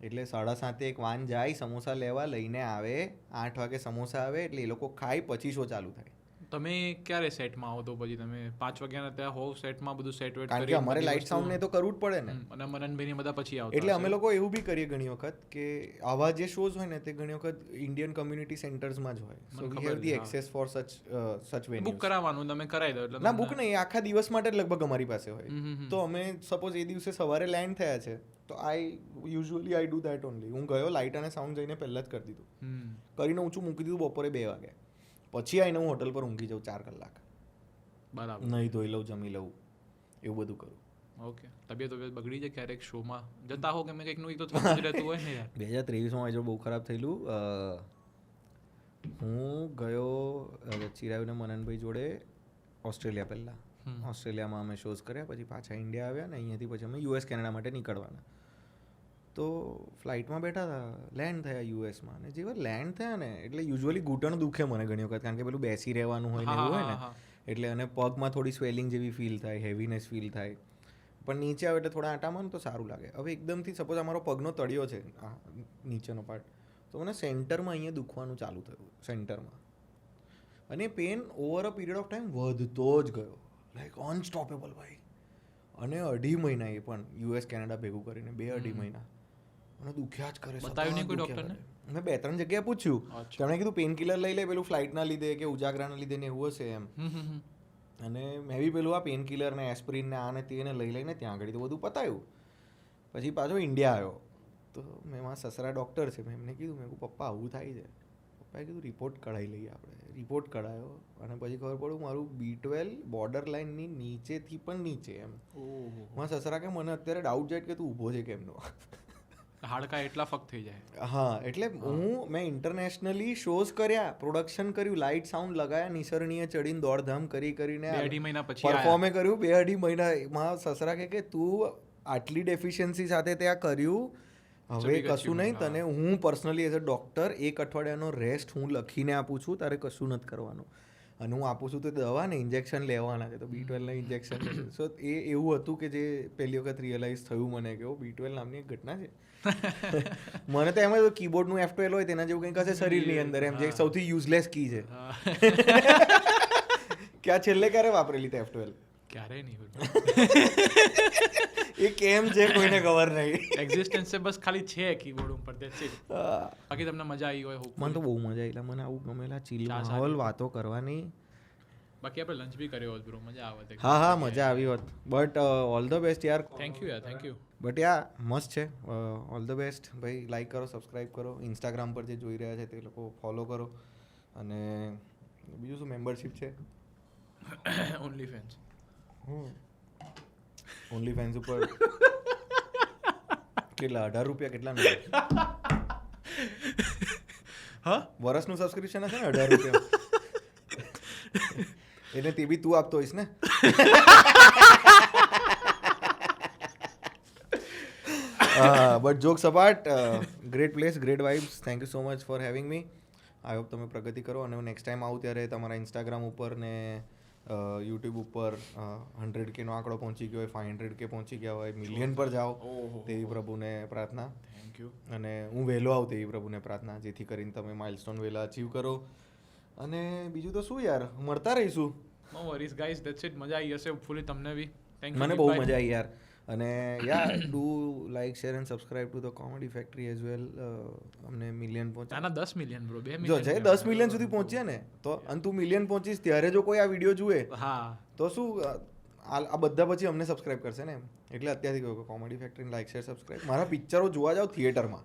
એટલે 7:30 એક વાન જાય સમોસા લેવા, લઈને આવે, 8 વાગે સમોસા આવે એટલે એ લોકો ખાય, પછી શો ચાલુ થાય. તમે ક્યારે સેટમાં આવો તો પછી તમે 5 વાગ્યાના ત્યાં હોવ સેટમાં બધું સેટ વેટ કારણ કે અમારે લાઇટ સાઉન્ડ ને તો કરવું જ પડે ને. અને મનનભાઈ બધા પછી આવતા એટલે અમે લોકો એવું બી કરીએ ઘણી વખત કે આવા જે શોઝ હોય ને તે ઘણી વખત ઇન્ડિયન કમ્યુનિટી સેન્ટર્સમાં જ હોય. So we have the access for such venues. Book કરાવવાનું તમે કરાવી દો એટલે ના બુક નહીં, આખા દિવસ માટે જ લગભગ અમારી પાસે હોય. તો અમે સપોઝ એ દિવસે સવારે લેન્ડ થયા છે તો આઈ ડુ ધેટ ઓનલી. હું ગયો, લાઇટ અને સાઉન્ડ જઈને પહેલાં જ કરી દીધું, કરીને ઊંચું મૂકી દીધું બપોરે 2 વાગે. પછી આવીને હું હોટલ પર ઊંઘી જાઉં 4 કલાક, બરાબર, નહીં ધોઈ લઉં, જમી લઉં, એવું બધું કરું. ઓકે. તબિયત બગડી જાય ક્યારેક શોમાં જતા હો કે મેં કંઈક નું તો થતું જ રહેતું હોય ને યાર. 2023માં મારી જોડે બહુ ખરાબ થયેલું. હું ગયો ચિરાયુ ને મનનભાઈ જોડે ઓસ્ટ્રેલિયા પહેલાં. ઓસ્ટ્રેલિયામાં અમે શોઝ કર્યા, પછી પાછા ઇન્ડિયા આવ્યા ને અહીંયાથી પછી અમે US કેનેડા માટે નીકળવાના. તો ફ્લાઇટમાં બેઠા હતા, લેન્ડ થયા યુએસમાં, અને જેવા લેન્ડ થયા ને એટલે યુઝ્યુઅલી ઘૂંટણ દુખે મને ઘણી વખત, કારણ કે પેલું બેસી રહેવાનું હોય ને એવું હોય ને, એટલે અને પગમાં થોડી સ્વેલિંગ જેવી ફીલ થાય, હેવીનેસ ફીલ થાય. પણ નીચે આવે એટલે થોડા આંટામાં તો સારું લાગે. હવે એકદમથી સપોઝ અમારો પગનો તળિયો છે નીચેનો પાર્ટ, તો મને સેન્ટરમાં અહીંયા દુખવાનું ચાલુ થયું, સેન્ટરમાં. અને pain over a period of time વધતો જ ગયો, લાઈક અનસ્ટોપેબલ ભાઈ. અને 2.5 મહિના એ પણ US કેનેડા ભેગું કરીને 2-2.5 મહિના મને દુખ્યા જ કરે. બતાવ્યું નહીં કોઈ ડૉક્ટરને? મેં 2-3 જગ્યાએ પૂછ્યું, તેમણે કીધું પેન કિલર લઈ લે, પેલું ફ્લાઇટના લીધે કે ઉજાગરાના લીધે ને એવું હશે એમ. અને મેં બી પેલું આ પેન કિલર ને એસ્પ્રિન ને આ ને તેને લઈ લઈને ત્યાં આગળ તો બધું પતાવ્યું. પછી પાછો ઇન્ડિયા આવ્યો તો મેં મારા સસરા ડૉક્ટર છે, મેં એમને કીધું, મેં કહું પપ્પા આવું થાય છે. પપ્પાએ કીધું રિપોર્ટ કઢાવી લઈએ આપણે. રિપોર્ટ કઢાયો અને પછી ખબર પડ્યું મારું B12 બોર્ડર લાઇનની નીચેથી પણ નીચે એમ. મારા સસરા કે મને અત્યારે ડાઉટ જાય કે તું ઊભો છે કેમનો. હાડકા એટલા ફક થઈ જાય. હા, એટલે મેં ઇન્ટરનેશનલી શોઝ કર્યા, પ્રોડક્શન કર્યું, લાઇટ સાઉન્ડ લગાયા, નિસરણીએ ચડીને દોડધામ કરીને 2-2.5 મહિના પછી પરફોર્મે કર્યું. 2-2.5 મહિનામાં સસરા કે તું આટલી ડેફિશિયન્સી સાથે ત્યાં કર્યું, હવે કશું નહીં, તને હું પર્સનલી એઝ અ ડૉક્ટર 1 અઠવાડિયાનો રેસ્ટ હું લખીને આપું છું, તારે કશું નથી કરવાનું. અને હું આપું છું તો દવા ને ઇન્જેક્શન લેવાના છે, તો B12 ના ઇન્જેક્શન. સો એ એવું હતું કે જે પહેલી વખત રિયલાઇઝ થયું મને કે B12 નામની એક ઘટના છે. મને તો એમ જ કીબોર્ડનું F12 હોય તેના જેવું કંઈક હશે શરીરની અંદર, એમ જે સૌથી યુઝલેસ કી છે. ક્યાં છેલ્લે ક્યારે વાપરેલી તે F12? ક્યારેય નહીં. એ કેમ છે કોઈને ખબર નહીં. એક્ઝિસ્ટન્સ છે બસ, ખાલી છે કીબોર્ડ ઉપર, ધેટ્સ ઇટ. બાકી તમને મજા આવી હોય? મને તો બહુ મજા આવી, મને આવું ગમેલા ચીલ માહોલ, વાતો કરવાની. બાકી આપણે લંચ બી કર્યો હોત બ્રો, મજા આવત. હા મજા આવી હોત. બટ ઓલ ધ બેસ્ટ યાર. થેન્ક યુ યાર, થેન્ક યુ. બટ યા મસ્ત છે. ઓલ ધ બેસ્ટ ભાઈ. લાઈક કરો, સબસ્ક્રાઈબ કરો, ઇન્સ્ટાગ્રામ પર જે જોઈ રહ્યા છે તે લોકો ફોલો કરો. અને બીજું શું મેમ્બરશિપ છે? Only fans. ઓનલી ફેન્સ ઉપર કેટલા 18 રૂપિયા કેટલા? હા, વર્ષનું સબસ્ક્રિપ્શન હશે ને 18 રૂપિયા. એને તે બી તું આપતો હોઈશ ને? But jokes apart, great place, great vibes. Thank you so much for having me. I hope તમે પ્રગતિ કરો અને નેક્સ્ટ ટાઈમ આવું ત્યારે તમારા ઇન્સ્ટાગ્રામ ઉપર ને યુટ્યુબ ઉપર 100K નો આંકડો પહોંચી ગયો હોય, 500K પહોંચી ગયા હોય, મિલિયન પર જાઓ તેવી પ્રભુને પ્રાર્થના. Thank you. અને હું વહેલો આવું તેવી પ્રભુને પ્રાર્થના, જેથી કરીને તમે માઇલસ્ટોન વહેલા અચીવ કરો. અને બીજું તો શું યાર, મળતા રહીશું. નો વરીઝ ગાઈઝ, ધેટ્સ ઇટ. મજા આવી હશે ફૂલી, તમને બી. Thank you. મને બહુ મજા આવી યાર. અને yeah do like, share and subscribe to the comedy factory as well. અમને મિલિયન પહોંચ્યા. 10 મિલિયન બ્રો, 2 જો મિલિયન. છે 10 મિલિયન સુધી પહોંચ્યા ને તો, અને તું મિલિયન પહોંચીશ ત્યારે જો કોઈ આ વિડીયો જુએ હા તો શું આ બધા પછી અમને સબસ્ક્રાઇબ કરશે ને એમ. એટલે અત્યારથી કહ્યું કે comedy factory like, share, subscribe. મારા પિક્ચરો જોવા જાઓ થિયેટરમાં,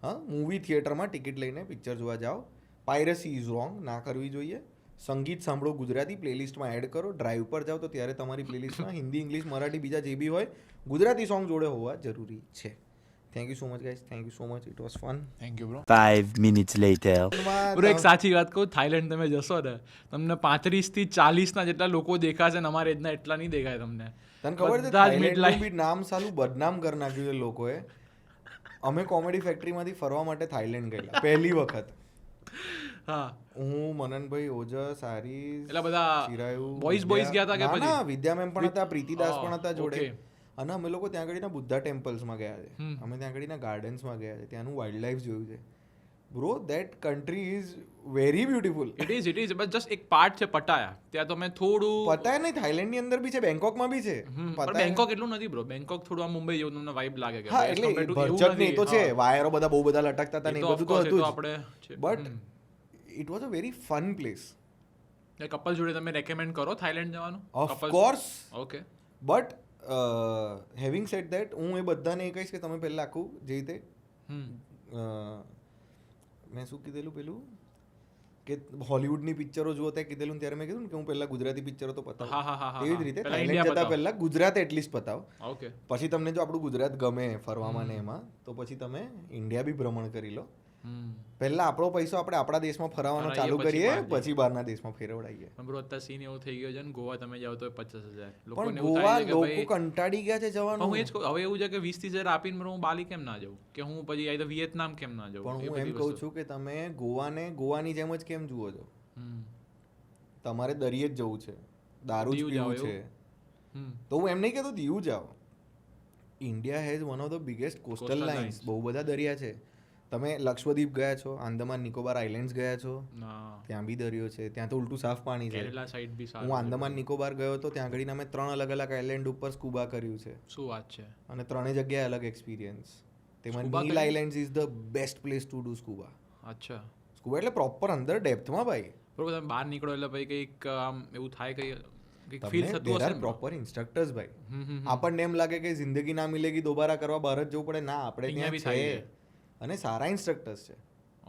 હા મૂવી થિયેટરમાં ટિકિટ લઈને પિક્ચર જોવા જાઓ. પાયરેસી ઇઝ રોંગ, ના કરવી જોઈએ. સંગીત સાંભળો ગુજરાતી, પ્લેલિસ્ટમાં એડ કરો. ડ્રાઈવ પર જાઓ તો ત્યારે તમારી પ્લેલિસ્ટમાં હિન્દી, ઇંગ્લિશ, મરાઠી, બીજા જે બી હોય ગુજરાતી સોંગ જોડે હોવા જરૂરી છે. Thank you so much guys, thank you so much, it was fun. Thank you bro. 5 minutes later. Bro એક સાચી વાત કહું, થાઈલેન્ડ તમે જશો ને તમને 35 થી 40 ના જેટલા લોકો દેખાશે ને અમારે એજના એટલા નહીં દેખાય તમને. તને ખબર છે થાઈલેન્ડનું બી નામ સાલું બદનામ કરી નાખ્યું છે લોકોએ. અમે કોમેડી ફેક્ટરીમાંથી ફરવા માટે થાઈલેન્ડ ગયેલા પહેલી વખત. હા હું મનનભાઈ ઓજસ આરીસ એટલે બધા ચિરાયુ boys ગયા હતા કે ના, પછી? ના, વિદ્યા મેમ પણ હતા, પ્રીતિદાસ પણ હતા જોડે. okay. અને અમે લોકો ત્યાં આગળના બુદ્ધા ટેમ્પલ્સમાં ગયા છે, અમે ત્યાં આગળના ગાર્ડન્સમાં ગયા છે, ત્યાંનું વાઇલ્ડ લાઈફ જોયું છે. Bro that country is very beautiful. It is bus just એક પાર્ટ છે પટાયા, ત્યાં તમે થોડું પતાય નહીં, થાઈલેન્ડની અંદર બી છે, બેંકોકમાં બી છે. પણ પતાય બેંકોક એટલું નથી બ્રો, બેંકોક થોડું આ મુંબઈ જેવું તમને વાઇબ લાગે કે હા, as એટલે compared to એવું ભરચક ને એ તો નથી. છે, હા. વાયરો બધા બહુ બધા લટકતા હતા ને એ એ તો બધું of તો course, એ તો હતું આપણે છે. But it was a very fun place. Couple જોડે તમે રેકમેન્ડ કરો થાઈલેન્ડ જવાનું? Of course, okay. But having said that હું એ બધાને એ કહીશ કે તમે પહેલાં આખું જે રીતે મેં શું કીધેલું પેલું કે હોલિવૂડની પિક્ચરો જુઓ ત્યાં કીધેલું ત્યારે મેં કીધું ને કે હું પહેલાં ગુજરાતી પિક્ચરો તો પતાવું. હા. એવી જ રીતે પહેલા થાઈલેન્ડ India જતાં પતાવો. પહેલાં ગુજરાત એટલીસ્ટ પતાવો. ઓકે. પછી તમને જો આપણું ગુજરાત ગમે ફરવામાં ને એમાં, તો પછી તમે ઇન્ડિયા બી ભ્રમણ કરી લો. પહેલા આપણો પૈસો આપણે આપણા દેશમાં ફરવાનો ફરાઈએ, ચાલુ પછી કરીએ, બહાર જઈએ. પછી બહારના દેશમાં ફેરવડાઈએ. પણ બ્રો અત્યારે સીન એવો થઈ ગયો છે ને, ગોવા તમે જાઓ તો 50,000. પણ લોકોને એવું ગોવા થાય છે કે લોકો ભાઈ કંટાળી ગયા છે પણ જવાનું. હું એ જ કહું, હવે એવું છે કે 20,000 આપીને બરો હું બાલી કેમ ના જાઉં, કે હું પછી આ તો વિયેતનામ કેમ ના જાઉં? પણ એ હું એમ બધી કહું વસ્તુ. છું કે તમે ગોવાને ગોવાની જેમ જ કેમ જુઓ છો? હમ. તમારે દરિયે જ જવું છે, દારૂ જ દીવ જાઓ પીવું છે, હમ. તો હું એમ નહીં કહેતો દીવ જાઓ. India has one of the biggest coastal Coastal lines. lines. બહુ બધા દરિયા છે. તમે લક્ષદ્વીપ ગયા છો, આંદામાન નિકોબાર આઇલેન્ડ્સ ગયા છો, ના. ત્યાં બી દરિયો છે, ત્યાં તો ઉલટું સાફ પાણી છે. કેરેલા સાઈડ બી હું સારું આંદામાન નિકોબાર ગયો તો ત્યાં આગળ અમે 3 અલગ અલગ આઇલેન્ડ ઉપર સ્કૂબા કર્યું છે, શું વાત છે? અને 3 જગ્યાએ અલગ એક્સપિરિયન્સ. તેમાં Scuba નીલ કર્યું? Islands is the best place to do scuba. અચ્છા. સ્કૂબા એટલે પ્રોપર અંદર ડેપ્થમાં ભાઈ. બરોબર, તમે બહાર નીકળો એટલે ભાઈ કંઈક આમ એવું થાય કંઈક ફીલ તમને થતું there હશે are ને? proper instructors ભાઈ. હમ. આપણને એમ લાગે કે જિંદગી ના મિલેગી દોબારા કરવા બહાર જ જવું પડે. ના, આપણે અહીંયા ત્યાં બી થાય છે, અને સારા ઇન્સ્ટ્રક્ટર્સ છે,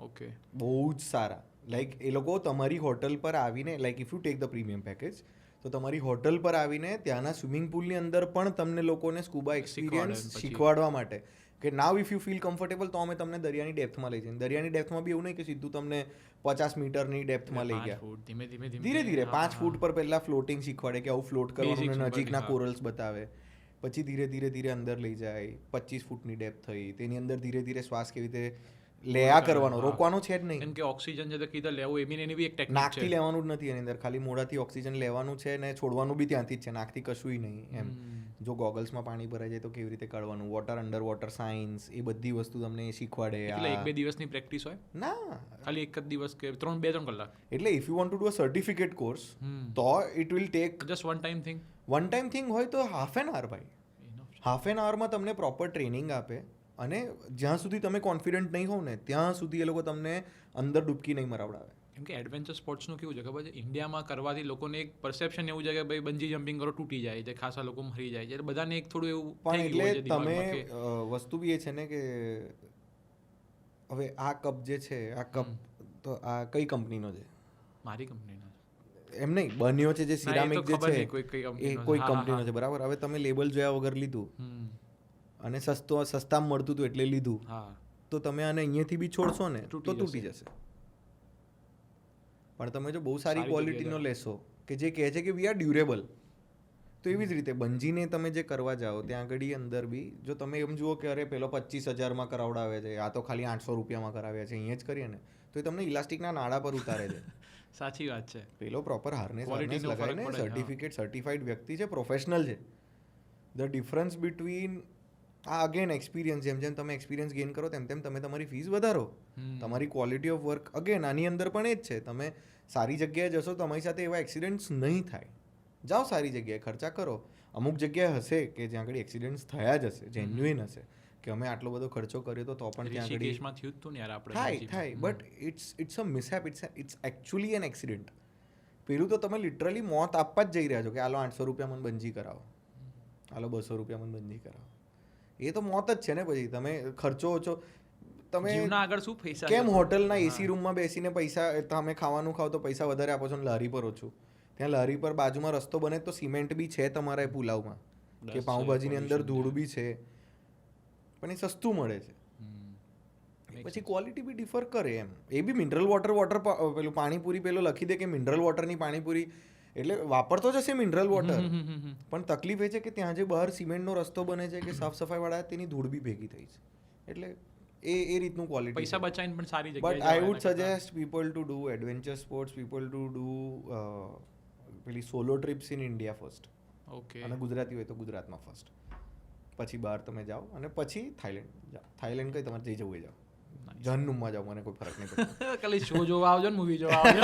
ઓકે. બહુ જ સારા. લાઈક એ લોકો તમારી હોટલ પર આવીને, like if you take the premium package, તો તમારી હોટલ પર આવીને ત્યાંના સ્વિમિંગ પુલની અંદર પણ તમને લોકોને સ્કૂબા એક્સપિરિયન્સ પછી. શીખવાડવા માટે કે નાવ ઇફ યુ ફીલ કમ્ફર્ટેબલ તો અમે તમને દરિયાની ડેપ્થમાં લઈ જઈએ. દરિયાની ડેપ્થમાં બી એવું નહીં કે સીધું તમને 50 મીટરની ડેપ્થમાં લઈ 5 ગયા. ફૂટ ધીમે ધીમે ધીરે ધીરે 5 ફૂટ પર પહેલા ફ્લોટિંગ શીખવાડે કે આવું ફ્લોટ કરવાનું, Basics ને ઉપરથી, નજીકના હા. કોરલ્સ બતાવે. પછી ધીરે ધીરે ધીરે અંદર લઈ જાય. 25 ફૂટની ડેપ્થ થઈ, તેની અંદર ધીરે ધીરે શ્વાસ કેવી રીતે લેયા કરવાનો, હા. રોકવાનો છે જ નહીં. કેમ કે ઓક્સિજન છે તો કીધું લેવું એ બી એની બી એક ટેકનિક નાકથી છે. લેવાનું જ નથી એની અંદર, ખાલી મોઢાથી ઓક્સિજન લેવાનું છે ને છોડવાનું બી ત્યાંથી જ છે, નાકથી કશુંય નહીં એમ. જો ગોગલ્સમાં પાણી ભરાઈ જાય તો કેવી રીતે કાઢવાનું, વોટર અંડર વોટર સાયન્સ, એ બધી વસ્તુ તમને શીખવાડે. એટલે 1-2 દિવસની પ્રેક્ટિસ હોય, ના, ખાલી એક જ દિવસ કે 2-3 કલાક? એટલે if you want to do a certificate course, તો it will take just one time thing. One time thing હોય તો હાફ એન આવર ભાઈ. હાફ એન આવરમાં તમને પ્રોપર ટ્રેનિંગ આપે, અને જ્યાં સુધી તમે કોન્ફિડન્ટ નહીં હોવ ને ત્યાં સુધી એ લોકો તમને અંદર ડૂબકી નહીં મરાવડાવે. કેમ કે એડવેન્ચર સ્પોર્ટ્સનું કેવું છે ખબર છે, ઇન્ડિયામાં કરવાથી લોકોને એક પરસેપ્શન એવું છે કે ભાઈ બંજી જમ્પિંગ કરો તૂટી જાય છે, ખાસા લોકો મરી જાય છે, એટલે બધાને એક થોડું એવું પણ થઈ ગયું હોય છે એટલે તમે દિમાગમાં કે વસ્તુ બી એ છે ને કે હવે આ કપ જે છે, આ કપ તો આ કઈ કંપનીનો છે? મારી કંપનીનો એમ નહીં, બન્યો છે જે સિરામિક જે છે કોઈ એ કોઈ કંપનીનો છે, બરાબર? હવે તમે લેબલ જોયા વગર લીધું અને સસ્તામાં મળતું હતું એટલે લીધું, હા, તો તમે આને અહીંયાથી બી છોડશો ને તો તૂટી તૂટી જશે. પણ તમે જો બહુ સારી સારી ક્વોલિટીનો જગ્યાએ લેશો કે જે કહે છે કે વી આર ડ્યુરેબલ, તો એવી જ રીતે બંજીને તમે જે કરવા જાઓ ત્યાં આગળ અંદર બી જો તમે એમ જુઓ કે અરે પેલો 25,000માં કરાવડાવે છે, આ તો ખાલી 800 રૂપિયામાં કરાવ્યા છે, અહીંયા જ કરીએ ને તો એ તમને ઇલાસ્ટિકના નાળા પર ઉતારે છે. સાચી વાત છે. પેલો પ્રોપર હાર્નેસ Quality નો ફરક લગાવીને પડે, સર્ટિફિકેટ સર્ટિફાઈડ વ્યક્તિ છે, પ્રોફેશનલ છે. ધ ડિફરન્સ બિટવીન આ અગેન એક્સપિરિયન્સ, જેમ જેમ તમે એક્સપિરિયન્સ ગેઇન કરો તેમ તેમ તમે તમારી ફીસ વધારો, તમારી ક્વોલિટી ઓફ વર્ક અગેન આની અંદર પણ એ જ છે. તમે સારી જગ્યાએ જશો તમારી સાથે એવા એક્સિડન્ટ્સ નહીં થાય. જાઓ સારી જગ્યાએ ખર્ચા કરો. અમુક જગ્યાએ હશે કે જ્યાં આગળ એક્સિડન્ટ્સ થયા જ હશે, જેન્યુઇન હશે કે અમે આટલો બધો ખર્ચો કર્યો તો પણ ત્યાં આગળ ઋષિકેશમાં થયું હતું ને યાર આપણે થાય, but it's a mishap, it's actually an accident. પેલું તો તમે લિટરલી મોત આપવા જ જઈ રહ્યા છો કે આલો 800 રૂપિયા મને બંજી કરાવો, આલો 200 રૂપિયા મને બંજી કરાવો. એ તો મોત જ છે ને. પછી તમે ખર્ચો ઓછો, તમે જીવના આગળ શું પૈસા કેમ હોટલના એસી રૂમમાં બેસીને પૈસા, તમે ખાવાનું ખાવ તો પૈસા વધારે આપો છો ને લારી પર ઓછું? ત્યાં લારી પર બાજુમાં રસ્તો બને તો સિમેન્ટ બી છે તમારા પુલાવમાં, કે પાઉંભાજીની અંદર ધૂળ બી છે, પણ એ સસ્તું મળે છે. પછી ક્વોલિટી બી ડિફર કરે એમ. એ બી મિનરલ વોટર પેલું પાણીપુરી પેલો લખી દે કે મિનરલ વોટરની પાણીપુરી, એટલે વાપરતો જ હશે મિનરલ વોટર, પણ તકલીફ એ છે કે ત્યાં જે બહાર સિમેન્ટનો રસ્તો બને છે કે સાફ સફાઈવાળા તેની ધૂળ બી ભેગી થઈ છે, એટલે એ રીતનું ક્વોલિટી પૈસા બચાવીને પણ સારી બટ જગ્યાએ આઈ વુડ જવાય એના suggest people to do adventure sports, people to do પેલી solo trips in India first. કરતાં. ઓકે અને ગુજરાતી હોય તો ગુજરાતમાં ફર્સ્ટ, પછી બહાર તમે જાઓ અને પછી થાઈલેન્ડ જાઓ. થાઈલેન્ડ કઈ તમારે જઈ જવું હોય જાઓ, જહન્નુમમાં જાઓ, મને કોઈ ફરક નહીં પડતો. ખાલી શો જોવા આવજો ને મૂવી જોવા આવજો.